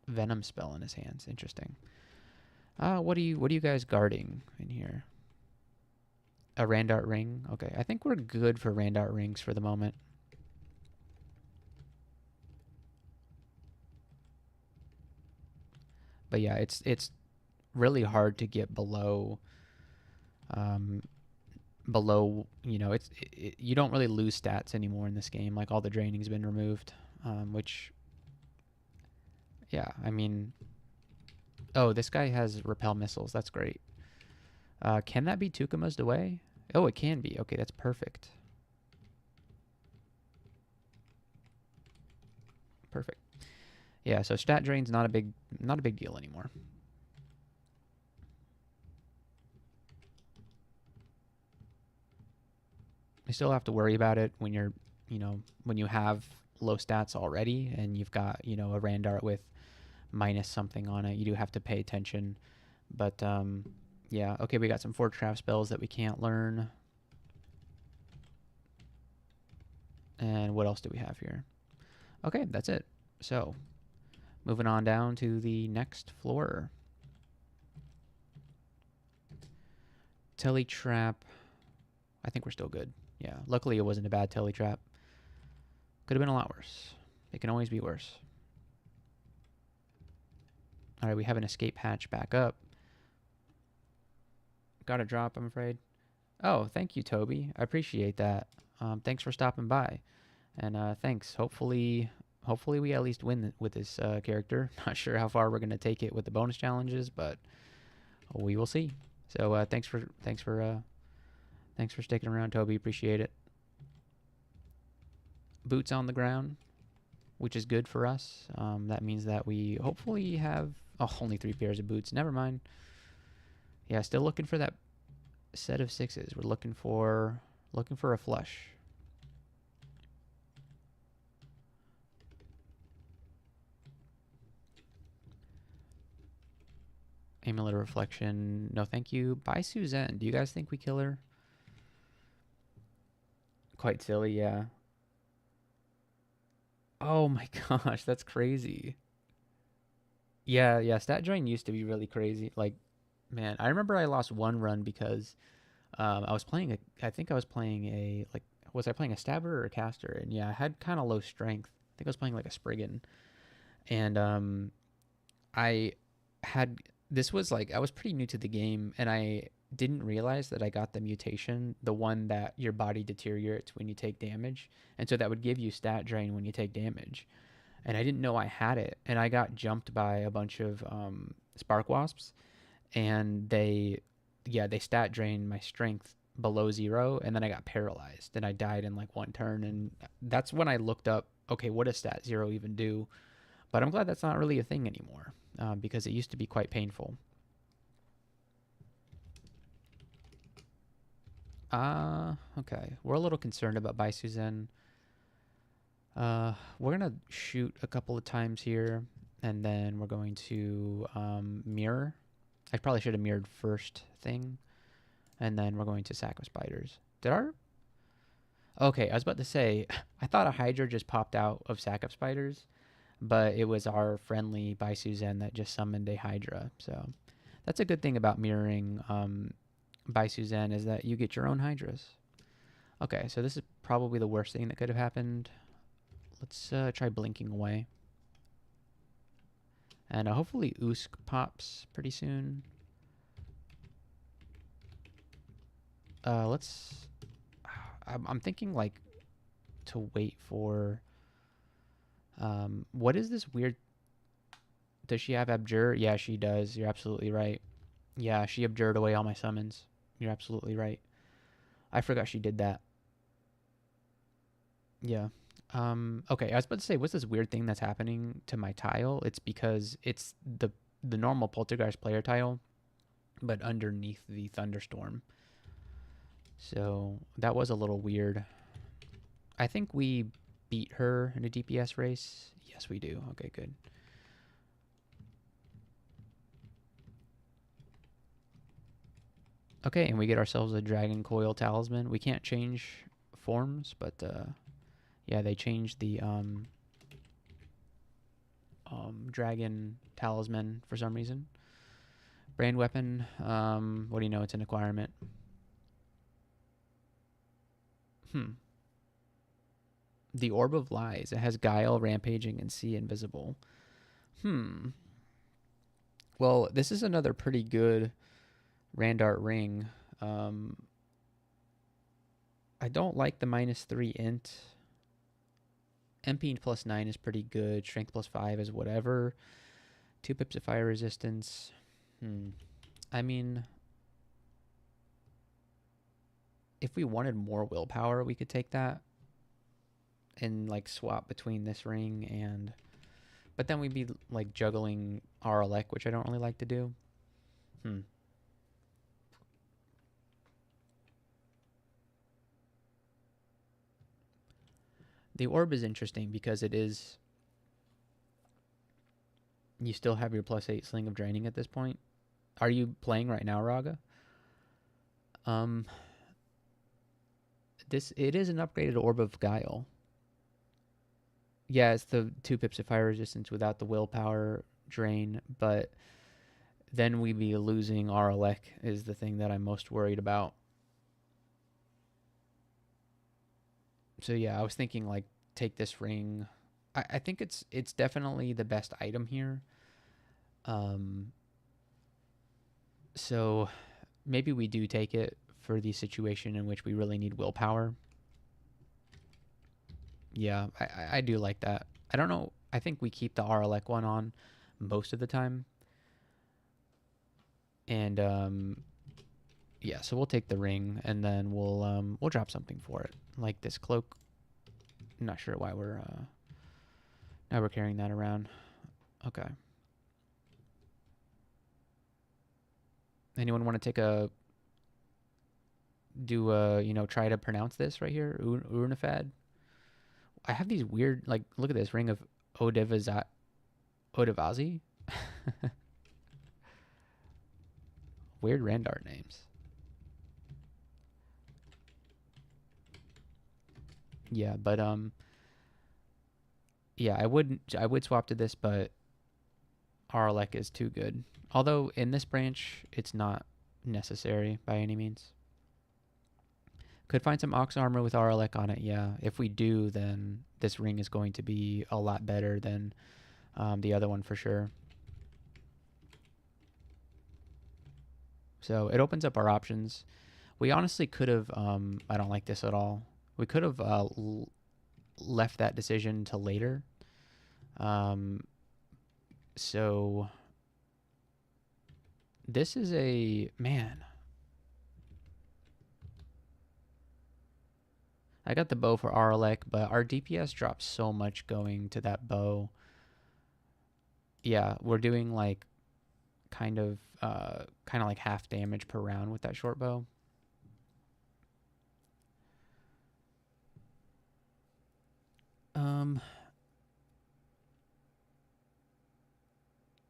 venom spell in his hands. Interesting. What are you guys guarding in here? A Randart ring. Okay, I think we're good for Randart rings for the moment. But yeah, it's really hard to get below below, you don't really lose stats anymore in this game. Like all the draining's been removed, which yeah, I mean, oh, this guy has repel missiles. That's great. Can that be Tukuma's away? Oh, it can be. Okay, that's perfect. Perfect. Yeah, so stat drain's not a big deal anymore. You still have to worry about it when you're, when you have low stats already and you've got, a Randart with minus something on it. You do have to pay attention. But yeah, okay, we got some Forge Craft spells that we can't learn. And what else do we have here? Okay, that's it. So, moving on down to the next floor. Telly trap. I think we're still good. Yeah, luckily it wasn't a bad telly trap. Could have been a lot worse. It can always be worse. All right, we have an escape hatch back up. Got a drop, I'm afraid. Oh, thank you, Toby. I appreciate that. Thanks for stopping by. And thanks. Hopefully we at least win with this character. Not sure how far we're going to take it with the bonus challenges, but we will see. So thanks for sticking around, Toby. Appreciate it. Boots on the ground, which is good for us. That means that we hopefully have only 3 pairs of boots. Never mind. Yeah, still looking for that set of 6s. We're looking for a flush. Amulet of Reflection. No, thank you. Bye, Suzanne. Do you guys think we kill her? Quite silly, yeah. Oh my gosh, that's crazy. Yeah, stat drain used to be really crazy. Like, man, I remember I lost one run because I was playing I think I was playing was I playing a stabber or a caster? And yeah, I had kind of low strength. I think I was playing like a Spriggan. And I had, this was like, I was pretty new to the game and I didn't realize that I got the mutation, the one that your body deteriorates when you take damage. And so that would give you stat drain when you take damage. And I didn't know I had it. And I got jumped by a bunch of spark wasps. And they stat drained my strength below 0. And then I got paralyzed. And I died in like one turn. And that's when I looked up, okay, what does stat 0 even do? But I'm glad that's not really a thing anymore. Because it used to be quite painful. Okay. We're a little concerned about Baisuzen. We're going to shoot a couple of times here, and then we're going to mirror. I probably should have mirrored first thing, and then we're going to sack of spiders. Okay, I was about to say, I thought a Hydra just popped out of sack of spiders, but it was our friendly Baisuzen that just summoned a Hydra. So that's a good thing about mirroring Baisuzen, is that you get your own Hydras. Okay, so this is probably the worst thing that could have happened. Let's try blinking away. And hopefully Usk pops pretty soon. I'm thinking like to wait for What is this weird? Does she have Abjure? Yeah, she does. You're absolutely right. Yeah, she abjured away all my summons. You're absolutely right. I forgot she did that. Yeah. Okay, I was about to say, what's this weird thing that's happening to my tile? It's because it's the normal Poltergeist player tile, but underneath the Thunderstorm. So that was a little weird. I think we beat her in a DPS race. Yes, we do. Okay, good. Okay, and we get ourselves a Dragon Coil Talisman. We can't change forms, but yeah, they changed the Dragon Talisman for some reason. Brand Weapon, what do you know? It's an acquirement. The Orb of Lies. It has Guile, Rampaging, and See Invisible. Well, this is another pretty good Randart ring. I don't like the -3 int. MP +9 is pretty good. Strength +5 is whatever. 2 pips of fire resistance. I mean, if we wanted more willpower, we could take that and like swap between this ring and, but then we'd be like juggling RLEC, which I don't really like to do. The orb is interesting because it is, you still have your +8 Sling of Draining at this point. Are you playing right now, Raga? It is an upgraded Orb of Guile. Yeah, it's the 2 pips of fire resistance without the willpower drain, but then we'd be losing RLEC is the thing that I'm most worried about. So yeah, I was thinking like take this ring. I think it's definitely the best item here. So maybe we do take it for the situation in which we really need willpower. Yeah, I do like that. I don't know. I think we keep the RLEC one on most of the time. And yeah, so we'll take the ring and then we'll drop something for it, like this cloak. I'm not sure why we're carrying that around. Okay. Anyone want to take a try to pronounce this right here? Urnafad. I have these weird, like, look at this ring of Odevazi. Weird Randart names. Yeah, but yeah, I would swap to this, but RLEC is too good. Although in this branch, it's not necessary by any means. Could find some Ox armor with RLEC on it, yeah. If we do, then this ring is going to be a lot better than the other one for sure. So it opens up our options. We honestly could have, I don't like this at all. We could have left that decision to later. So this is a, man. I got the bow for RLEC, but our DPS drops so much going to that bow. Yeah, we're doing like kind of like half damage per round with that short bow.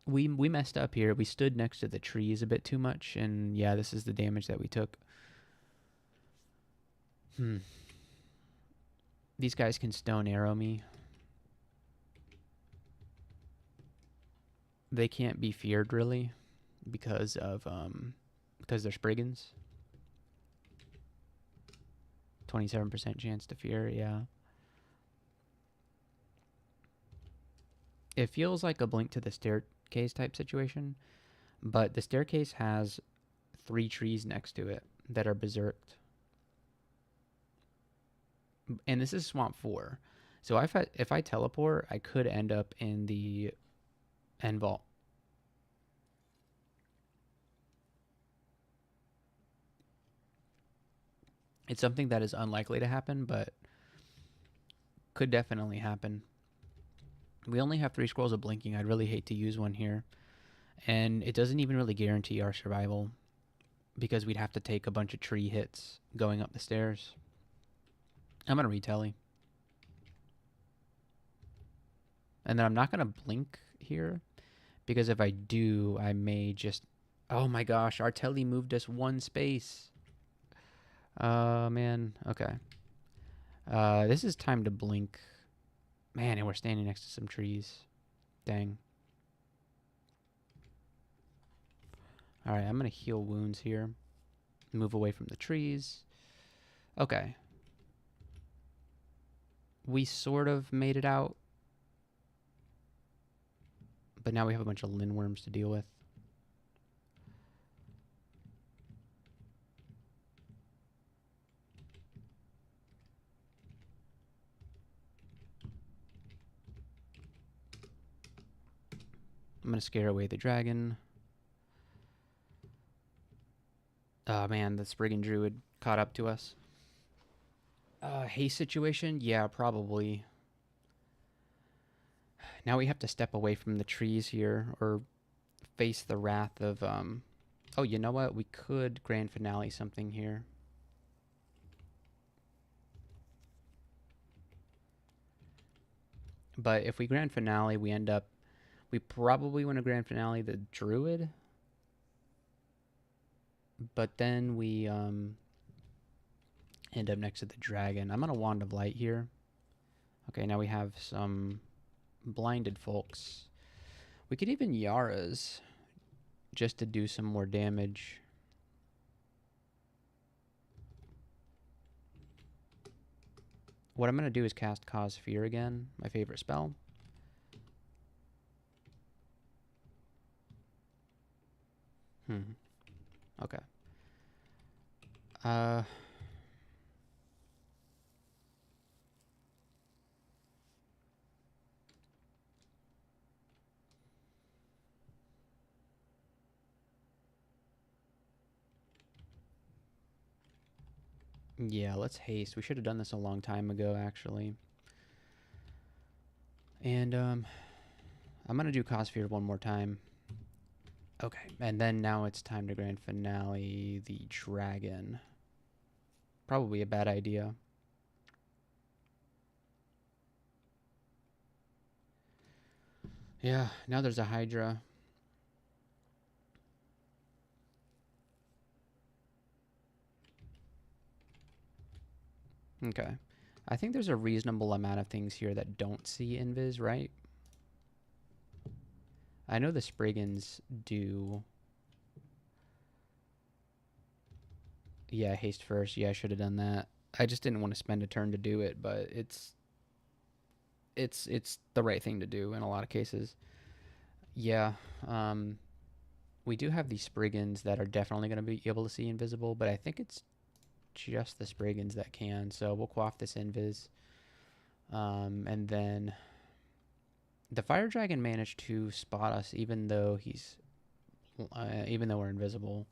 We messed up here. We stood next to the trees a bit too much, and yeah, this is the damage that we took. These guys can stone arrow me. They can't be feared really because they're Spriggans. 27% chance to fear, yeah. It feels like a Blink to the Staircase type situation, but the staircase has 3 trees next to it that are berserked. And this is Swamp 4. So if I teleport, I could end up in the end vault. It's something that is unlikely to happen, but could definitely happen. We only have 3 scrolls of blinking. I'd really hate to use one here. And it doesn't even really guarantee our survival because we'd have to take a bunch of tree hits going up the stairs. I'm going to retelly. And then I'm not going to blink here because if I do, I may just... Oh my gosh, our telly moved us 1 space. Man. Okay. This is time to blink. Man, and we're standing next to some trees. Dang. Alright, I'm going to heal wounds here. Move away from the trees. Okay. We sort of made it out. But now we have a bunch of lindworms to deal with. I'm going to scare away the dragon. Oh man, the Spriggan Druid caught up to us. Haste situation? Yeah, probably. Now we have to step away from the trees here or face the wrath of... Oh, you know what? We could grand finale something here. But if we grand finale, we end up... We probably want to grand finale the druid. But then we end up next to the dragon. I'm going to Wand of Light here. Okay, now we have some blinded folks. We could even Yara's just to do some more damage. What I'm going to do is cast Cause Fear again, my favorite spell. Okay. Yeah, let's haste. We should have done this a long time ago, actually. And I'm gonna do Cause Fear one more time. Okay, and then now it's time to grand finale the dragon. Probably a bad idea. Yeah, now there's a Hydra. Okay. I think there's a reasonable amount of things here that don't see invis, right? I know the Spriggans do. Yeah, haste first. Yeah, I should have done that. I just didn't want to spend a turn to do it, but it's the right thing to do in a lot of cases. Yeah, we do have these Spriggans that are definitely going to be able to see invisible, but I think it's just the Spriggans that can. So we'll quaff this invis, and then the Fire Dragon managed to spot us, even though even though we're invisible.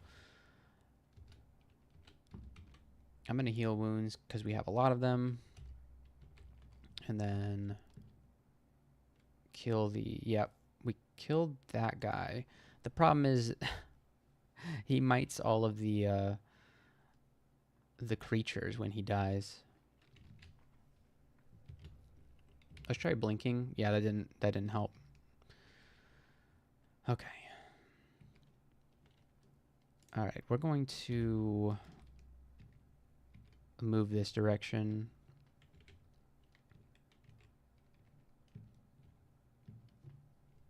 I'm gonna heal wounds because we have a lot of them, and then kill the... Yep, we killed that guy. The problem is he mites all of the creatures when he dies. Let's try blinking. Yeah, that didn't help. Okay. All right, we're going to move this direction.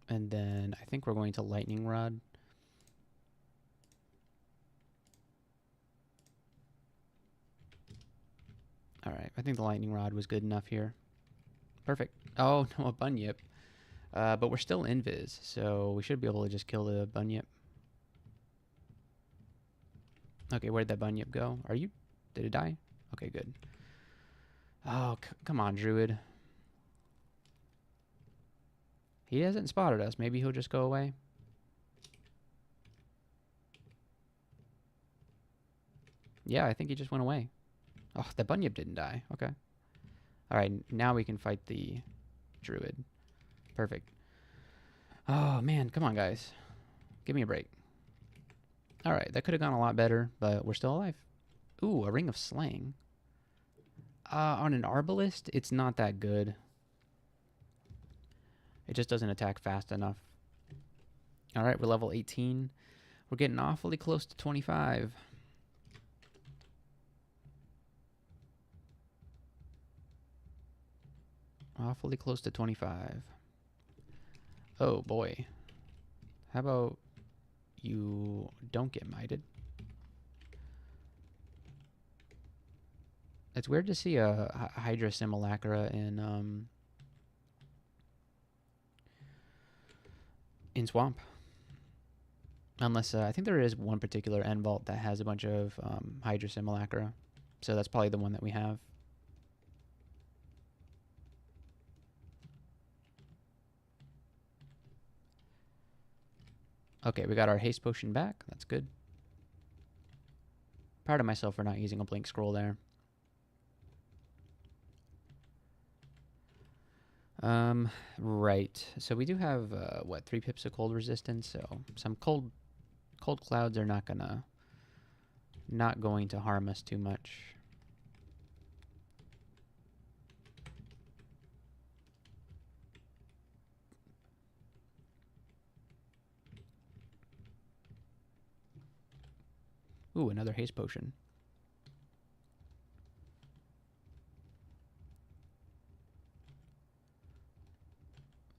And then I think we're going to lightning rod. All right, I think the lightning rod was good enough here. Perfect. Oh, no, a bunyip. But we're still invis, so we should be able to just kill the bunyip. Okay, where'd that bunyip go? Did it die? Okay, good. Oh, come on, druid. He hasn't spotted us. Maybe he'll just go away. Yeah, I think he just went away. Oh, the bunyip didn't die. Okay. All right, now we can fight the druid. Perfect. Oh, man. Come on, guys. Give me a break. All right, that could have gone a lot better, but we're still alive. Ooh, a ring of slang. On an arbalist, it's not that good. It just doesn't attack fast enough. All right, we're level 18. We're getting awfully close to 25. Awfully close to 25. Oh, boy. How about you don't get mited? It's weird to see a Hydra Simulacra in Swamp. Unless, I think there is one particular end vault that has a bunch of Hydra Simulacra. So that's probably the one that we have. Okay, we got our haste potion back. That's good. Proud of myself for not using a blink scroll there. Right. So we do have, what, 3 pips of cold resistance. So some cold clouds are not going to harm us too much. Ooh, another haste potion.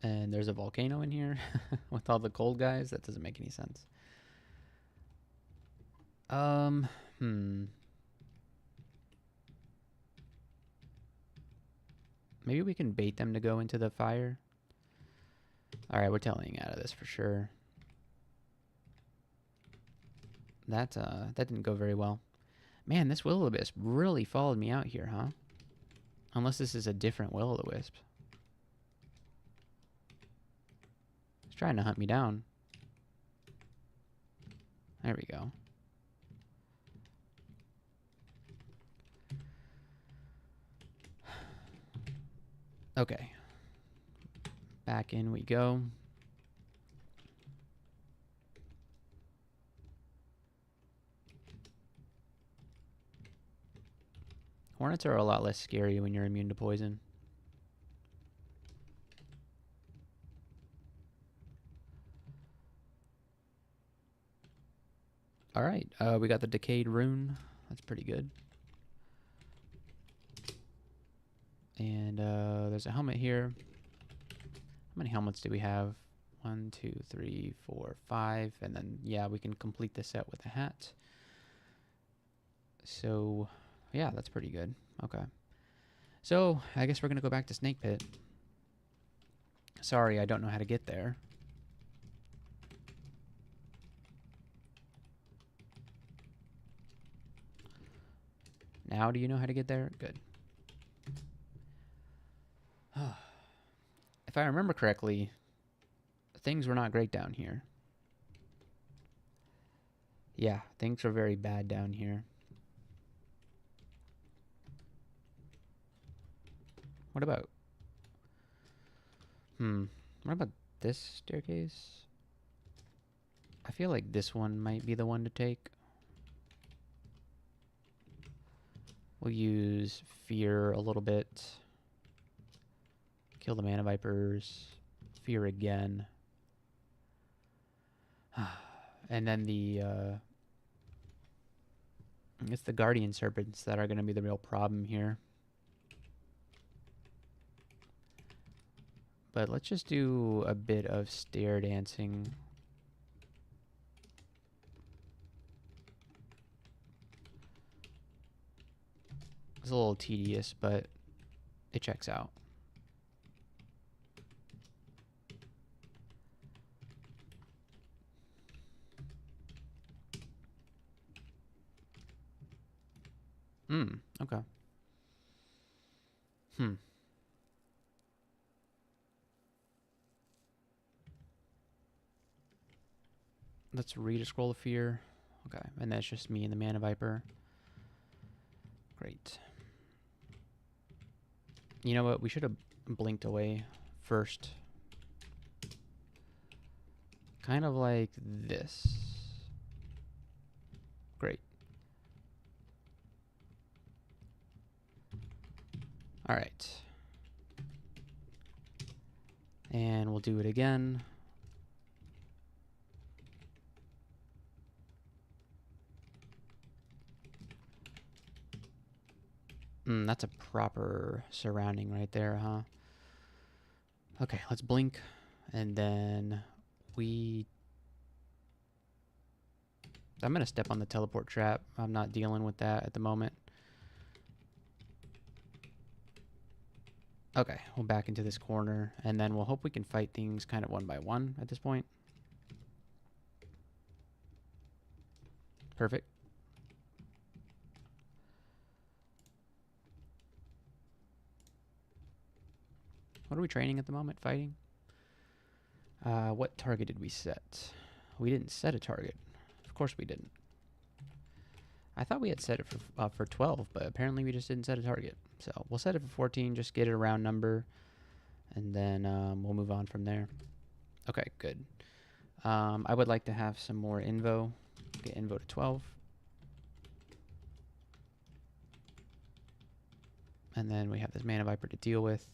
And there's a volcano in here with all the cold guys. That doesn't make any sense. Maybe we can bait them to go into the fire. All right, we're telling out of this for sure. That didn't go very well. Man, this will-o'-the-wisp really followed me out here, huh? Unless this is a different will-o'-the-wisp. It's trying to hunt me down. There we go. Okay. Back in we go. Hornets are a lot less scary when you're immune to poison. Alright, we got the Decayed Rune. That's pretty good. And there's a helmet here. How many helmets do we have? 1, 2, 3, 4, 5. And then, yeah, we can complete the set with a hat. So, yeah, that's pretty good. Okay. So, I guess we're going to go back to Snake Pit. Sorry, I don't know how to get there. Now do you know how to get there? Good. If I remember correctly, things were not great down here. Yeah, things were very bad down here. What about... What about this staircase? I feel like this one might be the one to take. We'll use Fear a little bit. Kill the Mana Vipers. Fear again. And then it's the Guardian Serpents that are going to be the real problem here. But let's just do a bit of stair dancing. It's a little tedious, but it checks out. Okay. Let's read a Scroll of Fear. Okay, and that's just me and the Mana Viper. Great. You know what? We should have blinked away first. Kind of like this. Great. All right. And we'll do it again. That's a proper surrounding right there, huh? Okay, let's blink. And then I'm going to step on the teleport trap. I'm not dealing with that at the moment. Okay, we'll back into this corner, and then we'll hope we can fight things kind of one by one at this point. Perfect. What are we training at the moment? Fighting? What target did we set? We didn't set a target. Of course we didn't. I thought we had set it for 12, but apparently we just didn't set a target. So we'll set it for 14, just get it a round number, and then we'll move on from there. Okay, good. I would like to have some more invo. Get invo to 12. And then we have this Mana Viper to deal with.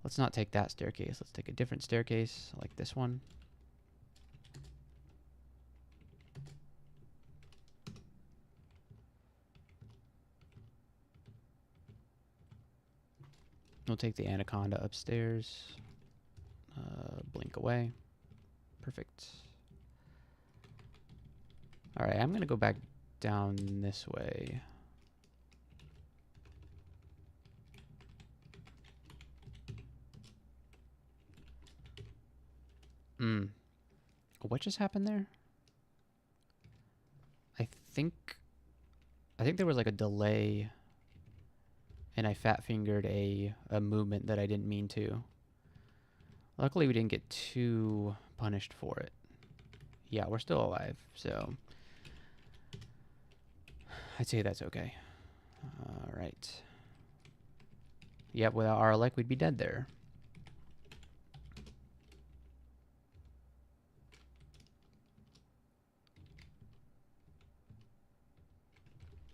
Let's not take that staircase. Let's take a different staircase, like this one. We'll take the Anaconda upstairs. Blink away. Perfect. Alright, I'm going to go back down this way. What just happened there? I think there was like a delay, and I fat fingered a movement that I didn't mean to. Luckily we didn't get too punished for it. Yeah, we're still alive, so I'd say that's okay. Alright. Yep, without our luck we'd be dead there.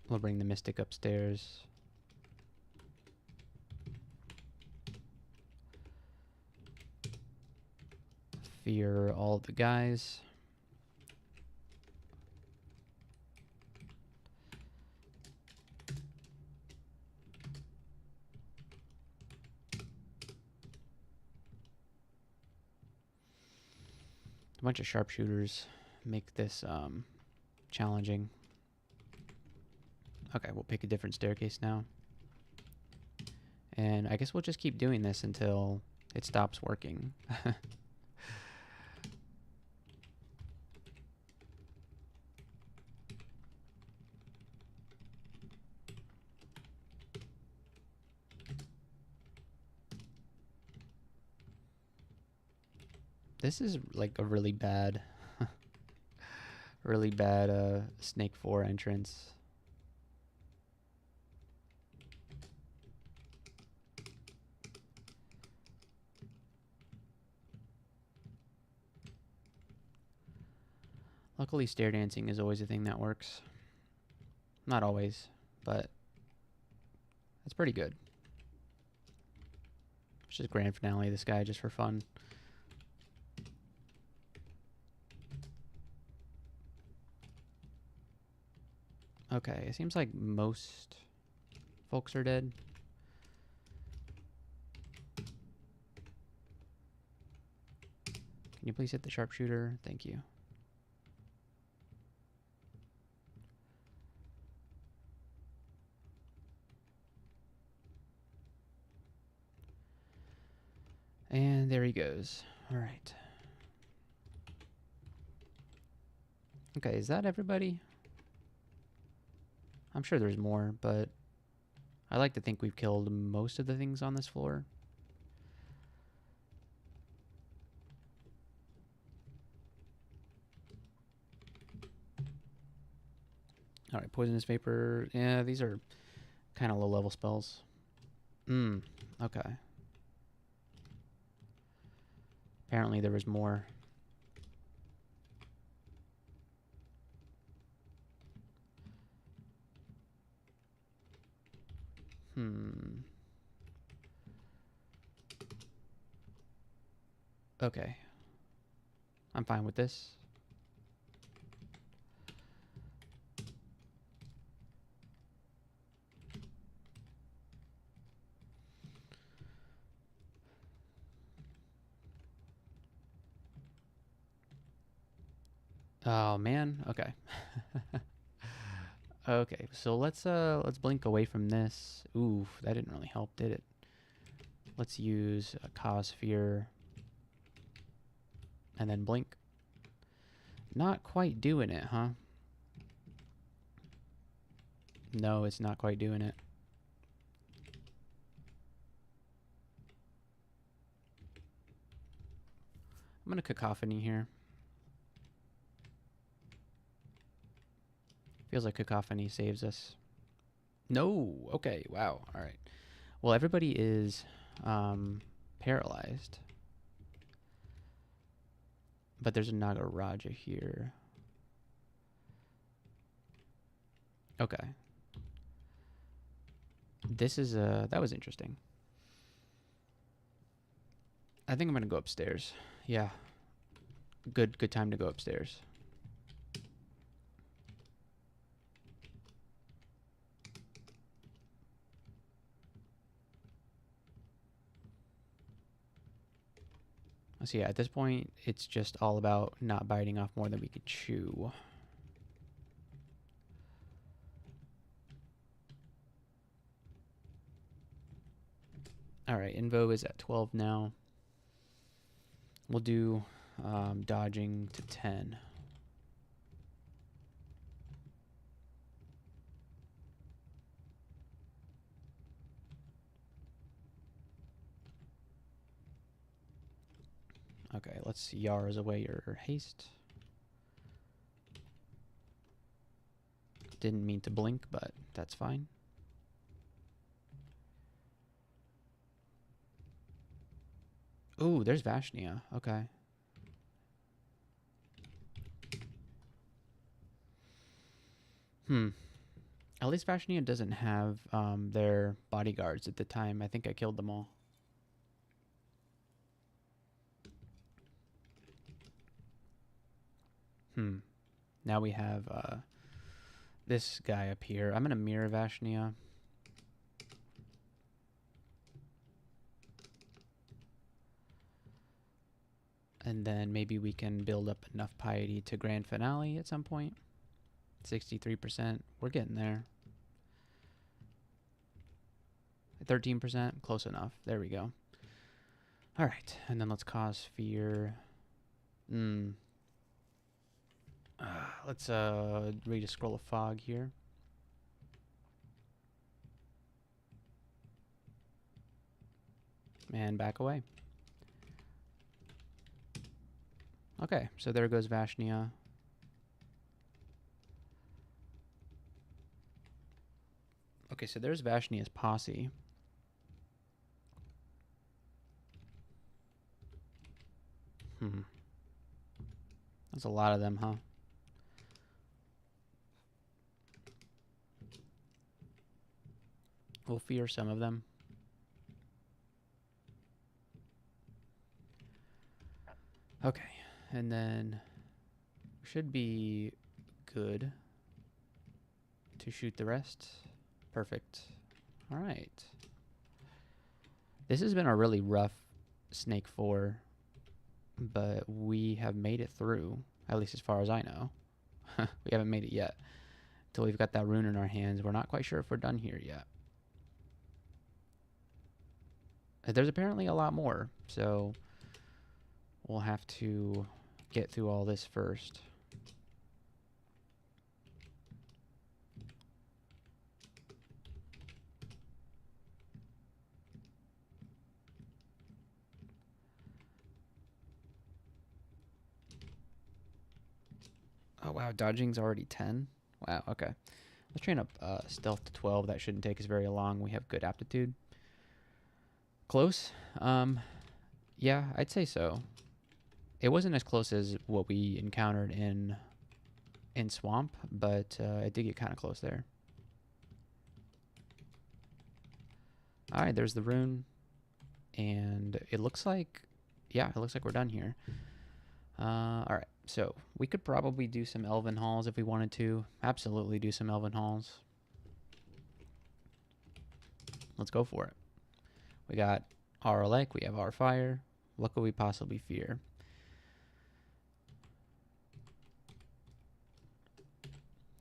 We'll bring the Mystic upstairs. Fear all the guys. A bunch of sharpshooters make this challenging. Okay, we'll pick a different staircase now. And I guess we'll just keep doing this until it stops working. This is like a really bad, Snake 4 entrance. Luckily, stair dancing is always a thing that works. Not always, but it's pretty good. It's just grand finale this guy just for fun. Okay, it seems like most folks are dead. Can you please hit the sharpshooter? Thank you. And there he goes. All right. Okay, is that everybody? I'm sure there's more, but I like to think we've killed most of the things on this floor. All right, poisonous vapor. Yeah, these are kind of low level spells. Okay. Apparently there was more. Okay. I'm fine with this. Oh man. Okay. Okay. So let's blink away from this. Ooh, that didn't really help, did it? Let's use a Cossphere and then blink. Not quite doing it, huh? No, it's not quite doing it. I'm gonna Cacophony here. Feels like Cacophony saves us. No. Okay. Wow. All right. Well, everybody is paralyzed. But there's a Nagaraja here. Okay. This is that was interesting. I think I'm gonna go upstairs. Yeah. Good time to go upstairs. So yeah, at this point, it's just all about not biting off more than we could chew. All right, Invo is at 12 now. We'll do dodging to 10. Okay, let's Yara's away your haste. Didn't mean to blink, but that's fine. Ooh, there's Vashnia. Okay. At least Vashnia doesn't have their bodyguards at the time. I think I killed them all. Now we have this guy up here. I'm going to mirror Vashnia. And then maybe we can build up enough piety to grand finale at some point. 63%. We're getting there. 13%. Close enough. There we go. All right. And then let's cause fear. Let's read a scroll of fog here. And back away. Okay, so there goes Vashnia. Okay, so there's Vashnia's posse. That's a lot of them, huh? We'll fear some of them. Okay, and then should be good to shoot the rest. Perfect. All right. This has been a really rough Snake 4, but we have made it through, at least as far as I know. We haven't made it yet. Until we've got that rune in our hands. We're not quite sure if we're done here yet. There's apparently a lot more, so we'll have to get through all this first. Oh wow, dodging's already 10. Wow, okay. Let's train up stealth to 12. That shouldn't take us very long. We have good aptitude. Close? Yeah, I'd say so. It wasn't as close as what we encountered in Swamp, but it did get kind of close there. All right, there's the rune. And it looks like, yeah, it looks like we're done here. All right, so we could probably do some Elven Halls if we wanted to. Absolutely do some Elven Halls. Let's go for it. We got our Elect, we have our Fire. What could we possibly fear?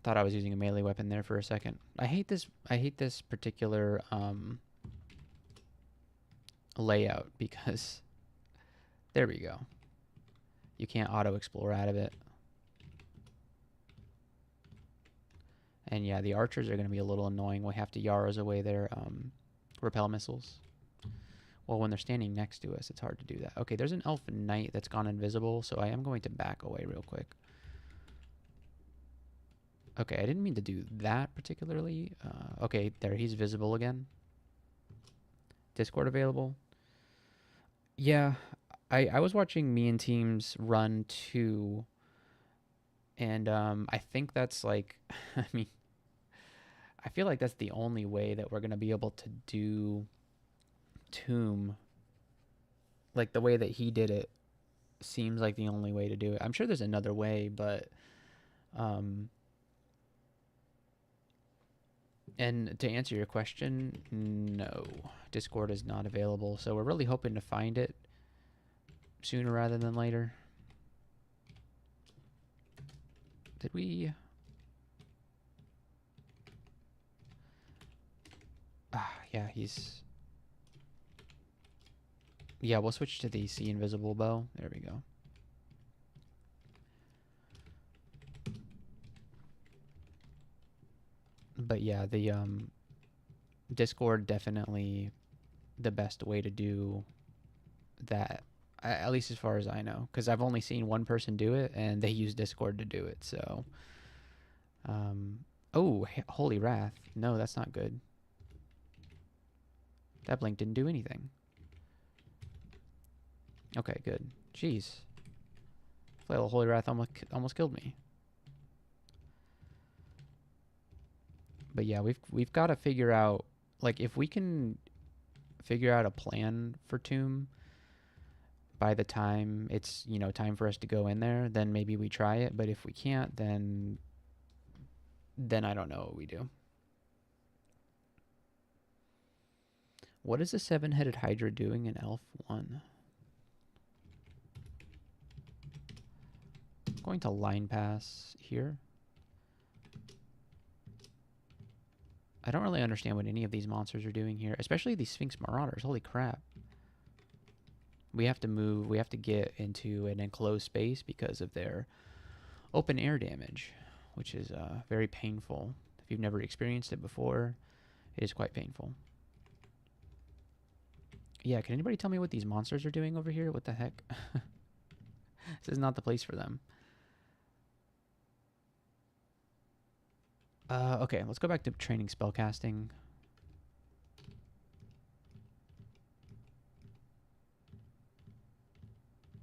Thought I was using a melee weapon there for a second. I hate this particular layout because there we go. You can't auto explore out of it. And yeah, the archers are going to be a little annoying. We have to Yaros away their repel missiles. Well, when they're standing next to us, it's hard to do that. Okay, there's an elf knight that's gone invisible, so I am going to back away real quick. Okay, I didn't mean to do that particularly. Okay, there, he's visible again. Discord available. Yeah, I was watching me and teams run 2, and I think that's like, I mean, I feel like that's the only way that we're going to be able to do Tomb. Like, the way that he did it seems like the only way to do it. I'm sure there's another way, but and to answer your question, no, Discord is not available, so we're really hoping to find it sooner rather than later. Did we? Yeah, he's... Yeah, we'll switch to the See Invisible bow. There we go. But yeah, the Discord definitely the best way to do that, at least as far as I know, because I've only seen one person do it, and they use Discord to do it. So, oh, Holy Wrath. No, that's not good. That blink didn't do anything. Okay, good. Jeez. Flail Holy Wrath almost killed me. But yeah, we've got to figure out, like, if we can figure out a plan for Tomb by the time it's, you know, time for us to go in there, then maybe we try it. But if we can't, then I don't know what we do. What is the 7-headed Hydra doing in Elf 1? I'm going to line pass here. I don't really understand what any of these monsters are doing here, especially these Sphinx Marauders. Holy crap. We have to move, we have to get into an enclosed space because of their open air damage, which is very painful. If you've never experienced it before, it is quite painful. Yeah, can anybody tell me what these monsters are doing over here? What the heck? This is not the place for them. Okay, let's go back to training spellcasting.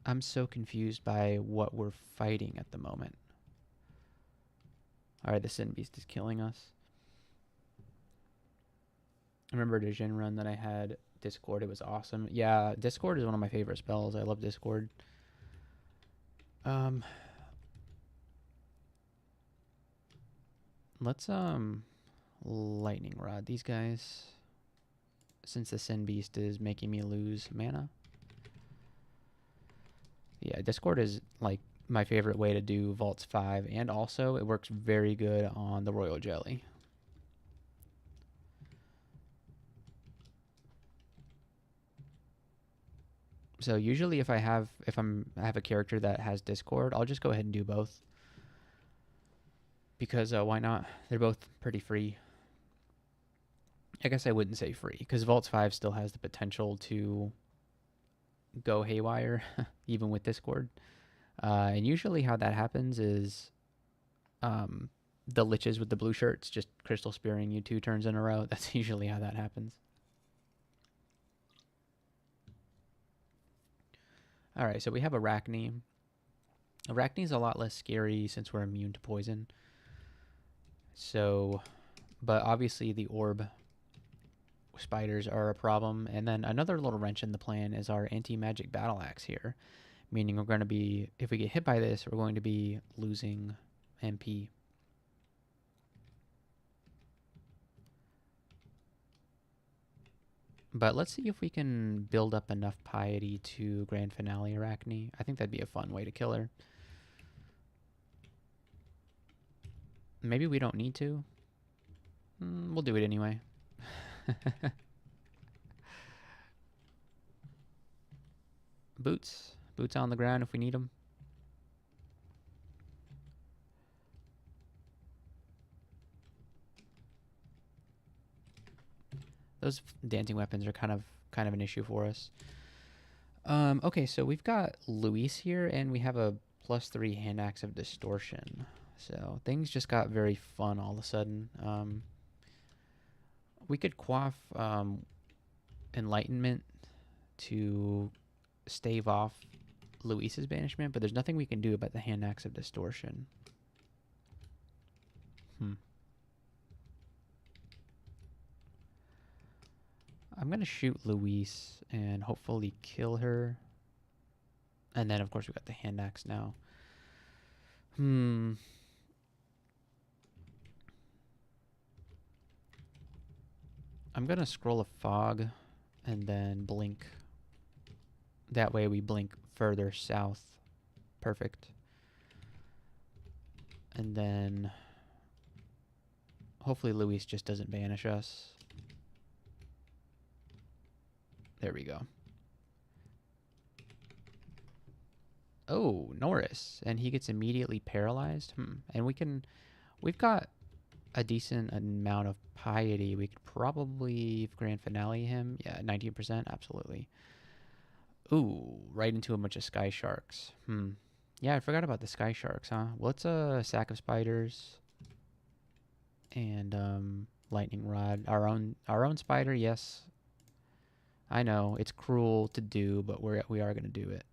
I'm so confused by what we're fighting at the moment. Alright, the Sin Beast is killing us. I remember the Jin run that I had Discord. It was awesome. Yeah, Discord is one of my favorite spells. I love Discord. Let's Lightning Rod these guys, since the Sin Beast is making me lose mana. Yeah, Discord is like my favorite way to do Vaults 5, and also it works very good on the Royal Jelly. So usually if I have a character that has Discord, I'll just go ahead and do both. Because why not? They're both pretty free. I guess I wouldn't say free, because Vaults 5 still has the potential to go haywire, even with Discord. And usually how that happens is the liches with the blue shirts just crystal spearing you 2 turns in a row. That's usually how that happens. Alright, so we have Arachne. Arachne's a lot less scary since we're immune to poison. So, but obviously the orb spiders are a problem. And then another little wrench in the plan is our anti-magic battle axe here. Meaning we're going to be, if we get hit by this, we're going to be losing MP. But let's see if we can build up enough piety to Grand Finale Arachne. I think that'd be a fun way to kill her. Maybe we don't need to. We'll do it anyway. Boots. Boots on the ground if we need them. Those dancing weapons are kind of an issue for us. Okay, so we've got Luis here, and we have a +3 hand axe of distortion. So things just got very fun all of a sudden. We could quaff enlightenment to stave off Luis's banishment, but there's nothing we can do about the hand axe of distortion. I'm going to shoot Luis and hopefully kill her. And then, of course, we got the hand axe now. I'm going to scroll a fog and then blink. That way we blink further south. Perfect. And then hopefully Luis just doesn't banish us. There we go. Oh, Norris. And he gets immediately paralyzed. And we've got a decent amount of piety. We could probably Grand Finale him. Yeah, 19%, absolutely. Ooh, right into a bunch of sky sharks. Yeah, I forgot about the sky sharks, huh? Well, it's a sack of spiders. And lightning rod. Our own spider, yes. I know, it's cruel to do, but we are going to do it.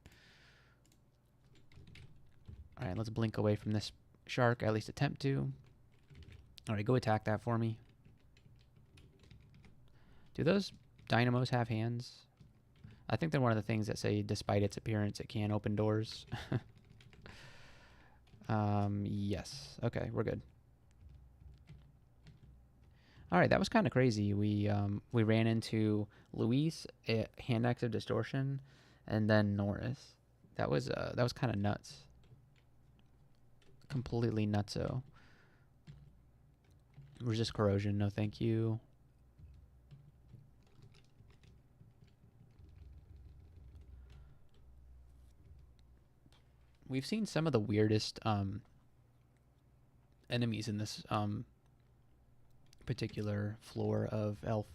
Alright, let's blink away from this shark, at least attempt to. Alright, go attack that for me. Do those dynamos have hands? I think they're one of the things that say, despite its appearance, it can open doors. Yes. Okay, we're good. All right, that was kind of crazy. We ran into Luis, hand axe of distortion, and then Norris. That was kind of nuts. Completely nutso. Resist corrosion, no thank you. We've seen some of the weirdest enemies in this particular floor of Elf.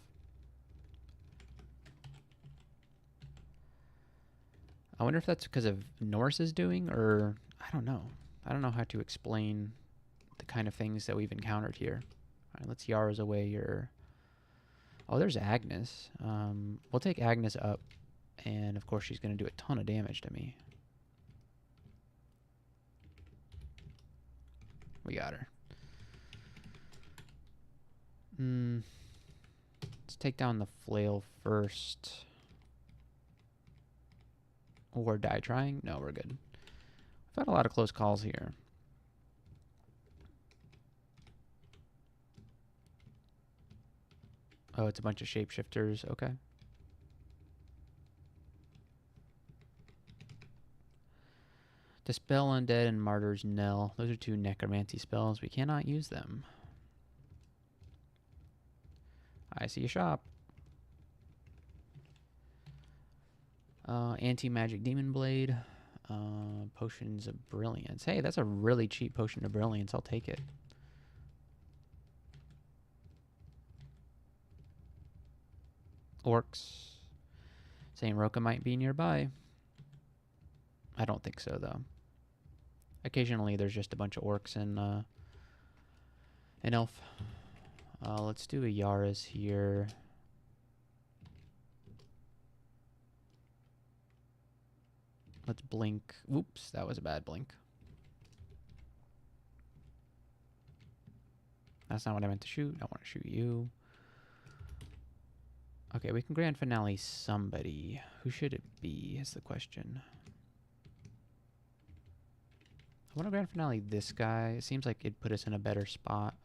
I wonder if that's because of Norris's doing, or I don't know. I don't know how to explain the kind of things that we've encountered here. All right, let's Yara's away your... Oh, there's Agnes. We'll take Agnes up, and of course she's going to do a ton of damage to me. We got her. Let's take down the flail first. Or die trying? No, we're good. We've had a lot of close calls here. Oh, it's a bunch of shapeshifters. Okay. Dispel Undead and Martyr's Knell. Those are 2 necromancy spells. We cannot use them. I see a shop. Anti-magic demon blade. Potions of brilliance. Hey, that's a really cheap potion of brilliance. I'll take it. Orcs. Saying Roka might be nearby. I don't think so, though. Occasionally, there's just a bunch of orcs in An elf. Let's do a Yaris here. Let's blink. Whoops, that was a bad blink. That's not what I meant to shoot. I want to shoot you. Okay, we can grand finale somebody. Who should it be is the question. I want to grand finale this guy. It seems like it'd put us in a better spot.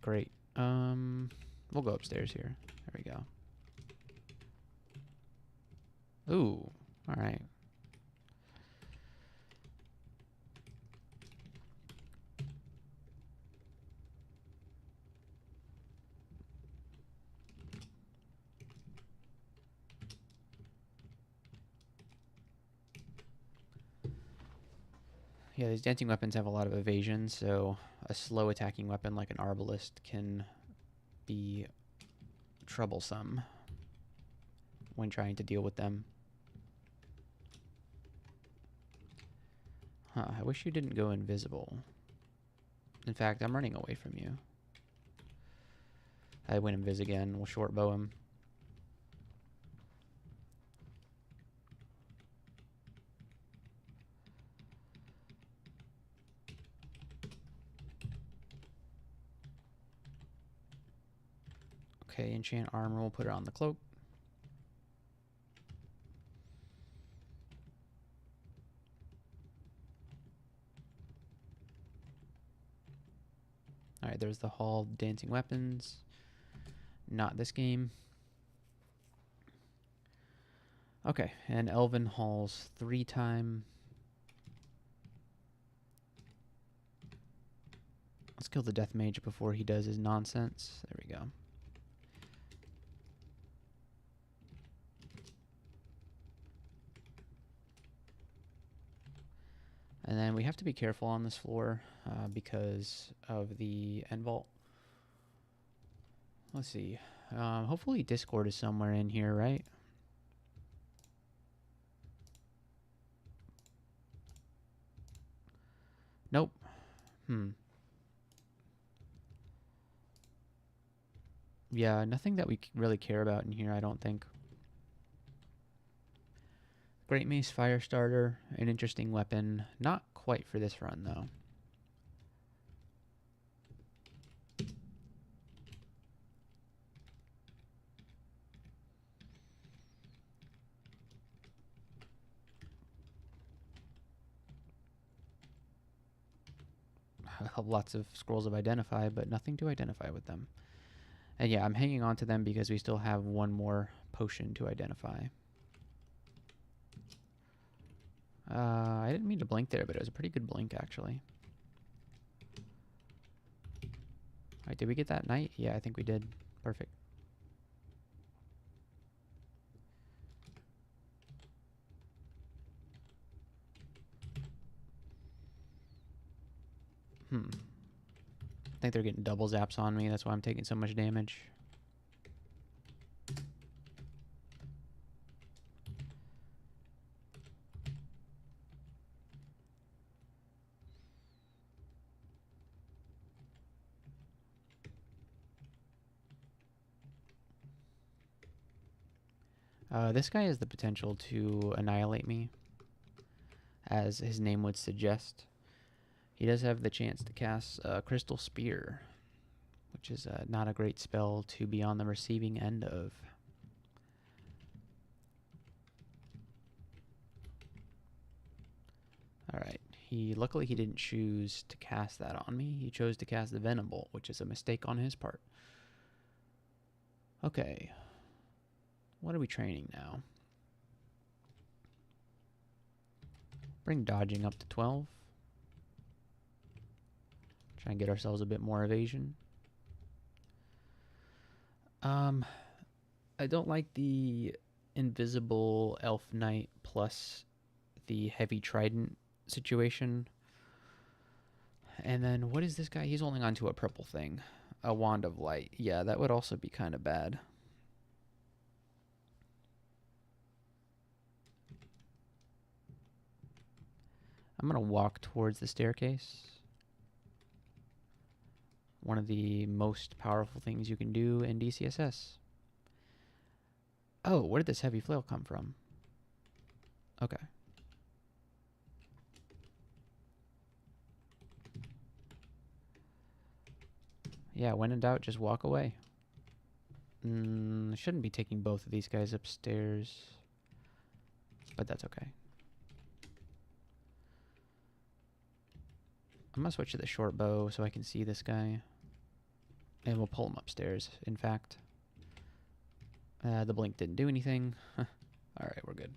Great. We'll go upstairs here. There we go. Ooh, all right. Yeah, these dancing weapons have a lot of evasion, so a slow attacking weapon like an arbalist can be troublesome when trying to deal with them. Huh, I wish you didn't go invisible. In fact, I'm running away from you. I went invis again. We'll short bow him. Okay, enchant armor. We'll put it on the cloak. Alright, there's the hall of dancing weapons. Not this game. Okay, and Elven Hall's 3-time. Let's kill the Death Mage before he does his nonsense. There we go. And then we have to be careful on this floor because of the end vault. Let's see. Hopefully Discord is somewhere in here, right? Nope. Yeah, nothing that we really care about in here, I don't think. Great Mace Firestarter, an interesting weapon. Not quite for this run, though. I have lots of scrolls of identify, but nothing to identify with them. And yeah, I'm hanging on to them because we still have one more potion to identify. I didn't mean to blink there, but it was a pretty good blink, actually. Alright, did we get that knight? Yeah, I think we did. Perfect. I think they're getting double zaps on me. That's why I'm taking so much damage. This guy has the potential to annihilate me, as his name would suggest. He does have the chance to cast Crystal Spear, which is not a great spell to be on the receiving end of. Alright, luckily he didn't choose to cast that on me. He chose to cast the Venom Bolt, which is a mistake on his part. Okay. What are we training now? Bring dodging up to 12. Try and get ourselves a bit more evasion. I don't like the invisible elf knight plus the heavy trident situation. And then what is this guy? He's holding on to a purple thing. A wand of light. Yeah, that would also be kind of bad. I'm going to walk towards the staircase. One of the most powerful things you can do in DCSS. Oh, where did this heavy flail come from? Okay. Yeah, when in doubt, just walk away. Shouldn't be taking both of these guys upstairs, but that's okay. I'm gonna switch to the short bow so I can see this guy. And we'll pull him upstairs, in fact. The blink didn't do anything. Alright, we're good.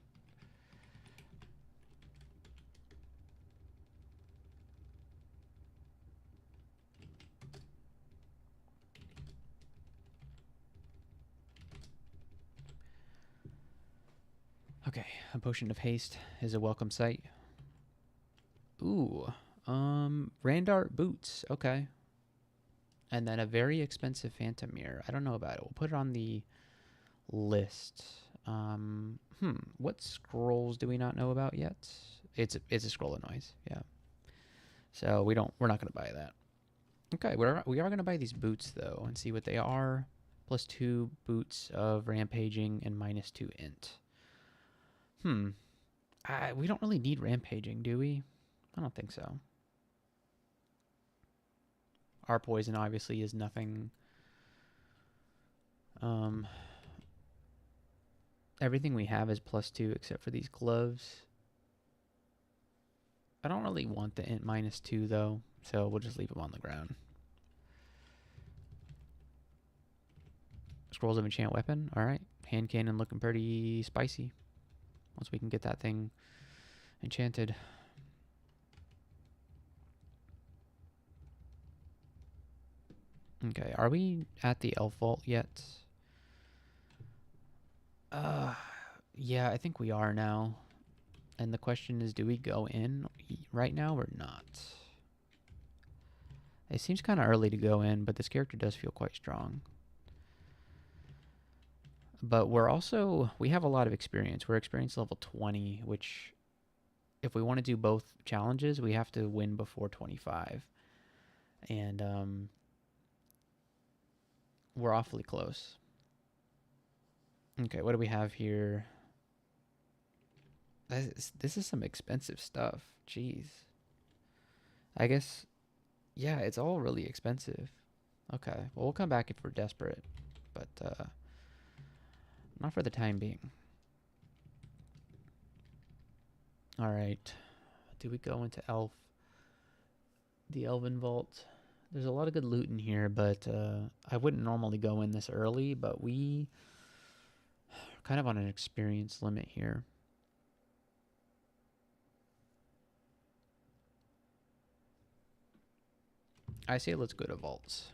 Okay, a potion of haste is a welcome sight. Ooh, Randart boots, okay. And then a very expensive phantom mirror. I don't know about it. We'll put it on the list. What scrolls do we not know about yet? It's a scroll of noise, yeah. So we're not gonna buy that. Okay, we are gonna buy these boots though and see what they are. +2 boots of rampaging and -2 int. We don't really need rampaging, do we? I don't think so. Our poison obviously is nothing. Everything we have is +2 except for these gloves. I don't really want the int -2 though, so we'll just leave them on the ground. Scrolls of enchant weapon, alright. Hand cannon looking pretty spicy. Once we can get that thing enchanted. Okay, are we at the elf vault yet? Yeah, I think we are now. And the question is, do we go in right now or not? It seems kind of early to go in, but this character does feel quite strong. But we have a lot of experience. We're experience level 20, which if we want to do both challenges, we have to win before 25. And we're awfully close. Okay, what do we have here? This is some expensive stuff. Jeez. I guess, yeah, it's all really expensive. Okay, well, we'll come back if we're desperate, but not for the time being. All right, do we go into Elf? The Elven Vault. There's a lot of good loot in here, but I wouldn't normally go in this early, but we are kind of on an experience limit here. I say let's go to vaults.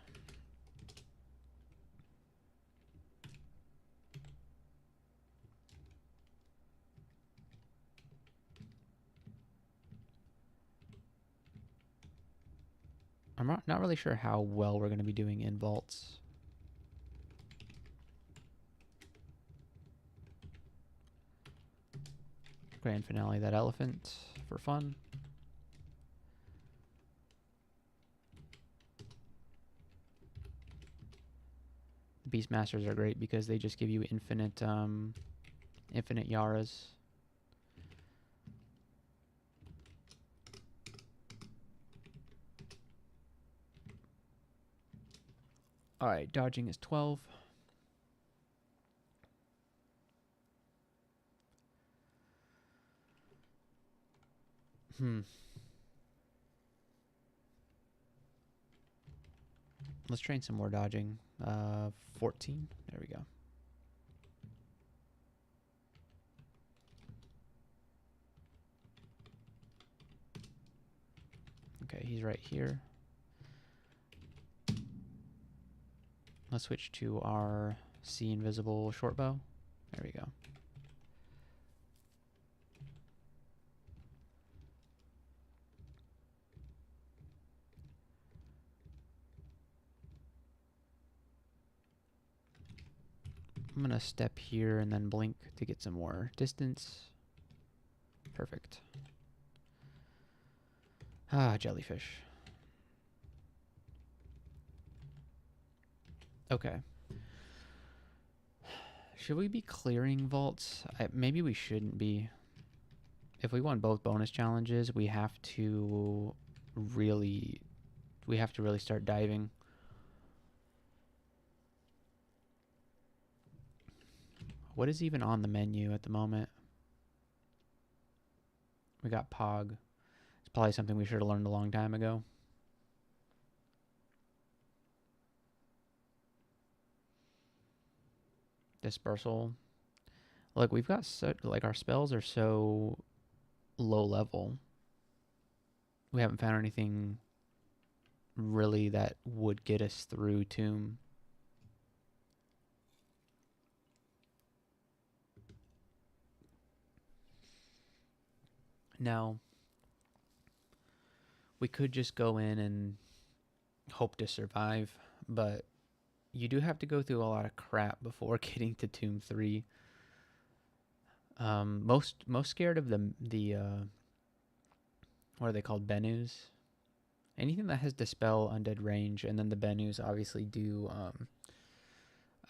I'm not really sure how well we're going to be doing in vaults. Grand finale, that elephant for fun. Beastmasters are great because they just give you infinite Yaras. Alright, dodging is 12. Let's train some more dodging. 14. There we go. Okay, he's right here. Let's switch to our see invisible short bow. There we go. I'm gonna step here and then blink to get some more distance. Perfect. Ah, jellyfish. Okay. Should we be clearing vaults? Maybe we shouldn't be. If we want both bonus challenges, we have to really start diving. What is even on the menu at the moment? We got Pog. It's probably something we should have learned a long time ago. Dispersal. Look, we've got like our spells are so low level. We haven't found anything really that would get us through Tomb. Now, we could just go in and hope to survive, but you do have to go through a lot of crap before getting to Tomb 3. Most scared of the what are they called? Benus. Anything that has dispel undead range, and then the Benus obviously do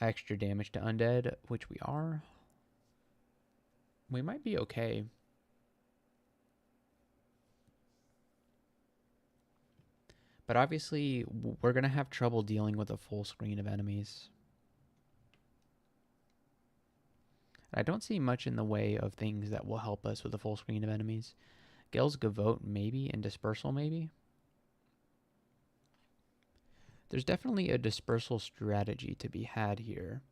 extra damage to undead, which we are. We might be okay. But obviously, we're going to have trouble dealing with a full screen of enemies. I don't see much in the way of things that will help us with a full screen of enemies. Gale's Gavote, maybe, and Dispersal, maybe. There's definitely a dispersal strategy to be had here.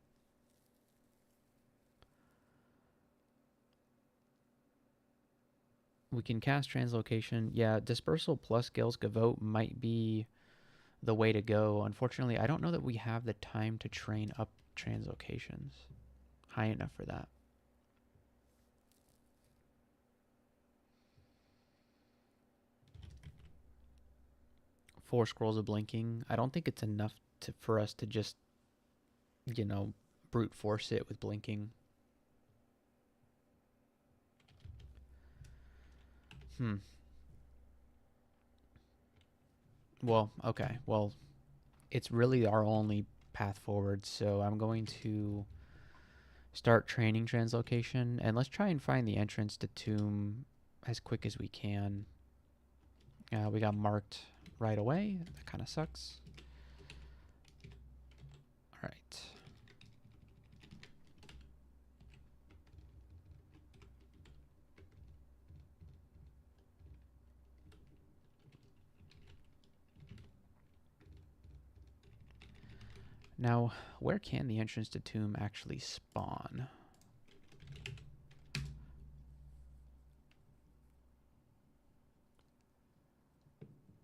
We can cast Translocation. Yeah, Dispersal plus Gale's Gavote might be the way to go. Unfortunately, I don't know that we have the time to train up Translocations high enough for that. Four Scrolls of Blinking. I don't think it's enough for us to just, you know, brute force it with Blinking. Well, okay. Well, it's really our only path forward, so I'm going to start training Translocation, and let's try and find the entrance to Tomb as quick as we can. We got marked right away. That kind of sucks. All right. Now, where can the entrance to Tomb actually spawn?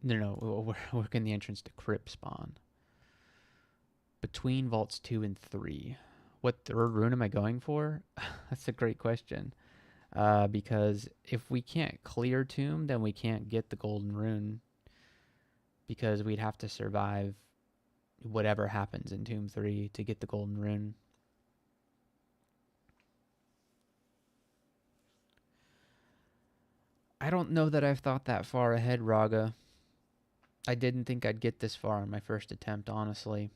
No. Where can the entrance to Crypt spawn? Between Vaults 2 and 3. What third rune am I going for? That's a great question. Because if we can't clear Tomb, then we can't get the golden rune. Because we'd have to survive whatever happens in Tomb 3 to get the golden rune. I don't know that I've thought that far ahead, Raga. I didn't think I'd get this far on my first attempt, honestly.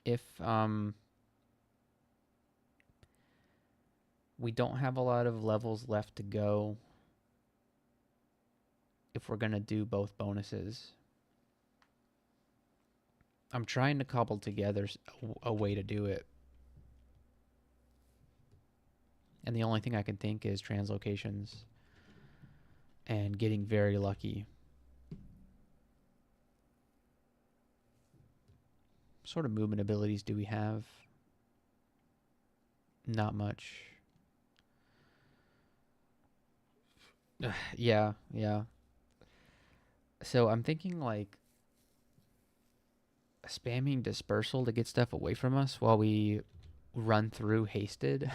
If we don't have a lot of levels left to go, if we're going to do both bonuses, I'm trying to cobble together a way to do it. And the only thing I can think is translocations and getting very lucky. What sort of movement abilities do we have? Not much. Yeah. So I'm thinking like spamming dispersal to get stuff away from us while we run through hasted.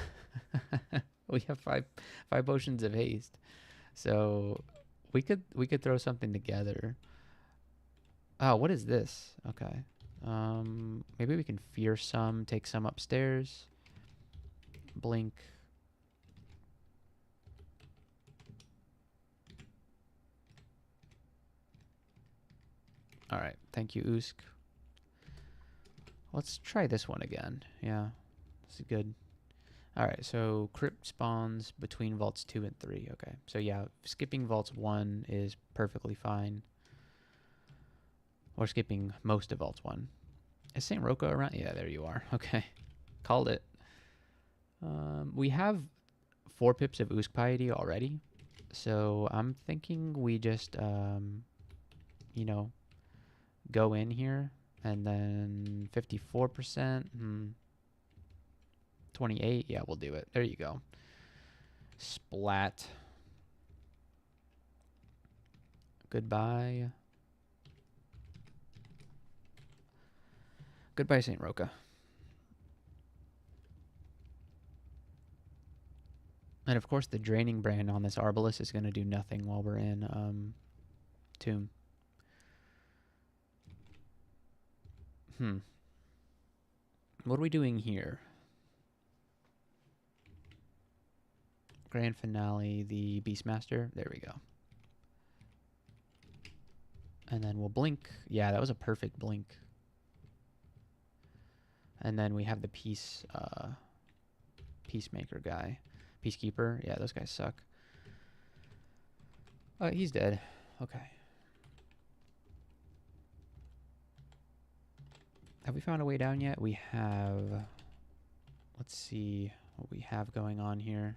We have five potions of haste, so we could throw something together. Oh, what is this? Okay. Maybe we can fear some, take some upstairs. Blink. All right, thank you, Usk. Let's try this one again. Yeah, this is good. All right, so crypt spawns between vaults 2 and 3. Okay, so yeah, skipping vaults 1 is perfectly fine. Or skipping most of vaults 1. Is St. Roca around? Yeah, there you are. Okay, called it. We have 4 pips of Usk Piety already, so I'm thinking we just, you know, go in here and then 54%. 28. Yeah, we'll do it. There you go. Splat. Goodbye. Goodbye, St. Roca. And of course, the draining brand on this Arbalest is going to do nothing while we're in Tomb. What are we doing here? Grand finale, the Beastmaster. There we go. And then we'll blink. Yeah, that was a perfect blink. And then we have the Peacemaker guy. Peacekeeper. Yeah, those guys suck. Oh, he's dead. Okay. Have we found a way down yet? We have. Let's see what we have going on here.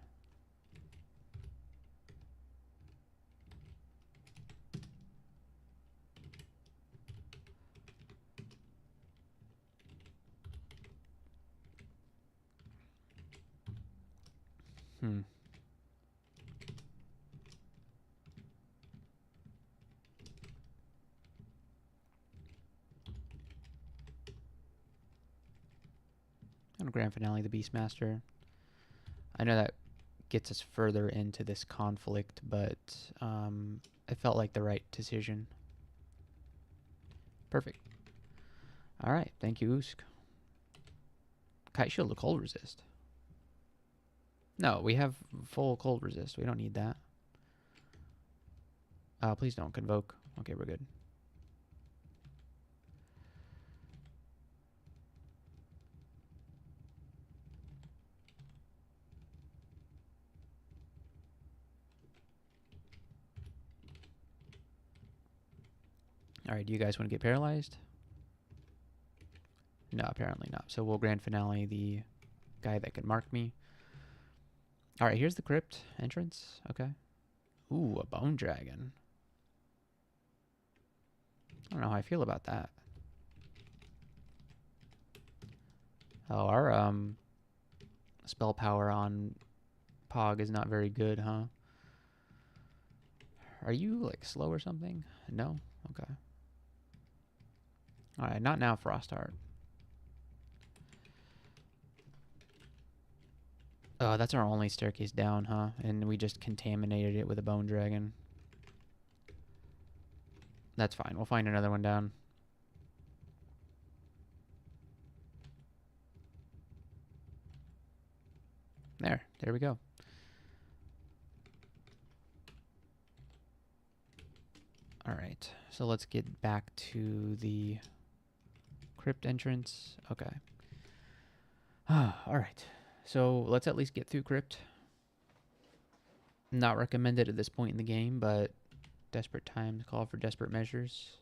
And grand finale, the Beastmaster. I know that gets us further into this conflict, but it felt like the right decision. Perfect. All right, thank you, Usk. Kite shield to cold resist. No, we have full cold resist. We don't need that. Please don't convoke. Okay, we're good. All right, do you guys want to get paralyzed? No, apparently not. So we'll grand finale the guy that can mark me. All right, here's the crypt entrance. Okay. Ooh, a bone dragon. I don't know how I feel about that. Oh, our spell power on Pog is not very good, huh? Are you like slow or something? No? Okay. Alright, not now, Frostheart. Oh, that's our only staircase down, huh? And we just contaminated it with a bone dragon. That's fine. We'll find another one down. There we go. Alright, so let's get back to the crypt entrance. Okay. Alright. So let's at least get through crypt. Not recommended at this point in the game, but desperate times call for desperate measures.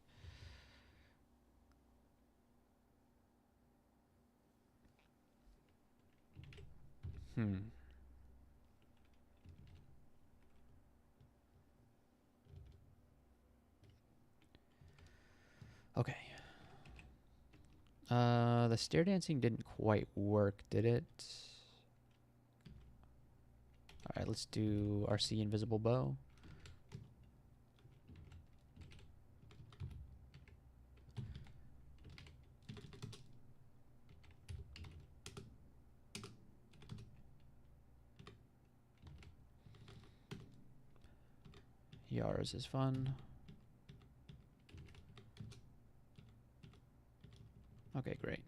Okay. The stair dancing didn't quite work, did it? Alright, let's do RC Invisible Bow. Yars is fun. Okay, great.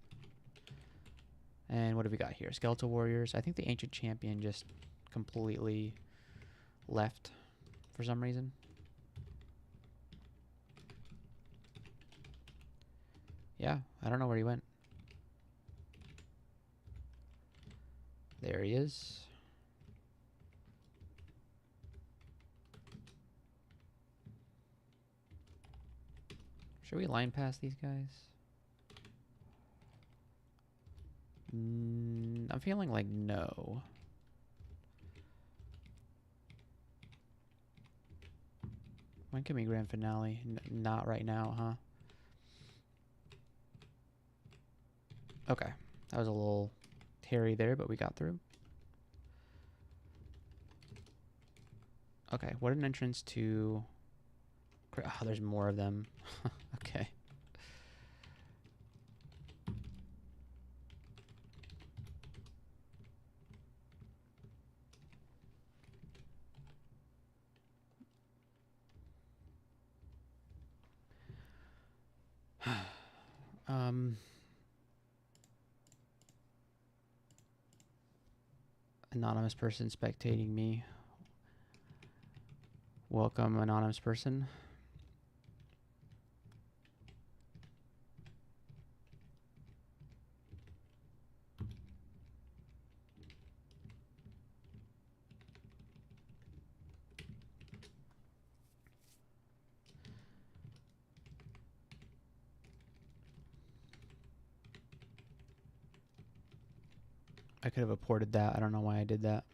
And what have we got here? Skeletal Warriors. I think the Ancient Champion just completely left for some reason. Yeah, I don't know where he went. There he is. Should we line past these guys? I'm feeling like no. When can we grand finale? Not right now, huh? Okay. That was a little hairy there, but we got through. Okay, what an entrance to... Oh, there's more of them. Okay. Anonymous person spectating me. Welcome, anonymous person. I could have aborted that. I don't know why I did that.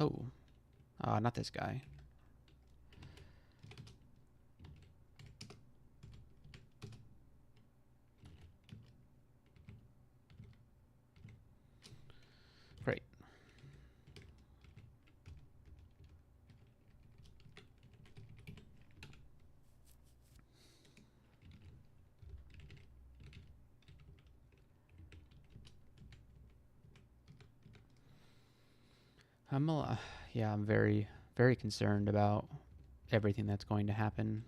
Oh. Not this guy. Great. Yeah, I'm very, very concerned about everything that's going to happen.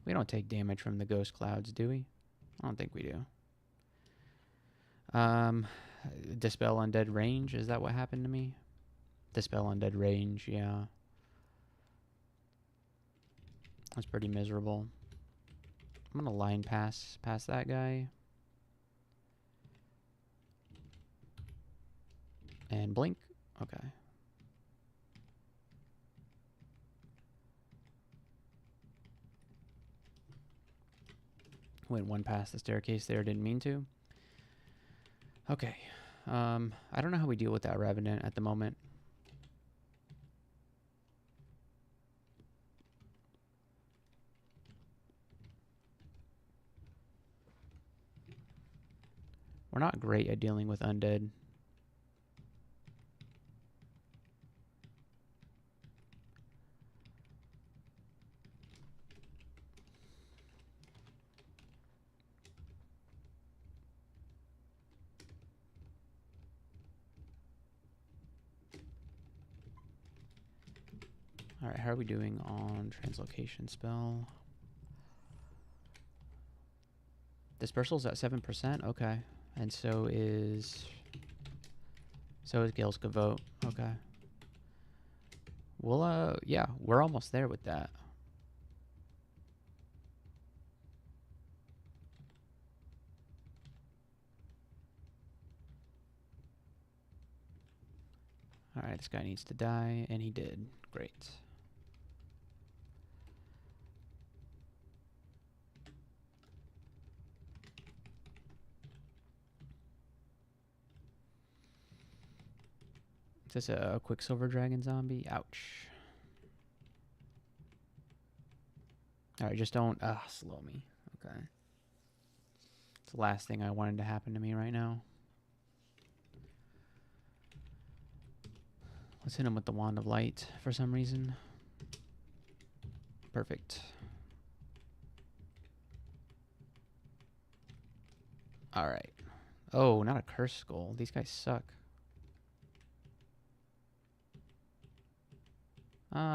We don't take damage from the ghost clouds, do we? I don't think we do. Dispel undead range, is that what happened to me? Dispel undead range, yeah. That's pretty miserable. I'm gonna line past that guy. And blink. Okay. Went one past the staircase there, didn't mean to. Okay. I don't know how we deal with that Revenant at the moment. We're not great at dealing with undead. Alright, how are we doing on translocation spell? Dispersal's at 7%? Okay. And so is Gale's Gavote. Okay. Well, yeah, we're almost there with that. Alright, this guy needs to die, and he did. Great. Is this a Quicksilver Dragon zombie? Ouch. Alright, just don't slow me. Okay. It's the last thing I wanted to happen to me right now. Let's hit him with the Wand of Light for some reason. Perfect. Alright. Oh, not a Curse Skull. These guys suck.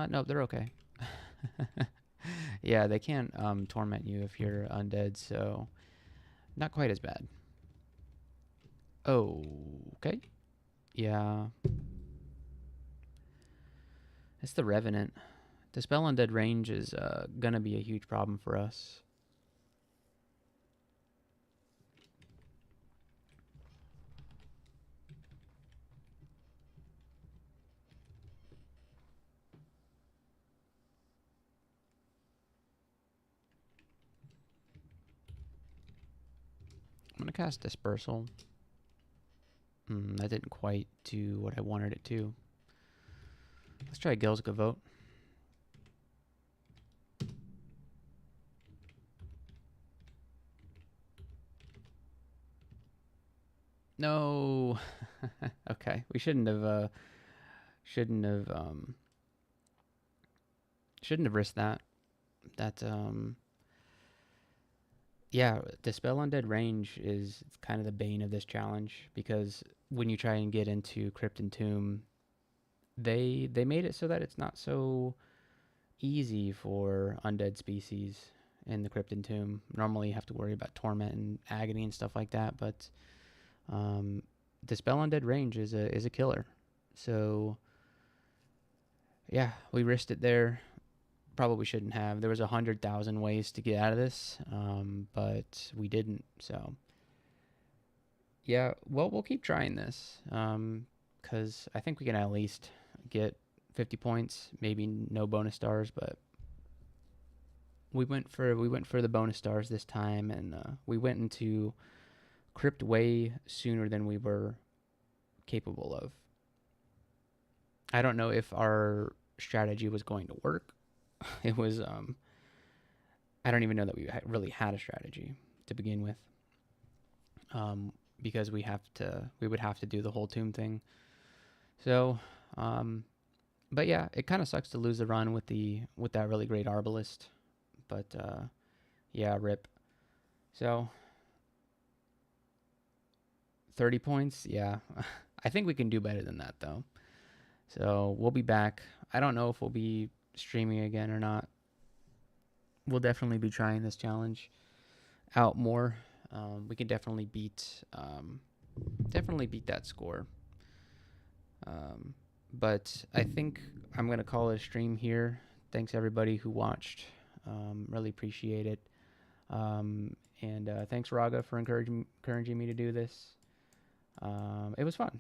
No, they're okay. Yeah, they can't torment you if you're undead, so not quite as bad. Oh, okay. Yeah. It's the Revenant. Dispel Undead range is gonna be a huge problem for us. I'm gonna cast Dispersal. That didn't quite do what I wanted it to. Let's try Gil's Gavote. No. Okay, we shouldn't have shouldn't have risked that. That yeah, Dispel Undead range is kind of the bane of this challenge because when you try and get into Crypt and Tomb, they made it so that it's not so easy for undead species in the Crypt and Tomb. Normally you have to worry about Torment and Agony and stuff like that, but Dispel Undead range is a killer. So yeah, we risked it there. Probably shouldn't have. There was 100,000 ways to get out of this, but we didn't. So yeah, well, we'll keep trying this because I think we can at least get 50 points. Maybe no bonus stars, but we went for the bonus stars this time, and we went into Crypt way sooner than we were capable of. I don't know if our strategy was going to work. It was I don't even know that we really had a strategy to begin with, because we would have to do the whole tomb thing. So, but yeah, it kind of sucks to lose the run with that really great Arbalist, but yeah, rip. So 30 points, yeah. I think we can do better than that though. So we'll be back. I don't know if we'll be streaming again or not. We'll definitely be trying this challenge out more. We can definitely beat that score. But I think I'm gonna call it a stream here. Thanks everybody who watched. Really appreciate it. And thanks Raga for encouraging me to do this. It was fun.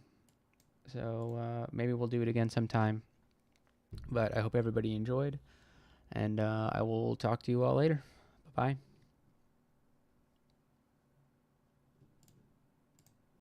So maybe we'll do it again sometime. But I hope everybody enjoyed. And I will talk to you all later. Bye-bye.